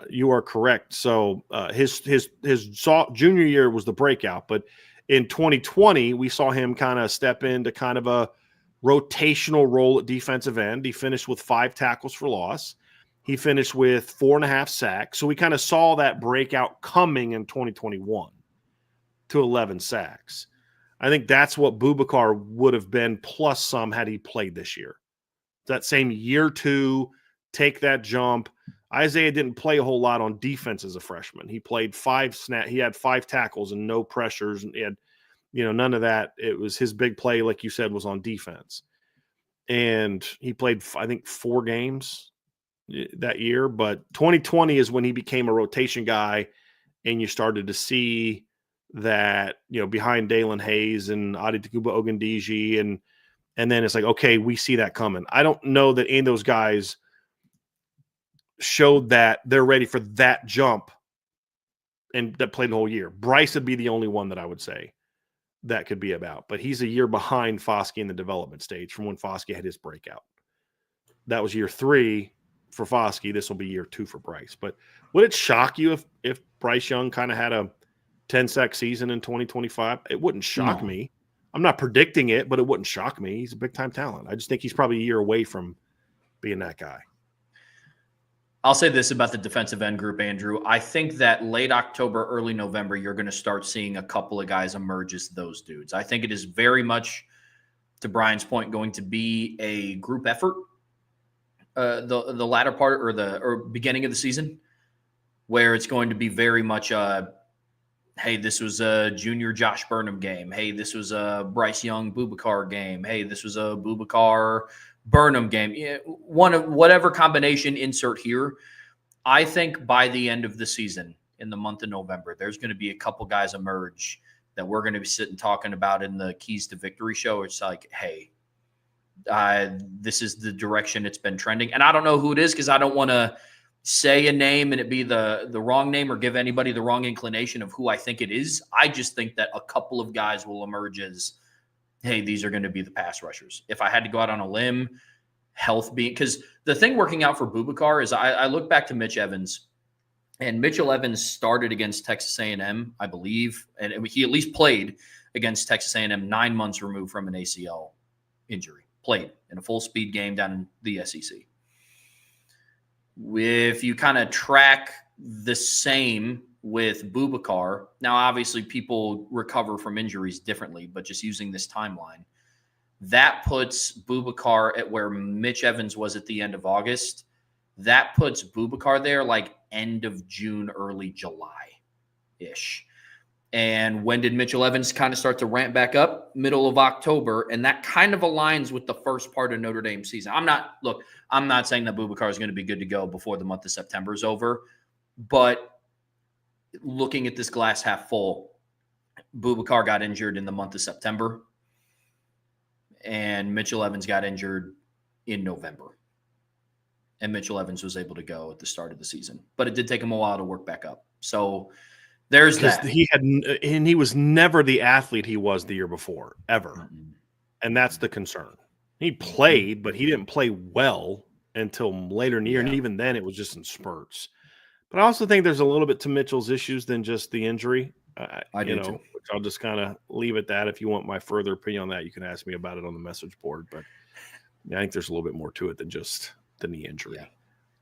You are correct. So his junior year was the breakout, but in 2020 we saw him kind of step into kind of a rotational role at defensive end. He finished with 5 tackles for loss. He finished with 4.5 sacks. So we kind of saw that breakout coming in 2021 to 11 sacks. I think that's what Boubacar would have been plus some had he played this year. That same year 2, take that jump. Isaiah didn't play a whole lot on defense as a freshman. He played 5 snaps. He had 5 tackles and no pressures, and he had, none of that. It was his big play, like you said, was on defense. And he played, I think, 4 games that year. But 2020 is when he became a rotation guy, and you started to see that, behind Dalen Hayes and Adetokunbo Ogundiji, and then it's like, okay, we see that coming. I don't know that any of those guys showed that they're ready for that jump and that played the whole year. Bryce would be the only one that I would say that could be about, but he's a year behind Foskey in the development stage from when Foskey had his breakout. That was year 3 for Foskey. This will be year 2 for Bryce. But would it shock you if Bryce Young kind of had a 10-sack season in 2025? It wouldn't shock me. I'm not predicting it, but it wouldn't shock me. He's a big-time talent. I just think he's probably a year away from being that guy. I'll say this about the defensive end group, Andrew. I think that late October, early November, you're going to start seeing a couple of guys emerge as those dudes. I think it is very much, to Brian's point, going to be a group effort. The latter part or beginning of the season, where it's going to be very much hey, this was a junior Josh Burnham game. Hey, this was a Bryce Young Boubacar game. Hey, this was a Boubacar Burnham game. Yeah, one of whatever combination insert here. I think by the end of the season, in the month of November, there's going to be a couple guys emerge that we're going to be sitting talking about in the Keys to Victory show. It's like, hey, this is the direction it's been trending. And I don't know who it is because I don't want to say a name and it be the wrong name or give anybody the wrong inclination of who I think it is. I just think that a couple of guys will emerge as, hey, these are going to be the pass rushers. If I had to go out on a limb, health being – because the thing working out for Boubacar is I look back to Mitch Evans, and Mitchell Evans started against Texas A&M, I believe, and he at least played against Texas A&M 9 months removed from an ACL injury. Played in a full-speed game down in the SEC. If you kind of track the same with Boubacar, now obviously people recover from injuries differently, but just using this timeline, that puts Boubacar at where Mitch Evans was at the end of August. That puts Boubacar there like end of June, early July-ish. And when did Mitchell Evans kind of start to ramp back up? Middle of October. And that kind of aligns with the first part of Notre Dame season. I'm not saying that Boubacar is going to be good to go before the month of September is over. But looking at this glass half full, Boubacar got injured in the month of September. And Mitchell Evans got injured in November. And Mitchell Evans was able to go at the start of the season. But it did take him a while to work back up. So there's that. He was never the athlete he was the year before, ever. Mm-hmm. And that's the concern. He played, but he didn't play well until later in the year. And even then, it was just in spurts. But I also think there's a little bit to Mitchell's issues than just the injury. I do too. Which I'll just kind of leave at that. If you want my further opinion on that, you can ask me about it on the message board. But I think there's a little bit more to it than just the knee injury. Yeah.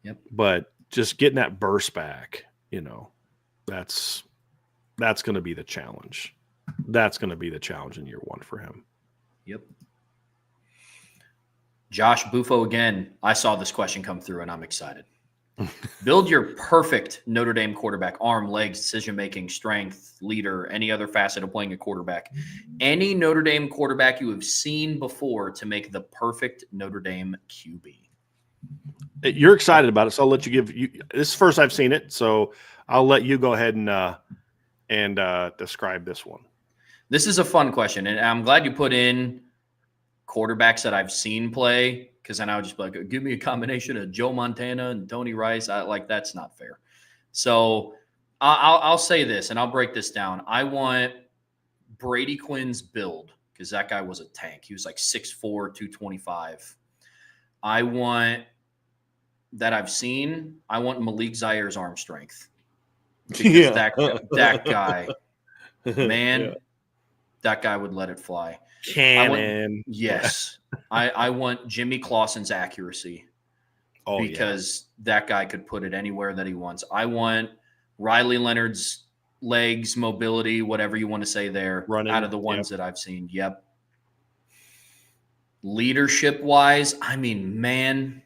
Yep. But just getting that burst back, that's going to be the challenge. That's going to be the challenge in year one for him. Yep. Josh Buffo again. I saw this question come through, and I'm excited. Build your perfect Notre Dame quarterback: arm, legs, decision-making, strength, leader, any other facet of playing a quarterback. Any Notre Dame quarterback you have seen before to make the perfect Notre Dame QB. You're excited about it, so I'll let you give you. This is the first I've seen it, so I'll let you go ahead and describe this one. This is a fun question, and I'm glad you put in quarterbacks that I've seen play, because then I would just be like, give me a combination of Joe Montana and Tony Rice. That's not fair. So I'll say this, and I'll break this down. I want Brady Quinn's build, because that guy was a tank. He was like 6'4", 225. I want Malik Zaire's arm strength. Because that guy, man, that guy would let it fly. Cannon. Yes. I want Jimmy Clausen's accuracy. Because that guy could put it anywhere that he wants. I want Riley Leonard's legs, mobility, whatever you want to say there, running, out of the ones that I've seen. Yep. Leadership-wise, man,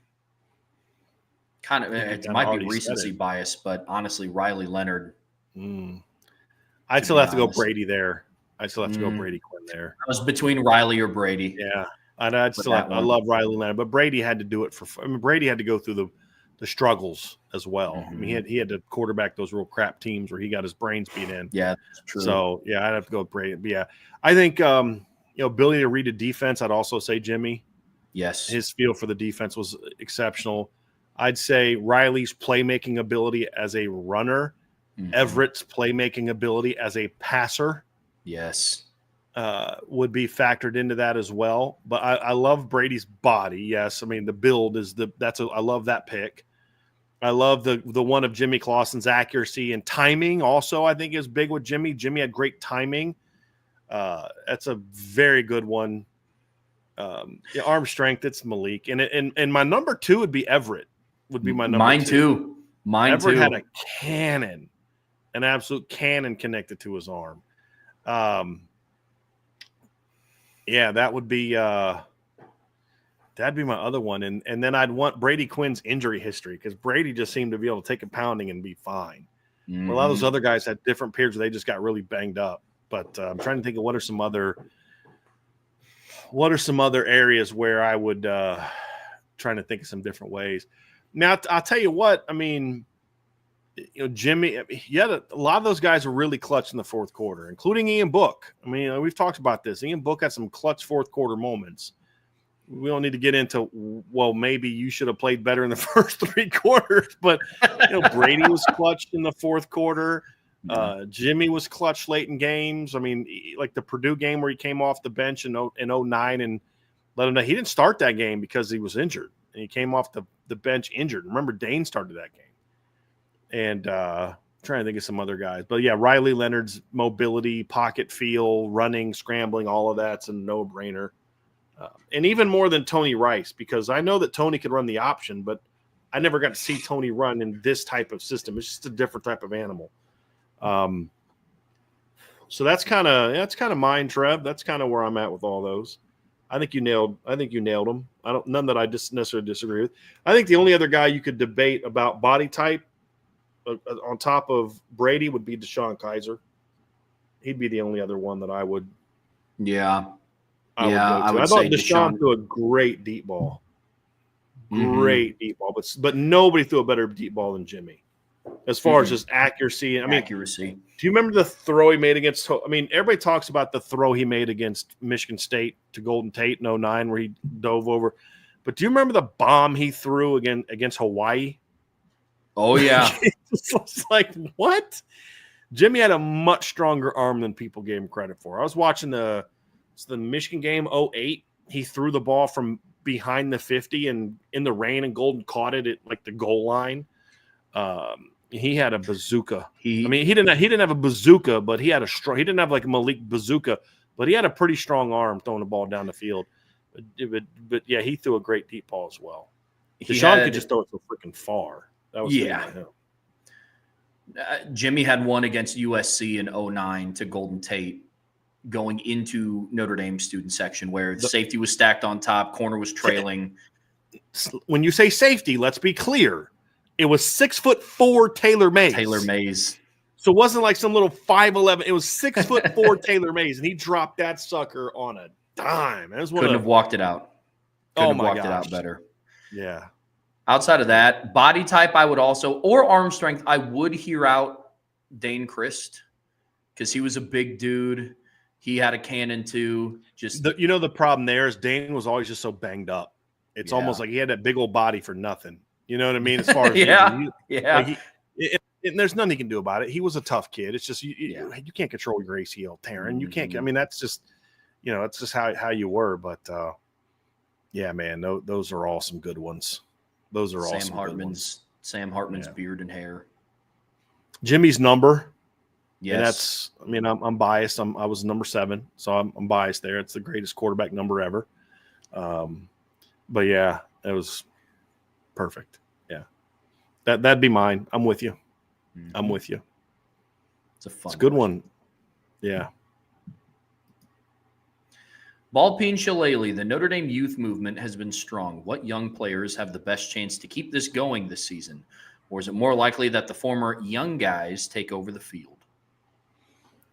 kind of it might be recency bias, but honestly, Riley Leonard. I'd still have to go Brady there. I still have to go Brady Quinn there. I was between Riley or Brady. Yeah, I love Riley Leonard, but Brady had to do it Brady had to go through the struggles as well. Mm-hmm. I mean, he had to quarterback those real crap teams where he got his brains beat in. Yeah, that's true. So I'd have to go with Brady. But I think ability to read a defense. I'd also say Jimmy. Yes, his feel for the defense was exceptional. I'd say Riley's playmaking ability as a runner, Everett's playmaking ability as a passer. Yes. Would be factored into that as well. But I love Brady's body. Yes. I mean, the build is I love that pick. I love the one of Jimmy Clausen's accuracy and timing also, I think, is big with Jimmy. Jimmy had great timing. That's a very good one. Arm strength, it's Malik. And my number 2 would be Everett. Would be my number Mine 2. Mine Everett too. had a cannon, an absolute cannon connected to his arm. That would be that'd be my other one. And then I'd want Brady Quinn's injury history, because Brady just seemed to be able to take a pounding and be fine. A lot of those other guys had different periods where they just got really banged up. But I'm trying to think of what are some other areas where I would trying to think of some different ways. Now, I'll tell you what, I mean, Jimmy, a lot of those guys were really clutch in the fourth quarter, including Ian Book. I mean, we've talked about this. Ian Book had some clutch fourth quarter moments. We don't need to get into, well, maybe you should have played better in the first 3 quarters, but Brady was clutch in the fourth quarter. Jimmy was clutch late in games. I mean, like the Purdue game where he came off the bench in 2009 and let him know he didn't start that game because he was injured. And he came off the bench injured. Remember, Dane started that game. And trying to think of some other guys. But, Riley Leonard's mobility, pocket feel, running, scrambling, all of that's a no-brainer. And even more than Tony Rice, because I know that Tony could run the option, but I never got to see Tony run in this type of system. It's just a different type of animal. So that's kind of mine, Trev. That's kind of where I'm at with all those. I think you nailed them. None that I just necessarily disagree with. I think the only other guy you could debate about body type on top of Brady would be Deshaun Kaiser. He'd be the only other one that I would. Yeah. I would I would thought say Deshaun threw a great deep ball. Mhm. Deep ball, but nobody threw a better deep ball than Jimmy. As far as just accuracy. I mean, accuracy. do you remember the throw he made against – I mean, everybody talks about the throw he made against Michigan State to Golden Tate in 2009 where he dove over. But do you remember the bomb he threw against Hawaii? Oh, yeah. It's like, what? Jimmy had a much stronger arm than people gave him credit for. I was watching the Michigan game 2008. He threw the ball from behind the 50 and in the rain, and Golden caught it at like the goal line. He had a bazooka. He didn't have a bazooka, but he had a strong. He didn't have like a Malik bazooka, but he had a pretty strong arm throwing the ball down the field. But yeah, he threw a great deep ball as well. Deshaun could just throw it so freaking far. That was him. Jimmy had one against USC in 2009 to Golden Tate going into Notre Dame student section where the safety was stacked on top, corner was trailing. When you say safety, let's be clear. It was 6'4" Taylor Mays. So it wasn't like some little 5'11". It was 6'4" Taylor Mays, and he dropped that sucker on a dime. Couldn't have walked it out. Couldn't have walked it out better. Yeah. Outside of that, body type, I would also, or arm strength, I would hear out Dane Christ because he was a big dude. He had a cannon too. The problem there is Dane was always just so banged up. It's almost like he had that big old body for nothing. You know what I mean? As far as and there's nothing he can do about it. He was a tough kid. It's just you can't control your ACL tearing. You can't. I mean, that's just it's just how you were. But yeah, man, those are all some good ones. Those are all some good ones. Sam Hartman's beard and hair. Jimmy's number. Yes. And that's. I mean, I'm biased. I was number 7, so I'm biased there. It's the greatest quarterback number ever. But yeah, it was perfect. Yeah, that'd be mine. I'm with you. Mm-hmm. I'm with you. It's a good one. Yeah. Ballpeen Shillelagh, the Notre Dame youth movement has been strong. What young players have the best chance to keep this going this season? Or is it more likely that the former young guys take over the field?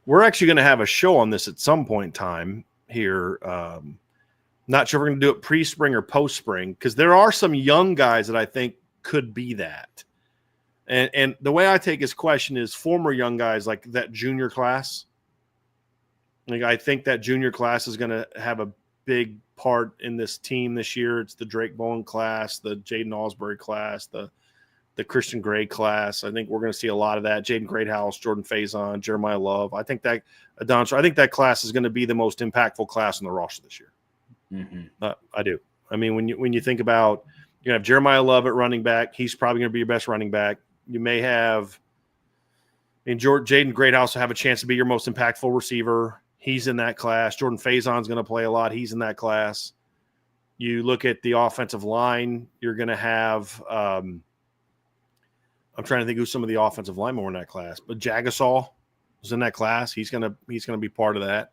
We're actually going to have a show on this at some point in time here. Not sure if we're going to do it pre-spring or post-spring because there are some young guys that I think could be that. And the way I take his question is former young guys like that junior class. Like I think that junior class is going to have a big part in this team this year. It's the Drake Bowen class, the Jaden Alsbury class, the Christian Gray class. I think we're going to see a lot of that. Jaden Greathouse, Jordan Faison, Jeremiah Love. I think that class is going to be the most impactful class in the roster this year. Mm-hmm. I do. I mean, when you think about you have Jeremiah Love at running back, he's probably going to be your best running back. You may have, Jaden Greathouse will have a chance to be your most impactful receiver. He's in that class. Jordan Faison's going to play a lot. He's in that class. You look at the offensive line, you're going to have I'm trying to think who some of the offensive linemen were in that class, but Jagasol was in that class. He's going to be part of that.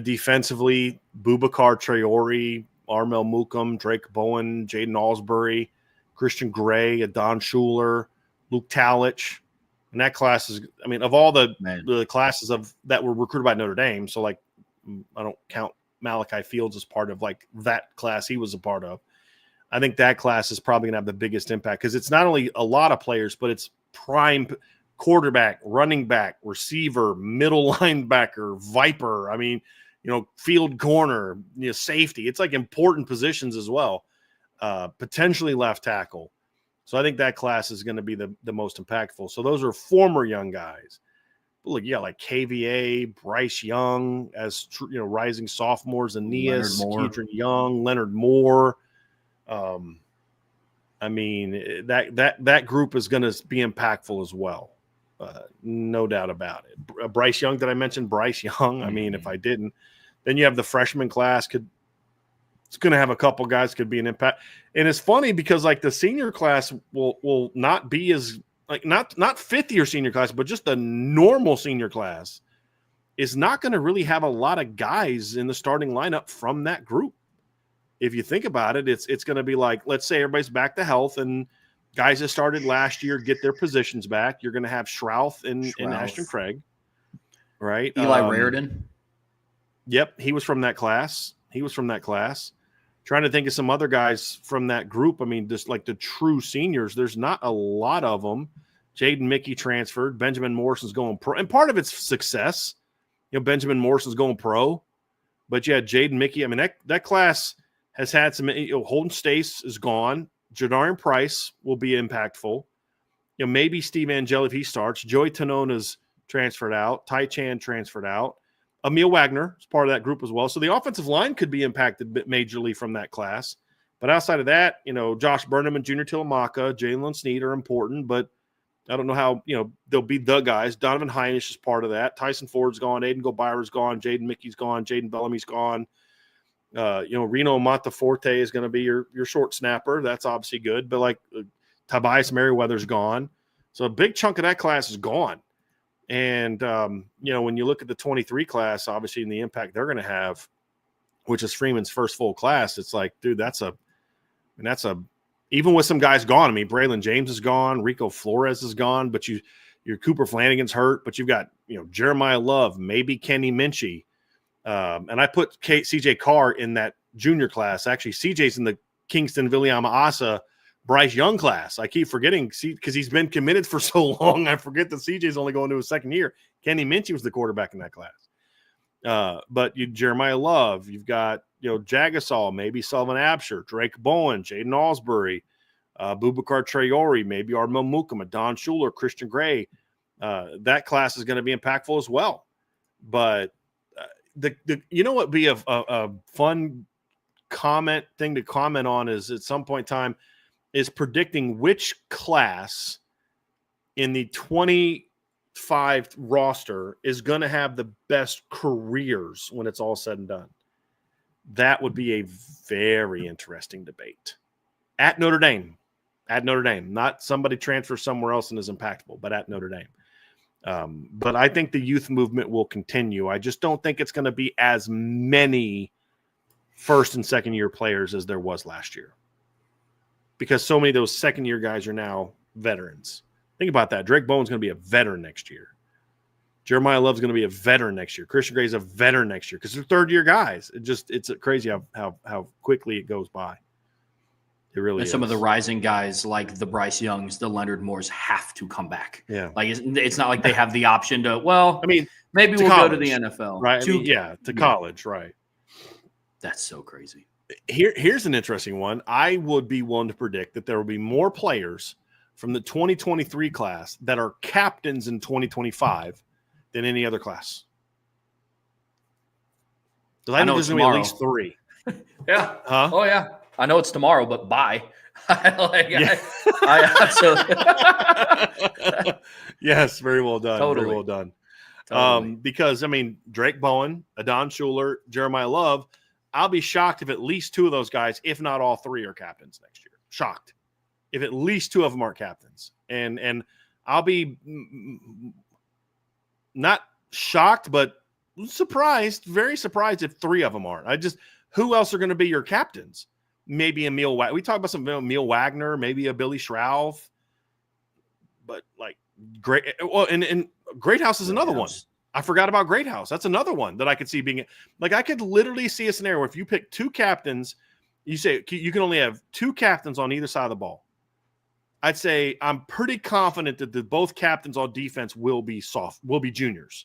Defensively, Boubacar Traore, Armel Mukam, Drake Bowen, Jaden Alsbury, Christian Gray, Adon Schuler, Luke Talich. And that class is, of all the classes that were recruited by Notre Dame, so like I don't count Malachi Fields as part of like that class he was a part of. I think that class is probably going to have the biggest impact because it's not only a lot of players, but it's prime quarterback, running back, receiver, middle linebacker, viper. Field corner, safety. It's like important positions as well. Potentially left tackle. So I think that class is going to be the most impactful. So those are former young guys. But look, like KVA, Bryce Young as rising sophomores, Aeneas, Keedron Young, Leonard Moore. That group is going to be impactful as well. No doubt about it. Bryce Young, did I mention Bryce Young? If I didn't, then you have the freshman class it's going to have a couple guys could be an impact. And it's funny because like the senior class will not be as like not fifth year senior class, but just the normal senior class is not going to really have a lot of guys in the starting lineup from that group. If you think about it, it's going to be like, let's say everybody's back to health and guys that started last year get their positions back. You're going to have Schrouth and Ashton Craig. right? Eli Raridan. Yep, he was from that class. Trying to think of some other guys from that group. I mean, just like the true seniors, there's not a lot of them. Jaden Mickey transferred. Benjamin Morrison's going pro. And part of it's success. Benjamin Morrison's going pro. But yeah, Jaden Mickey, I mean, that class has had some, Holden Stace is gone. Jadarian Price will be impactful. Maybe Steve Angeli if he starts. Joey Tanona's transferred out. Ty Chan transferred out. Emil Wagner is part of that group as well. So the offensive line could be impacted majorly from that class. But outside of that, Josh Burnham and Junior Tilamaka, Jalen Sneed are important, but I don't know how, they'll be the guys. Donovan Heinisch is part of that. Tyson Ford's gone. Aiden Gobyra's gone. Jaden Mickey's gone. Jaden Bellamy's gone. Reno Monteforte is going to be your short snapper. That's obviously good. But like Tobias Merriweather's gone. So a big chunk of that class is gone. And, when you look at the 23 class, obviously, and the impact they're going to have, which is Freeman's first full class, it's like, dude, even with some guys gone. I mean, Braylon James is gone. Rico Flores is gone, but your Cooper Flanagan's hurt, but you've got, Jeremiah Love, maybe Kenny Minchie. And I put CJ Carr in that junior class. Actually, CJ's in the Kingston Viliama Asa Bryce Young class. I keep forgetting because he's been committed for so long. I forget that CJ's only going to his second year. Kenny Minchie was the quarterback in that class. But Jeremiah Love, you've got, Jagasol, maybe Sullivan Absher, Drake Bowen, Jaden Alsbury, Boubacar Traore, maybe Armel Mukama, Don Schuler, Christian Gray. That class is going to be impactful as well. But what would be a fun thing to comment on is at some point in time is predicting which class in the 25 roster is going to have the best careers when it's all said and done. That would be a very interesting debate at Notre Dame. Not somebody transfers somewhere else and is impactful, but at Notre Dame. But I think the youth movement will continue. I just don't think it's going to be as many first and second year players as there was last year, because so many of those second year guys are now veterans. Think about that. Drake Bowen's going to be a veteran next year. Jeremiah Love's going to be a veteran next year. Christian Gray's a veteran next year because they're third year guys. It's crazy how quickly it goes by. It really is. Some of the rising guys like the Bryce Youngs, the Leonard Moores have to come back. Yeah. Like it's not like they have the option to, maybe we'll college, go to the NFL. Right. To college. Right. That's so crazy. Here's an interesting one. I would be willing to predict that there will be more players from the 2023 class that are captains in 2025 than any other class. Because I know there's going to be at least 3. Yeah. Huh? Oh, yeah. I know it's tomorrow, but bye. Yes, very well done. Totally. Very well done. Totally. Because, Drake Bowen, Adon Schuler, Jeremiah Love, I'll be shocked if at least 2 of those guys, if not all 3, are captains next year. Shocked. If at least 2 of them aren't captains. And I'll be not shocked, but surprised, very surprised if 3 of them aren't. Who else are going to be your captains? Maybe Emil Wagner. We talked about some Emil Wagner, maybe a Billy Schrouth. But great. Well, and Greathouse is another one. I forgot about Greathouse. That's another one that I could see being I could literally see a scenario where if you pick 2 captains, you say you can only have 2 captains on either side of the ball. I'd say I'm pretty confident that both captains on defense will be juniors.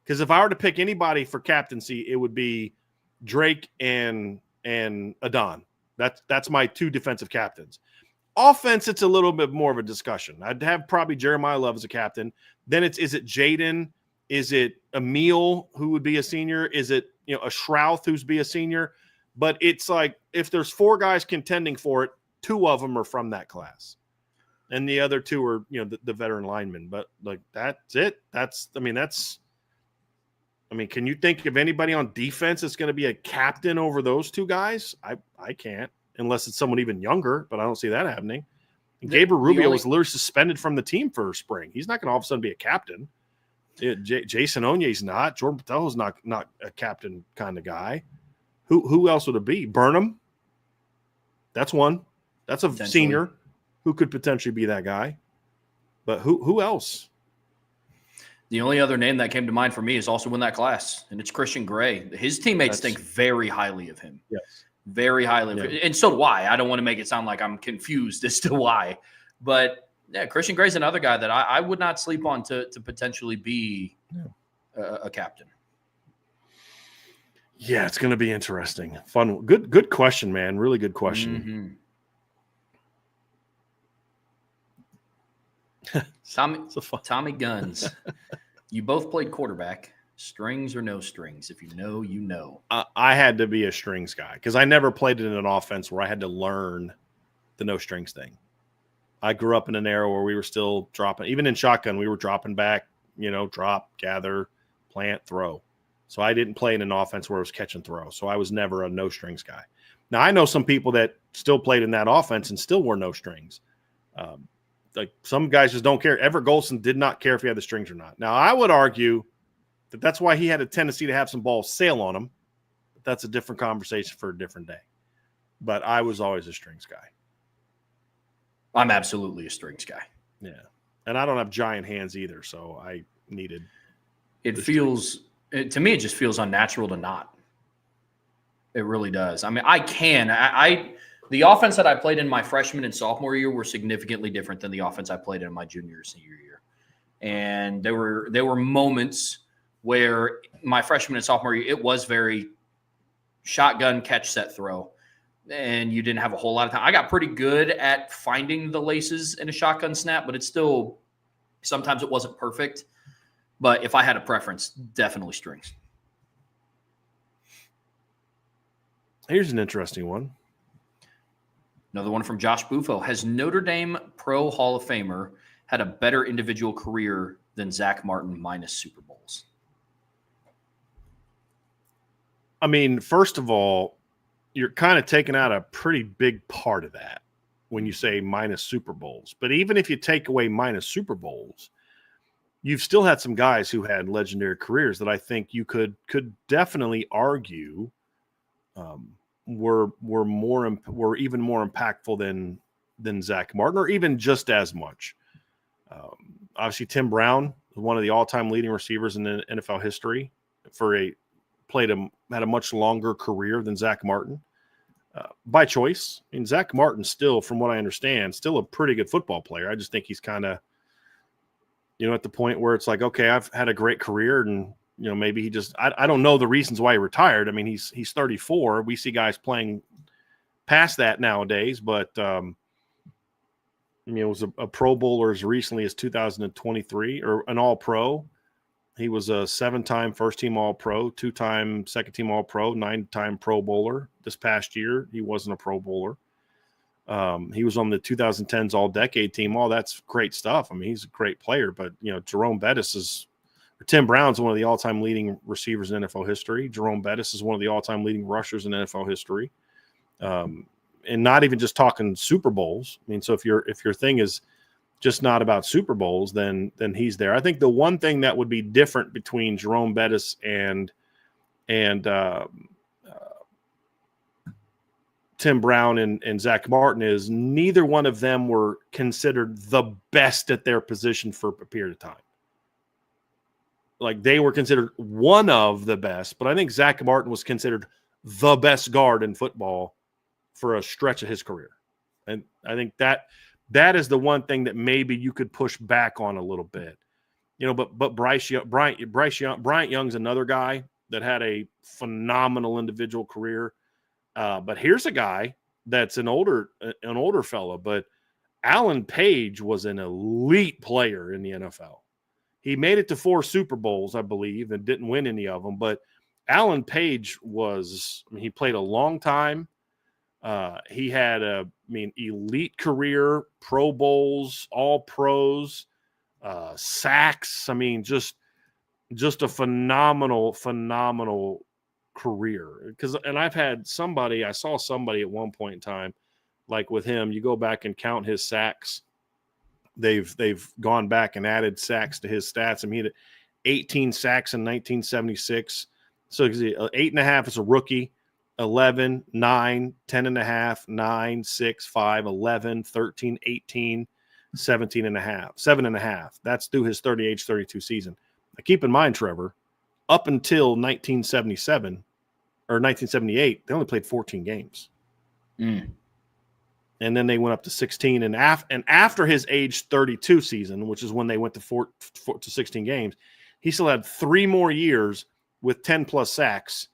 Because if I were to pick anybody for captaincy, it would be Drake and Adon. That's my 2 defensive captains. Offense, it's a little bit more of a discussion. I'd have probably Jeremiah Love as a captain. Then is it Jaden? Is it Emil, who would be a senior? Is it a Schrouth who's be a senior? But it's like if there's 4 guys contending for it, 2 of them are from that class, and the other 2 are the veteran linemen. But that's it. Can you think of anybody on defense that's going to be a captain over those 2 guys? I can't, unless it's someone even younger, but I don't see that happening. And Gabriel Rubio was literally suspended from the team for spring. He's not going to all of a sudden be a captain. Jason Onye's not. Jordan Patel's not a captain kind of guy. Who else would it be? Burnham. That's one. That's a senior who could potentially be that guy. But who else? The only other name that came to mind for me is also in that class, and it's Christian Gray. His teammates think very highly of him. Yes. Very highly. Yeah. And so do I. I don't want to make it sound like I'm confused as to why. But, yeah, Christian Gray's another guy that I would not sleep on to potentially be a captain. Yeah, it's going to be interesting. Fun. Good question, man. Really good question. Tommy Guns. You both played quarterback. Strings or no strings? If you know, you know. I had to be a strings guy because I never played in an offense where I had to learn the no strings thing. I grew up in an era where we were still dropping. Even in shotgun, we were dropping back, drop, gather, plant, throw. So I didn't play in an offense where it was catch and throw. So I was never a no strings guy. Now, I know some people that still played in that offense and still were no strings. Like some guys just don't care. Everett Golson did not care if he had the strings or not. Now, I would argue that's why he had a tendency to have some balls sail on him. But that's a different conversation for a different day. But I was always a strings guy. I'm absolutely a strings guy. Yeah. And I don't have giant hands either, so I needed it. To me, it just feels unnatural to not. It really does. I mean, the offense that I played in my freshman and sophomore year were significantly different than the offense I played in my junior and senior year. And there were moments where my freshman and sophomore year, it was very shotgun, catch, set, throw. And you didn't have a whole lot of time. I got pretty good at finding the laces in a shotgun snap, but it's still, sometimes it wasn't perfect. But if I had a preference, definitely strings. Here's an interesting one. Another one from Josh Bufo. Has Notre Dame Pro Hall of Famer had a better individual career than Zach Martin minus Super Bowls? I mean, first of all, you're kind of taking out a pretty big part of that when you say minus Super Bowls. But even if you take away minus Super Bowls, you've still had some guys who had legendary careers that I think you could definitely argue were even more impactful than Zach Martin, or even just as much. Obviously, Tim Brown, one of the all-time leading receivers in the NFL history, had a much longer career than Zach Martin by choice. I mean, Zach Martin still, from what I understand, still a pretty good football player. I just think he's kind of, at the point where it's like, okay, I've had a great career, and maybe he just, I don't know the reasons why he retired. I mean, he's 34. We see guys playing past that nowadays, but it was a Pro Bowler as recently as 2023, or an All-Pro. He was a 7-time first-team All-Pro, 2-time second-team All-Pro, 9-time Pro Bowler. This past year, he wasn't a Pro Bowler. He was on the 2010s All-Decade team. All that's great stuff. I mean, he's a great player. But, Tim Brown's one of the all-time leading receivers in NFL history. Jerome Bettis is one of the all-time leading rushers in NFL history. And not even just talking Super Bowls. I mean, so if your thing is just not about Super Bowls, then he's there. I think the one thing that would be different between Jerome Bettis and Tim Brown and Zach Martin is neither one of them were considered the best at their position for a period of time. Like, they were considered one of the best, but I think Zach Martin was considered the best guard in football for a stretch of his career. And I think that is the one thing that maybe you could push back on a little bit, but Bryant Young's another guy that had a phenomenal individual career. But here's a guy that's an older fella, but Alan Page was an elite player in the NFL. He made it to 4 Super Bowls, I believe, and didn't win any of them. But Alan Page he played a long time. He had elite career, Pro Bowls, All Pros, sacks. I mean, just a phenomenal career. I saw somebody at one point in time, like with him, you go back and count his sacks. They've gone back and added sacks to his stats. I mean, he had 18 sacks in 1976. So 8.5 as a rookie. 11, 9, 10.5, 9, 6, 5, 11, 13, 18, 17.5, 7.5. That's through his 30 age 32 season. Keep in mind, Trevor, up until 1977 or 1978, they only played 14 games. Mm. And then they went up to 16. And after his age 32 season, which is when they went to 4 to 16 games, he still had 3 more years with 10-plus sacks.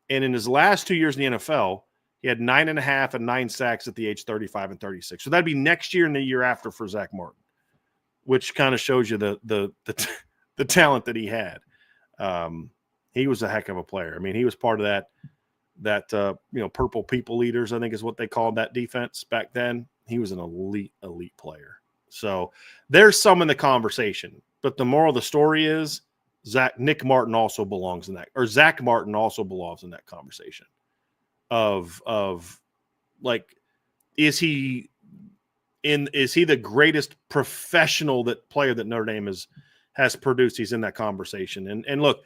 And in his last 2 years in the NFL, he had 9.5 and 9 sacks at the age 35 and 36. So that'd be next year and the year after for Zach Martin, which kind of shows you the talent that he had. He was a heck of a player. I mean, he was part of that purple people eaters, I think is what they called that defense back then. He was an elite player. So there's some in the conversation, but the moral of the story is Zach Martin also belongs in that conversation of like, is he the greatest professional player that Notre Dame has produced? He's in that conversation. And look,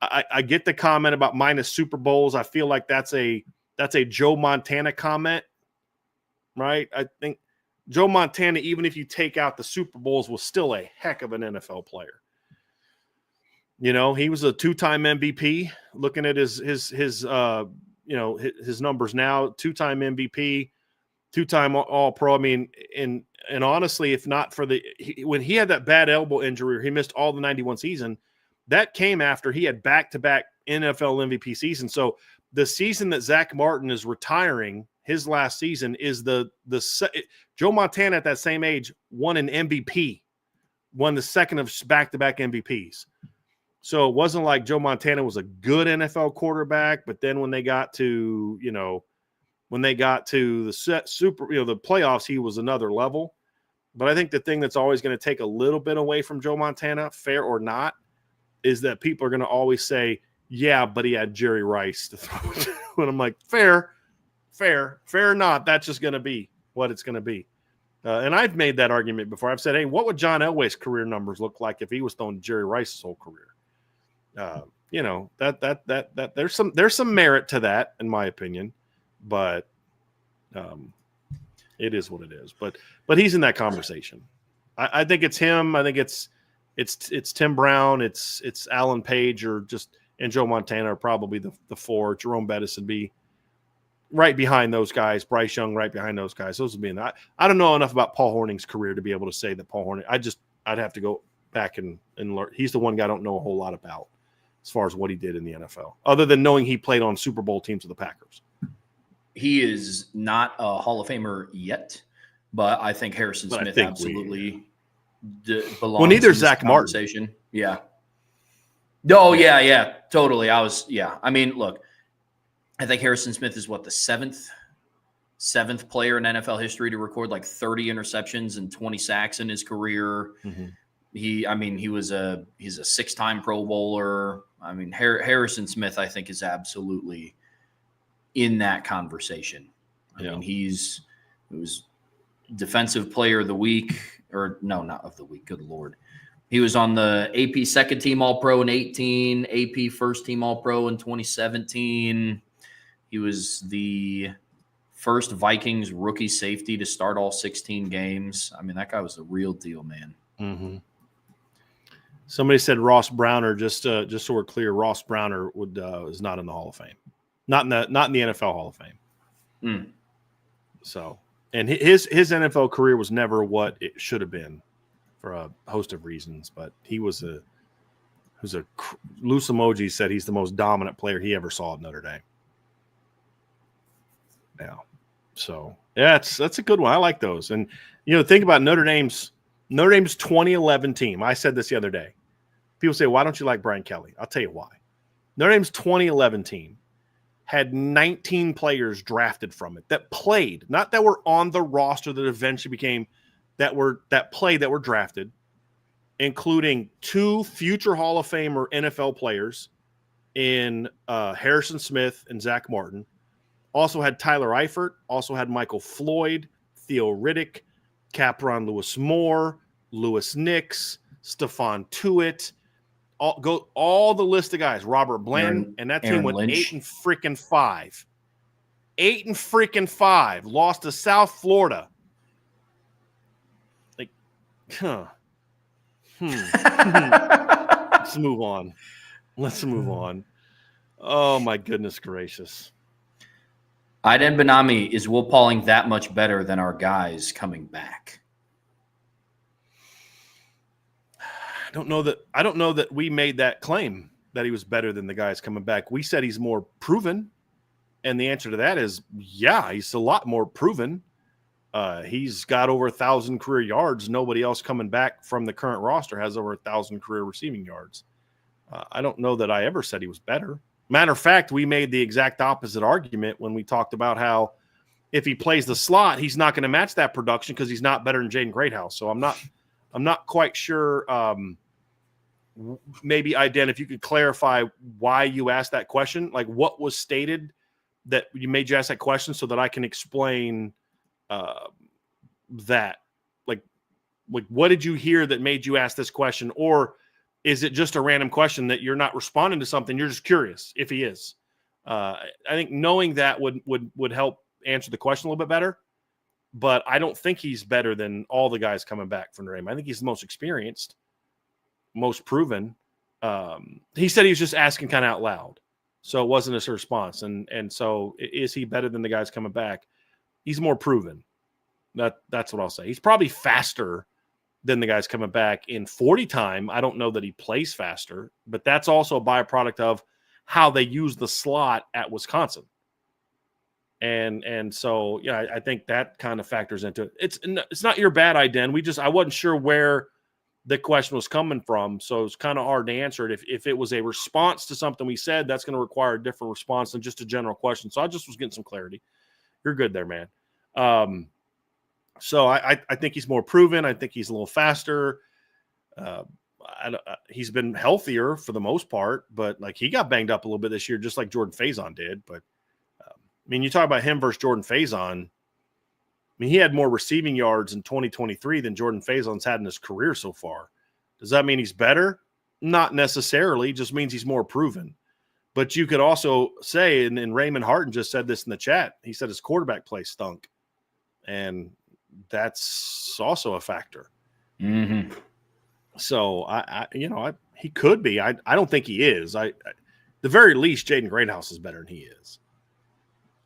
I get the comment about minus Super Bowls. I feel like that's a Joe Montana comment, right? I think Joe Montana, even if you take out the Super Bowls, was still a heck of an NFL player. You know, he was a 2-time MVP. Looking at his numbers now, 2-time MVP, 2-time All-Pro. I mean, and honestly, if not for when he had that bad elbow injury, or he missed all the 91 season, that came after he had back-to-back NFL MVP season. So the season that Zach Martin is retiring, his last season, is Joe Montana at that same age won an MVP, won the second of back-to-back MVPs. So it wasn't like Joe Montana was a good NFL quarterback, but then when they got to, the the playoffs, he was another level. But I think the thing that's always going to take a little bit away from Joe Montana, fair or not, is that people are going to always say, yeah, but he had Jerry Rice to throw to. And I'm like, fair or not, that's just going to be what it's going to be. And I've made that argument before. I've said, hey, what would John Elway's career numbers look like if he was throwing Jerry Rice's whole career? That there's some merit to that, in my opinion, but it is what it is. But he's in that conversation. I think it's him. I think it's Tim Brown, it's Alan Page, and Joe Montana are probably the 4. Jerome Bettis would be right behind those guys. Bryce Young right behind those guys. Those would be in that. I don't know enough about Paul Hornung's career to be able to say that Paul Hornung. I'd have to go back and learn. He's the one guy I don't know a whole lot about as far as what he did in the NFL, other than knowing he played on Super Bowl teams of the Packers. He is not a Hall of Famer yet, but I think Harrison Smith absolutely belongs. Well, neither Zach Martin. Yeah. Oh, yeah, totally. I mean, look, I think Harrison Smith is the seventh player in NFL history to record like 30 interceptions and 20 sacks in his career. Mm-hmm. He's a 6-time Pro Bowler. I mean, Harrison Smith, I think, is absolutely in that conversation. I mean, he was Defensive Player of the Week, or no, not of the week. Good Lord. He was on the AP second team All-Pro in 2018, AP first team All-Pro in 2017. He was the first Vikings rookie safety to start all 16 games. I mean, that guy was the real deal, man. Mm-hmm. Somebody said Ross Browner. Just so we're clear, Ross Browner is not in the Hall of Fame, not in the NFL Hall of Fame. Mm. So, and his NFL career was never what it should have been for a host of reasons. But he was loose emoji said he's the most dominant player he ever saw at Notre Dame. Yeah. So yeah, that's a good one. I like those. And think about Notre Dame's 2011 team. I said this the other day. People say, why don't you like Brian Kelly? I'll tell you why. Notre Dame's 2011 team had 19 players drafted from it that played, not that were on the roster that eventually became that were drafted, including 2 future Hall of Famer NFL players in Harrison Smith and Zach Martin. Also had Tyler Eifert, also had Michael Floyd, Theo Riddick, Capron Lewis Moore, Lewis Nix, Stephon Tuitt, all the list of guys, Robert Bland, and that team went Lynch. 8-5. 8-5. Lost to South Florida. Like, Let's move on. Let's move on. Oh, my goodness gracious. Aiden Benami, is Will Pauling that much better than our guys coming back? I don't know that we made that claim that he was better than the guys coming back. We said he's more proven. And the answer to that is, yeah, he's a lot more proven. He's got over 1,000 career yards. Nobody else coming back from the current roster has over 1,000 career receiving yards. I don't know that I ever said he was better. Matter of fact, we made the exact opposite argument when we talked about how if he plays the slot, he's not going to match that production because he's not better than Jaden Greathouse. So I'm not quite sure. Maybe, Aiden, if you could clarify why you asked that question, like what was stated that you made you ask that question so that I can explain that. Like what did you hear that made you ask this question? Or is it just a random question that you're not responding to something? You're just curious if he is. I think knowing that would help answer the question a little bit better. But I don't think he's better than all the guys coming back from Notre Dame. I think he's the most experienced, most proven. He said he was just asking kind of out loud. So it wasn't a response. And so is he better than the guys coming back? He's more proven. That's what I'll say. He's probably faster than the guys coming back in 40 time. I don't know that he plays faster, but that's also a byproduct of how they use the slot at Wisconsin. And so, yeah, I think that kind of factors into it. It's not your bad, Aiden. I wasn't sure where the question was coming from, so it's kind of hard to answer it. If it was a response to something we said, that's going to require a different response than just a general question. So I just was getting some clarity. You're good there, man. So I think he's more proven. I think he's a little faster. He's been healthier for the most part, but like he got banged up a little bit this year, just like Jordan Faison did. But I mean, you talk about him versus Jordan Faison. I mean, he had more receiving yards in 2023 than Jordan Faison's had in his career so far. Does that mean he's better? Not necessarily. It just means he's more proven. But you could also say, and Raymond Harton just said this in the chat, he said his quarterback play stunk. And that's also a factor. Mm-hmm. So, he could be. I don't think he is. The very least, Jaden Greathouse is better than he is.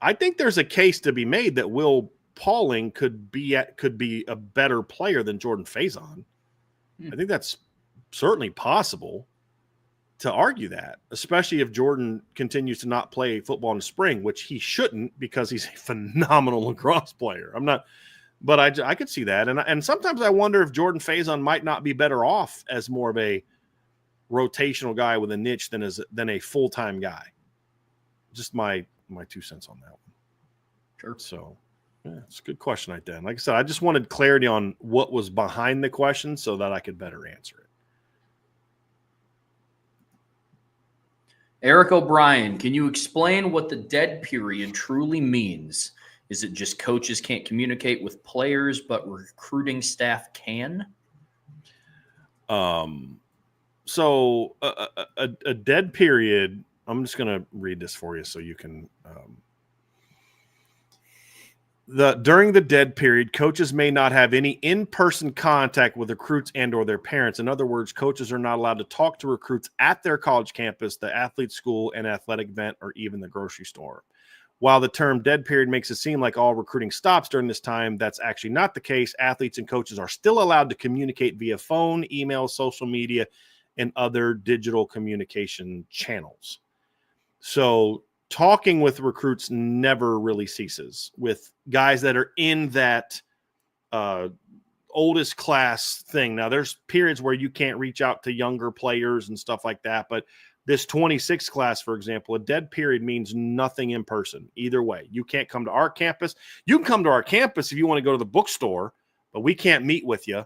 I think there's a case to be made that Will Pauling could be a better player than Jordan Faison. I think that's certainly possible to argue that, especially if Jordan continues to not play football in the spring, which he shouldn't because he's a phenomenal lacrosse player. But I could see that. And sometimes I wonder if Jordan Faison might not be better off as more of a rotational guy with a niche than a full-time guy. Just my 2 cents on that one. Sure. So, yeah, it's a good question right there. Like I said, I just wanted clarity on what was behind the question so that I could better answer it. Eric O'Brien, can you explain what the dead period truly means? Is it just coaches can't communicate with players, but recruiting staff can? So a dead period, I'm just going to read this for you so you can during the dead period, coaches may not have any in-person contact with recruits and or their parents. In other words, coaches are not allowed to talk to recruits at their college campus, the athlete school, an athletic event, or even the grocery store. While the term dead period makes it seem like all recruiting stops during this time, that's actually not the case. Athletes and coaches are still allowed to communicate via phone, email, social media, and other digital communication channels. So talking with recruits never really ceases with guys that are in that oldest class thing. Now, there's periods where you can't reach out to younger players and stuff like that, but this 26 class, for example, a dead period means nothing in person. Either way, you can't come to our campus. You can come to our campus if you want to go to the bookstore, but we can't meet with you.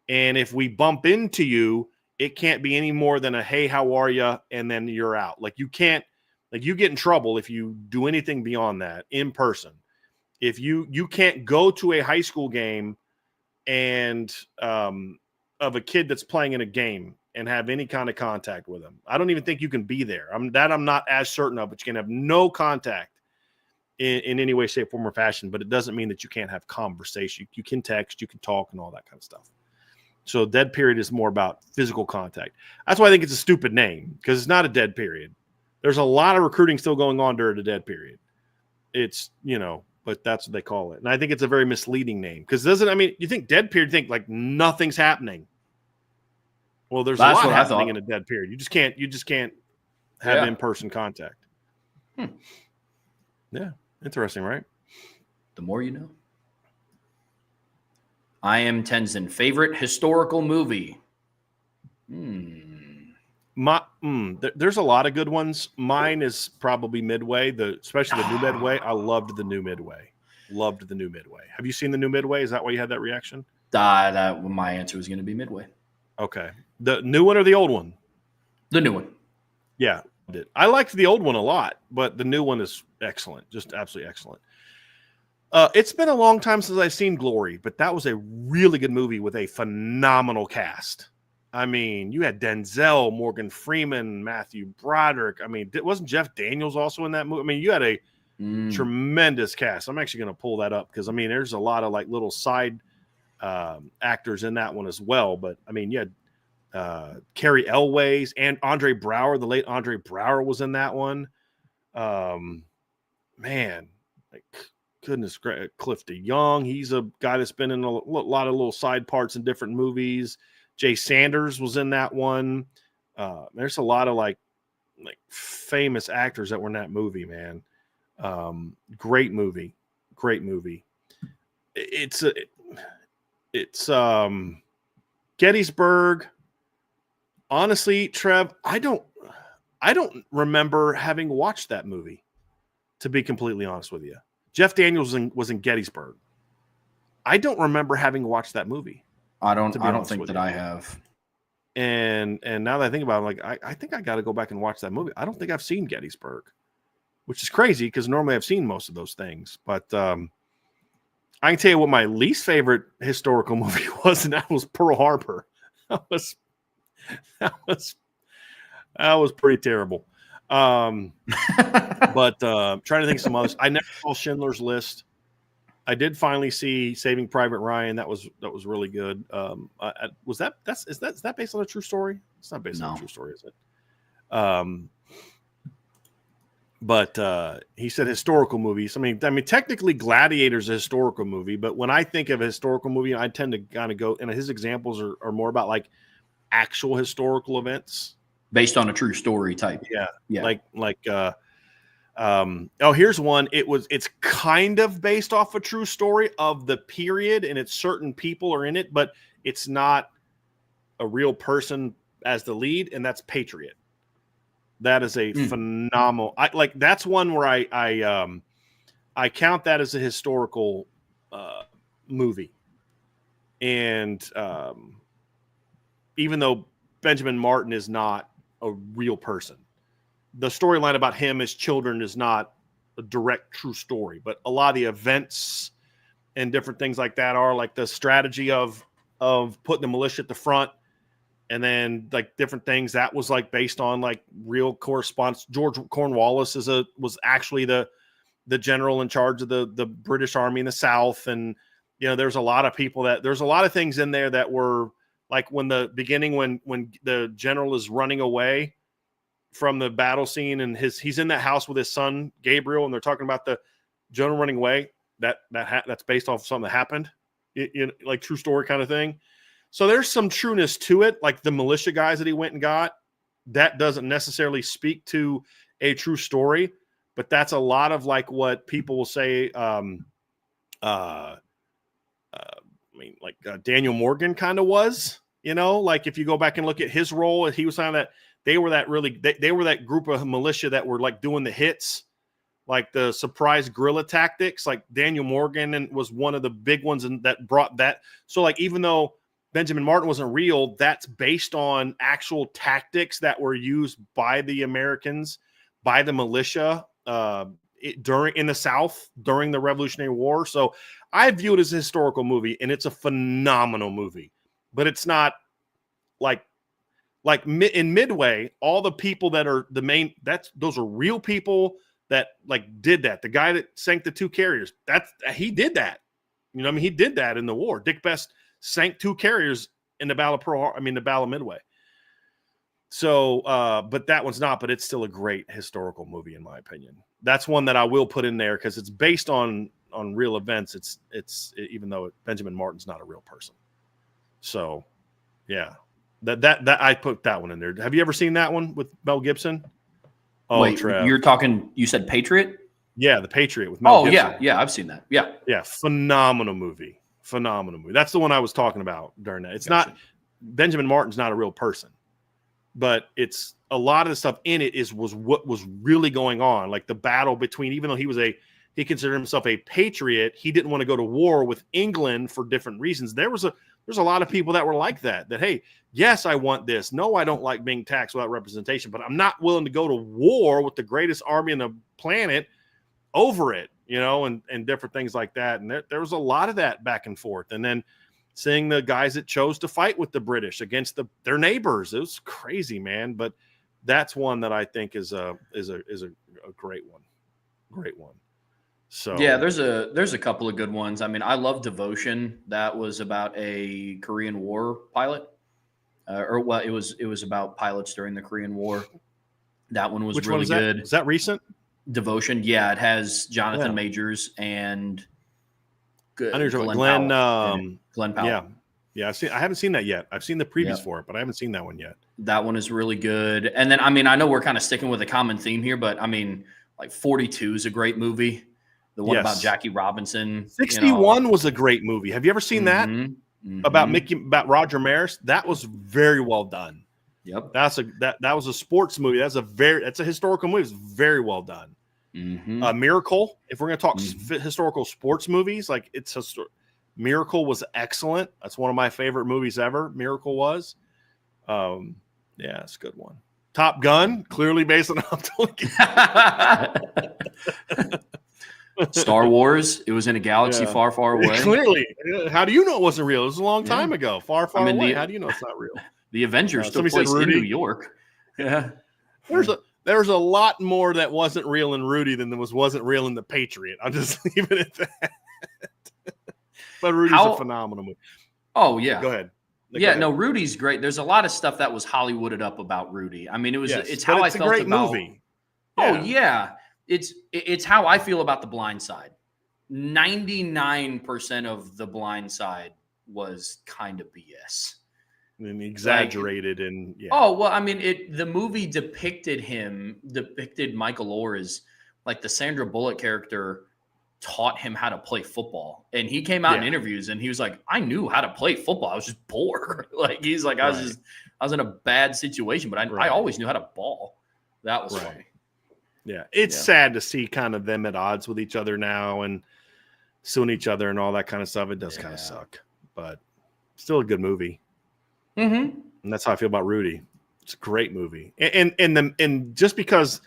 And if we bump into you, it can't be any more than a, hey, how are you? And then you're out. Like you can't, like you get in trouble if you do anything beyond that in person. If you can't go to a high school game and of a kid that's playing in a game and have any kind of contact with them. I don't even think you can be there. I'm not as certain of, but you can have no contact in any way, shape, form, or fashion. But it doesn't mean that you can't have conversation. You can text, you can talk, and all that kind of stuff. So dead period is more about physical contact. That's why I think it's a stupid name, because it's not a dead period. There's a lot of recruiting still going on during the dead period. It's, but that's what they call it. And I think it's a very misleading name, because you think dead period, you think like nothing's happening. Well, there's a lot happening in a dead period. You just can't have in-person contact. Yeah. Interesting, right? The more you know. I am Tenzin. Favorite historical movie? There's a lot of good ones. Mine is probably Midway, especially the new Midway. I loved the new Midway. Loved the new Midway. Have you seen the new Midway? Is that why you had that reaction? My answer was going to be Midway. Okay. The new one or the old one? The new one. Yeah. I liked the old one a lot, but the new one is excellent. Just absolutely excellent. It's been a long time since I've seen Glory, but that was a really good movie with a phenomenal cast. I mean, you had Denzel, Morgan Freeman, Matthew Broderick. I mean, wasn't Jeff Daniels also in that movie? I mean, you had a tremendous cast. I'm actually going to pull that up because, I mean, there's a lot of like little side actors in that one as well. But, I mean, you had Carrie Elways and Andre Braugher. The late Andre Braugher was in that one. Man, like, goodness, Cliff DeYoung. He's a guy that's been in a lot of little side parts in different movies. Jay Sanders was in that one. There's a lot of like famous actors that were in that movie, man. Great movie. It's Gettysburg. Honestly, Trev, I don't remember having watched that movie, to be completely honest with you. Jeff Daniels was in Gettysburg. I don't remember having watched that movie. I don't think that I have. And now that I think about it, I'm like, I think I got to go back and watch that movie. I don't think I've seen Gettysburg, which is crazy because normally I've seen most of those things. But I can tell you what my least favorite historical movie was, and that was Pearl Harbor. That was pretty terrible. But trying to think of some others. I never saw Schindler's List. I did finally see Saving Private Ryan. That was really good. Is that based on a true story? It's not based on a true story, is it? But he said historical movies. I mean, technically Gladiator's a historical movie, but when I think of a historical movie, I tend to kind of go, and his examples are more about like actual historical events. Based on a true story type. Yeah. Here's one. It's kind of based off a true story of the period, and it's certain people are in it, but it's not a real person as the lead, and that's Patriot. That is a phenomenal. That's one where I count that as a historical movie, and even though Benjamin Martin is not a real person, the storyline about him as children is not a direct true story, but a lot of the events and different things like that are like the strategy of putting the militia at the front, and then like different things that was like based on like real correspondence. George Cornwallis was actually the general in charge of the British Army in the South, and there's a lot of people there's a lot of things in there that were like when the beginning when the general is running away from the battle scene, and he's in that house with his son Gabriel, and they're talking about the general running away. That's based off of something that happened, like true story kind of thing. So there's some trueness to it. Like the militia guys that he went and got, that doesn't necessarily speak to a true story, but that's a lot of like what people will say. Daniel Morgan kind of was, like if you go back and look at his role, he was saying that they were that group of militia that were like doing the hits, like the surprise guerrilla tactics. Like Daniel Morgan was one of the big ones and that brought that. So like, even though Benjamin Martin wasn't real, that's based on actual tactics that were used by the Americans, by the militia in the South during the Revolutionary War. So I view it as a historical movie, and it's a phenomenal movie, but it's not like in Midway, all the people that are the main, those are real people that like did that. The guy that sank the two carriers, he did that. He did that in the war. Dick Best sank two carriers in the Battle of the Battle of Midway. So, but that one's not, but it's still a great historical movie in my opinion. That's one that I will put in there because it's based on real events. It's even though Benjamin Martin's not a real person. So, yeah, that I put that one in there. Have you ever seen that one with Mel Gibson? Oh, wait, Trev. You said Patriot? Yeah, The Patriot with Mel Gibson. Yeah, I've seen that. Yeah, phenomenal movie. That's the one I was talking about during that. It's Gotcha. not Benjamin Martin's not a real person, but it's a lot of the stuff in it was what was really going on, like the battle between. Even though he considered himself a patriot, he didn't want to go to war with England for different reasons. There's a lot of people that were like that. Hey, yes, I want this. No, I don't like being taxed without representation, but I'm not willing to go to war with the greatest army on the planet over it, and different things like that. And there was a lot of that back and forth. And then seeing the guys that chose to fight with the British against their neighbors, it was crazy, man. But that's one that I think is a great one. Great one. So yeah, there's a couple of good ones. I mean, I love Devotion. That was about a Korean War pilot, it was about pilots during the Korean War. That one was really good. Is that recent? Devotion, yeah, it has Jonathan Majors and Glenn Powell. Yeah. I haven't seen that yet. I've seen the previews for it, but I haven't seen that one yet. That one is really good. And then, I mean, I know we're kind of sticking with a common theme here, but I mean, like 42 is a great movie. The one about Jackie Robinson. 61 was a great movie. Have you ever seen that? About Roger Maris? That was very well done. Yep. That was a sports movie. That's a historical movie. It's very well done. Miracle. If we're going to talk historical sports movies, like Miracle was excellent. That's one of my favorite movies ever. Miracle was. It's a good one. Top Gun, clearly based on Star Wars. It was in a galaxy far, far away. Clearly. How do you know it wasn't real? It was a long time ago. Far, far away. How do you know it's not real? The Avengers took place in New York. Yeah. There's a lot more that wasn't real in Rudy than wasn't real in The Patriot. I'll just leave it at that. But Rudy's a phenomenal movie. Oh, yeah. Go ahead. No, Rudy's great. There's a lot of stuff that was Hollywooded up about Rudy. I mean, it's how I felt about movie. Oh, yeah. It's how I feel about The Blind Side. 99% of The Blind Side was kind of BS. And exaggerated Oh, well, I mean, the movie depicted Michael Orr as like the Sandra Bullock character taught him how to play football. And he came out in interviews and he was like, I knew how to play football. I was just poor. Like, he's like, I was in a bad situation, but I always knew how to ball. That was funny. Yeah. It's sad to see kind of them at odds with each other now and suing each other and all that kind of stuff. It does kind of suck, but still a good movie. Mm-hmm. And that's how I feel about Rudy. It's a great movie. And just because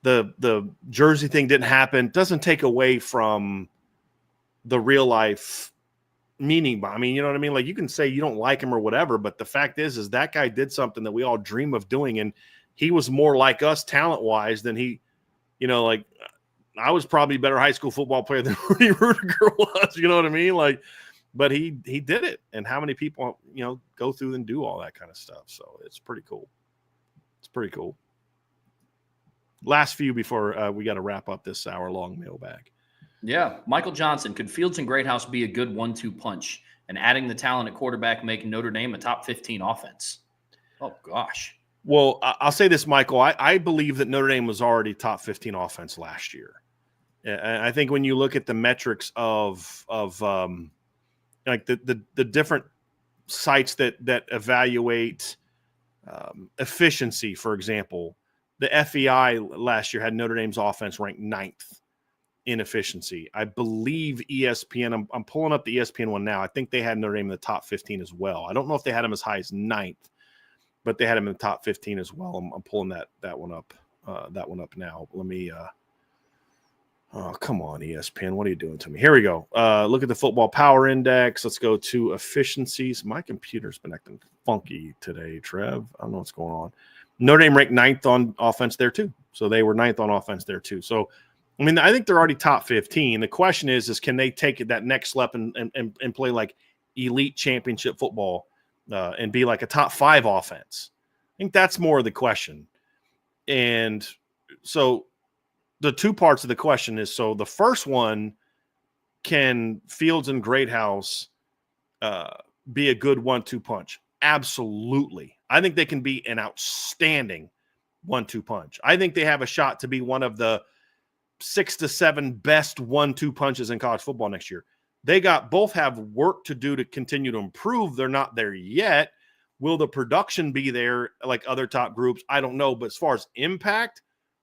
the Jersey thing didn't happen doesn't take away from the real life meaning. I mean, you know what I mean? Like, you can say you don't like him or whatever, but the fact is that guy did something that we all dream of doing. And he was more like us talent wise than he, like I was probably a better high school football player than Rudy Rudiger was, you know what I mean? Like, but he did it. And how many people, go through and do all that kind of stuff. So it's pretty cool. It's pretty cool. Last few before we got to wrap up this hour-long mailbag. Yeah. Michael Johnson, could Fields and Greathouse be a good 1-2 punch? And adding the talent at quarterback making Notre Dame a top 15 offense? Oh, gosh. Well, I'll say this, Michael. I believe that Notre Dame was already top 15 offense last year. And I think when you look at the metrics of like the different sites that evaluate efficiency, for example, the FEI last year had Notre Dame's offense ranked 9th in efficiency. I believe ESPN, I'm pulling up the ESPN one now. I think they had Notre Dame in the top 15 as well. I don't know if they had them as high as 9th, but they had them in the top 15 as well. I'm pulling that one up now. Let me oh, come on, ESPN. What are you doing to me? Here we go. Look at the football power index. Let's go to efficiencies. My computer's been acting funky today, Trev. I don't know what's going on. Notre Dame ranked 9th on offense there too. So they were 9th on offense there too. So, I mean, I think they're already top 15. The question is can they take it that next step and play like elite championship football and be like a top 5 offense? I think that's more of the question. And so the two parts of the question is, so the first one, can Fields and Greathouse be a good 1-2 punch? Absolutely. I think they can be an outstanding 1-2 punch. I think they have a shot to be one of the 6 to 7 best 1-2 punches in college football next year. They both have work to do to continue to improve. They're not there yet. Will the production be there like other top groups? I don't know. But as far as impact,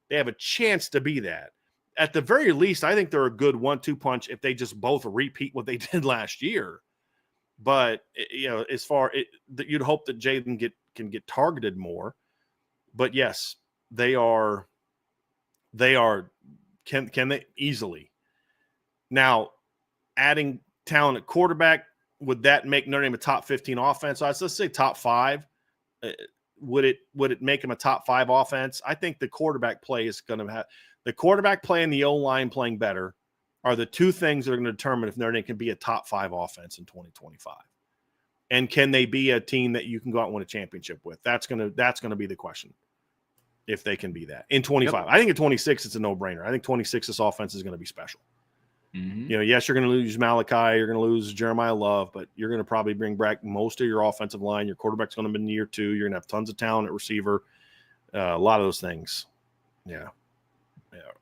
they have a chance to be that. At the very least, I think they're a good 1-2 punch if they just both repeat what they did last year. But, as far you'd hope that Jaden can get targeted more. But yes, they are. Can they easily? Now, adding talent at quarterback, would that make Notre Dame a top 15 offense? So let's say top 5. Would it make them a top 5 offense? I think the quarterback play is going to have the quarterback play and the O-line playing better are the two things that are going to determine if Notre Dame can be a top 5 offense in 2025. And can they be a team that you can go out and win a championship with? That's going to be the question. If they can be that in 25. Yep. I think in 26, it's a no-brainer. I think 26, this offense is going to be special. Mm-hmm. Yes, you're going to lose Malachi. You're going to lose Jeremiah Love, but you're going to probably bring back most of your offensive line. Your quarterback's going to be in year 2. You're going to have tons of talent at receiver. A lot of those things. Yeah.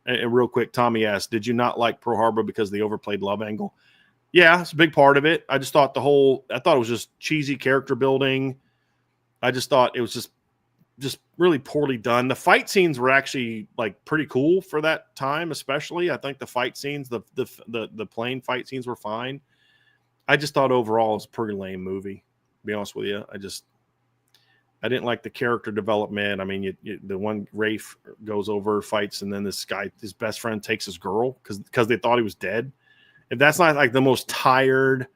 And real quick, Tommy asked, did you not like Pearl Harbor because of the overplayed love angle? Yeah, it's a big part of it. I just thought it was just cheesy character building. I just thought it was just really poorly done. The fight scenes were actually like pretty cool for that time, especially. I think the fight scenes, the plane fight scenes were fine. I just thought overall it was a pretty lame movie, to be honest with you. I didn't like the character development. I mean, the one Rafe goes over, fights, and then this guy, his best friend, takes his girl because they thought he was dead. If that's not like the most tired,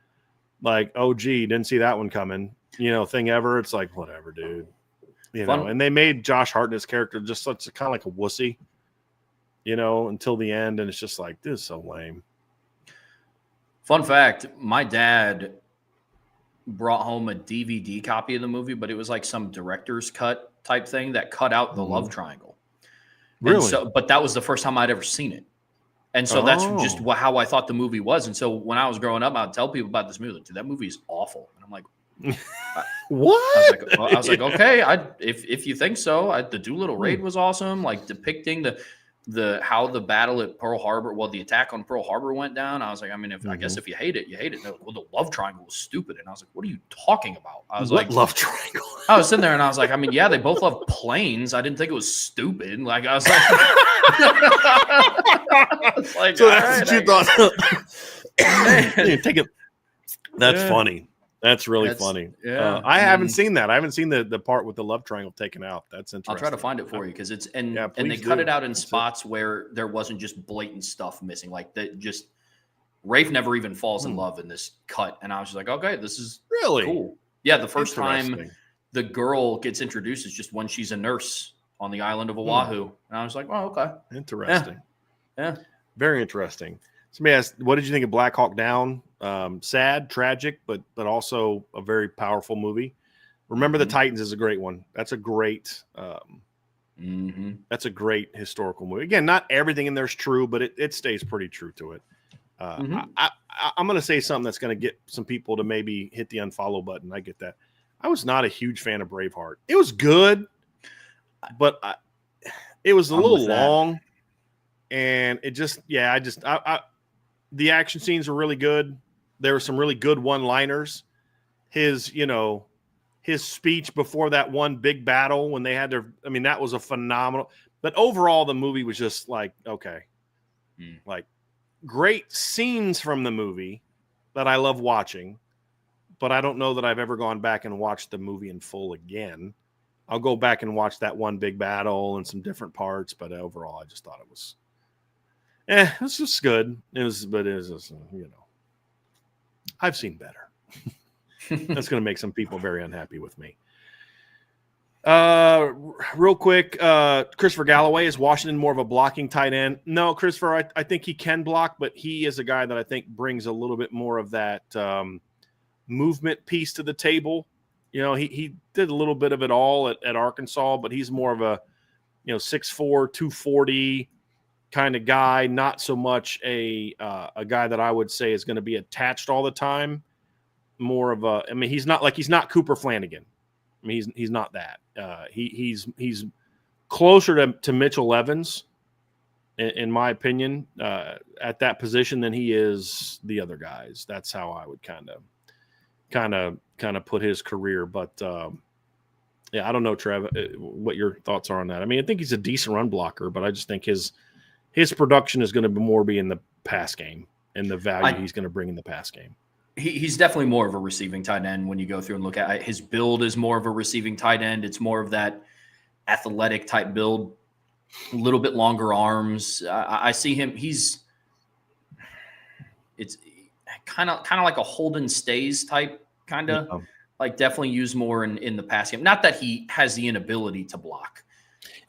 like, oh, gee, didn't see that one coming, thing ever, it's like, whatever, dude. And they made Josh Hartnett's character just such kind of like a wussy, until the end. And it's just like, this is so lame. Fun fact, my dad brought home a DVD copy of the movie, but it was like some director's cut type thing that cut out the love triangle. Really? But that was the first time I'd ever seen it. And so that's just how I thought the movie was. And so when I was growing up, I'd tell people about this movie. Like, dude, that movie is awful. And I'm like, what? I was like, okay, if you think so. The Doolittle raid was awesome, like depicting the how the battle at Pearl Harbor, the attack on Pearl Harbor went down. I was like, I mean, I guess if you hate it, you hate it. Like, well, the love triangle was stupid, and I was like, what are you talking about? I was like, love triangle? I was sitting there and I was like, I mean, yeah, they both love planes. I didn't think it was stupid. Like I was like, so that's what you thought. Take it. That's funny. That's really funny. Yeah, I haven't seen that. I haven't seen the part with the love triangle taken out. That's interesting. I'll try to find it for you because it's and they cut it out in spots where there wasn't just blatant stuff missing. Like that, just Rafe never even falls in love in this cut, and I was just like, okay, this is really cool. Yeah, the first time the girl gets introduced is just when she's a nurse on the island of Oahu, and I was like, oh, okay, interesting. Yeah. Very interesting. Somebody asked, what did you think of Black Hawk Down? Sad, tragic, but also a very powerful movie. Remember the Titans is a great one. That's a great that's a great historical movie. Again, not everything in there is true, but it stays pretty true to it. I'm going to say something that's going to get some people to maybe hit the unfollow button. I get that. I was not a huge fan of Braveheart. It was good, but it was a little long. And it just, the action scenes were really good. There were some really good one-liners. His speech before that one big battle when they had that was a phenomenal. But overall, the movie was just like, okay. Like, great scenes from the movie that I love watching, but I don't know that I've ever gone back and watched the movie in full again. I'll go back and watch that one big battle and some different parts, but overall, I just thought it was it's just good. It was just, I've seen better. That's going to make some people very unhappy with me. Real quick, Christopher Galloway, is Washington more of a blocking tight end? No, Christopher, I think he can block, but he is a guy that I think brings a little bit more of that movement piece to the table he did a little bit of it all at Arkansas, but he's more of a 6'4", 240 kind of guy, not so much a guy that I would say is going to be attached all the time. More of a, I mean, he's not Cooper Flanagan. I mean, he's not that. He's closer to Mitchell Evans, in my opinion, at that position than he is the other guys. That's how I would kind of put his career. But yeah, I don't know, Trev, what your thoughts are on that. I mean, I think he's a decent run blocker, but I just think his production is going to be in the pass game and the value he's going to bring in the pass game. He's definitely more of a receiving tight end when you go through and look at it. His build is more of a receiving tight end. It's more of that athletic type build, a little bit longer arms. I see him. It's kind of like a Holden Stays type, like definitely used more in the pass game. Not that he has the inability to block.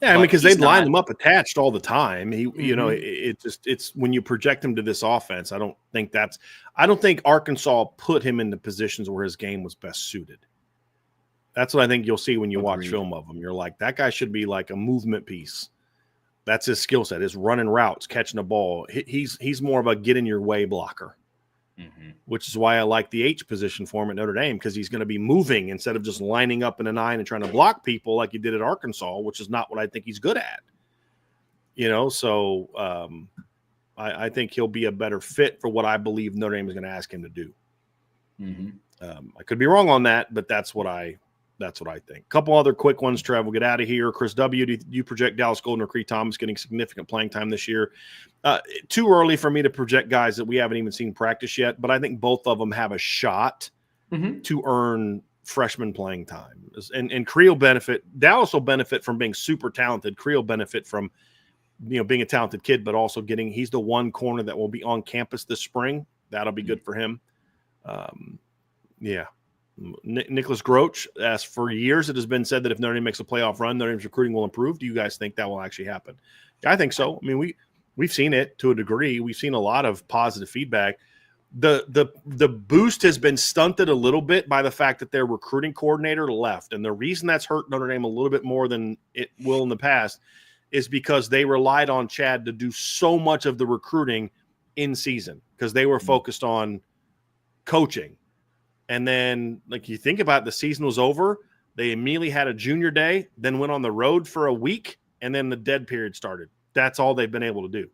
Yeah, I mean, because they'd line them up attached all the time. It's when you project him to this offense, I don't think Arkansas put him in the positions where his game was best suited. That's what I think you'll see when you watch film of him. You're like, that guy should be like a movement piece. That's his skill set, is running routes, catching a ball. He's more of a get in your way blocker. Which is why I like the H position for him at Notre Dame, because he's going to be moving instead of just lining up in a 9 and trying to block people like he did at Arkansas, which is not what I think he's good at. So I think he'll be a better fit for what I believe Notre Dame is going to ask him to do. I could be wrong on that, but that's what I think. A couple other quick ones, Trev. We'll get out of here. Chris W., do you project Dallas Golden or Cree Thomas getting significant playing time this year? Too early for me to project guys that we haven't even seen practice yet, but I think both of them have a shot to earn freshman playing time. And Cree will benefit. Dallas will benefit from being super talented. Cree will benefit from being a talented kid, but also he's the one corner that will be on campus this spring. That'll be good for him. Yeah. Nicholas Groach asked, for years it has been said that if Notre Dame makes a playoff run, Notre Dame's recruiting will improve. Do you guys think that will actually happen? I think so. I mean, we've seen it to a degree. We've seen a lot of positive feedback. The boost has been stunted a little bit by the fact that their recruiting coordinator left. And the reason that's hurt Notre Dame a little bit more than it will in the past is because they relied on Chad to do so much of the recruiting in season because they were focused on coaching. And then, like, you think about it, the season was over. They immediately had a junior day, then went on the road for a week, and then the dead period started. That's all they've been able to do.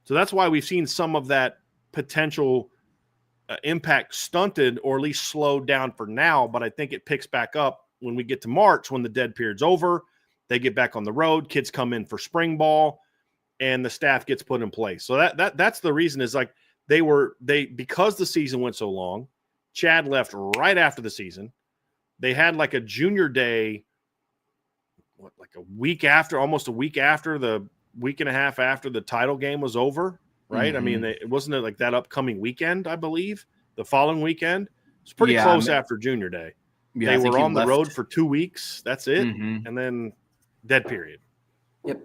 So that's why we've seen some of that potential impact stunted or at least slowed down for now. But I think it picks back up when we get to March, when the dead period's over. They get back on the road. Kids come in for spring ball, and the staff gets put in place. So that's the reason is like because the season went so long. Chad left right after the season. They had like a junior day, almost a week after, the week and a half after the title game was over, right? I mean, it wasn't like that upcoming weekend, I believe, the following weekend. It's pretty close after junior day. Yeah, they were on the road for 2 weeks. That's it. And then dead period. Yep.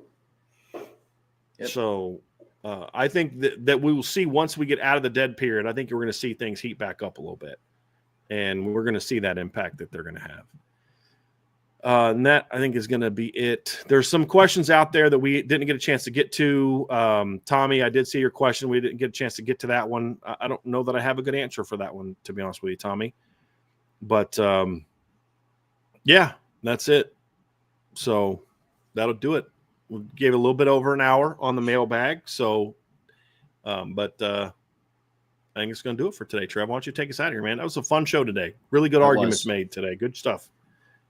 So I think that we will see once we get out of the dead period, I think we're going to see things heat back up a little bit. And we're going to see that impact that they're going to have. And that, I think, is going to be it. There's some questions out there that we didn't get a chance to get to. Tommy, I did see your question. We didn't get a chance to get to that one. I don't know that I have a good answer for that one, to be honest with you, Tommy. But, yeah, that's it. So that'll do it. We gave a little bit over an hour on the mailbag. So, I think it's going to do it for today, Trev. Why don't you take us out of here, man? That was a fun show today. Really good arguments made today. Good stuff.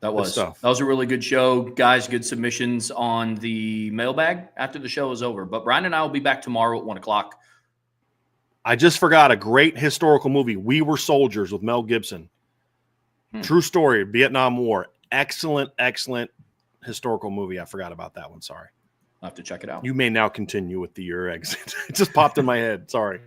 That was a really good show. Guys, good submissions on the mailbag after the show is over. But Bryan and I will be back tomorrow at 1 o'clock. I just forgot a great historical movie, We Were Soldiers, with Mel Gibson. True story, Vietnam War. Excellent, excellent historical movie. I forgot about that one. Sorry. I'll have to check it out. You may now continue with your exit. It just popped in my head. Sorry.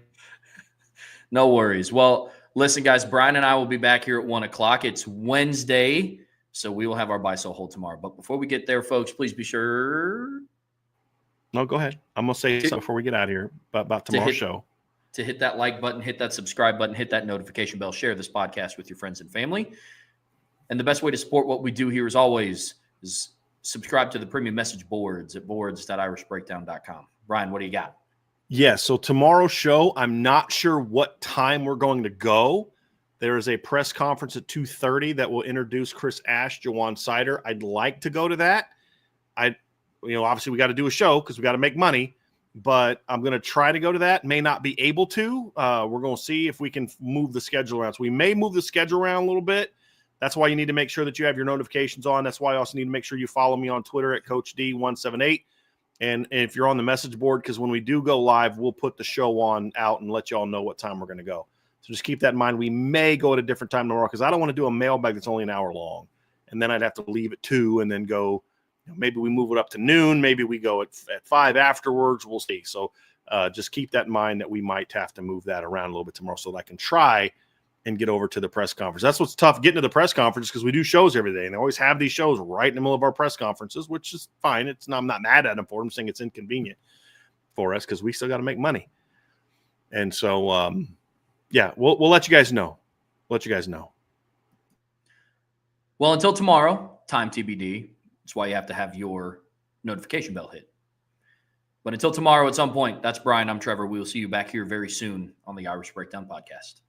No worries. Well, listen, guys, Bryan and I will be back here at 1 o'clock. It's Wednesday, so we will have our buy, sell, hold tomorrow. But before we get there, folks, please be sure. No, go ahead. I'm going to say something before we get out of here about tomorrow's show. To hit that like button, hit that subscribe button, hit that notification bell, share this podcast with your friends and family. And the best way to support what we do here, as always, is subscribe to the premium message boards at boards.irishbreakdown.com. Bryan, what do you got? Yeah, so tomorrow's show, I'm not sure what time we're going to go. There is a press conference at 2:30 that will introduce Chris Ash, Jawan Sider. I'd like to go to that. Obviously we got to do a show because we got to make money, but I'm going to try to go to that. May not be able to. We're going to see if we can move the schedule around. So we may move the schedule around a little bit. That's why you need to make sure that you have your notifications on. That's why you also need to make sure you follow me on Twitter at CoachD178. And if you're on the message board, because when we do go live, we'll put the show on out and let you all know what time we're going to go. So just keep that in mind. We may go at a different time tomorrow because I don't want to do a mailbag that's only an hour long. And then I'd have to leave at 2 and then go. Maybe we move it up to noon. Maybe we go at 5 afterwards. We'll see. So just keep that in mind that we might have to move that around a little bit tomorrow so that I can try and get over to the press conference. That's what's tough getting to the press conference because we do shows every day and they always have these shows right in the middle of our press conferences, which is fine. I'm not mad at them for them. I'm saying it's inconvenient for us because we still got to make money. And so, we'll let you guys know. Well, until tomorrow, time TBD. That's why you have to have your notification bell hit. But until tomorrow at some point, that's Bryan. I'm Trevor. We will see you back here very soon on the Irish Breakdown Podcast.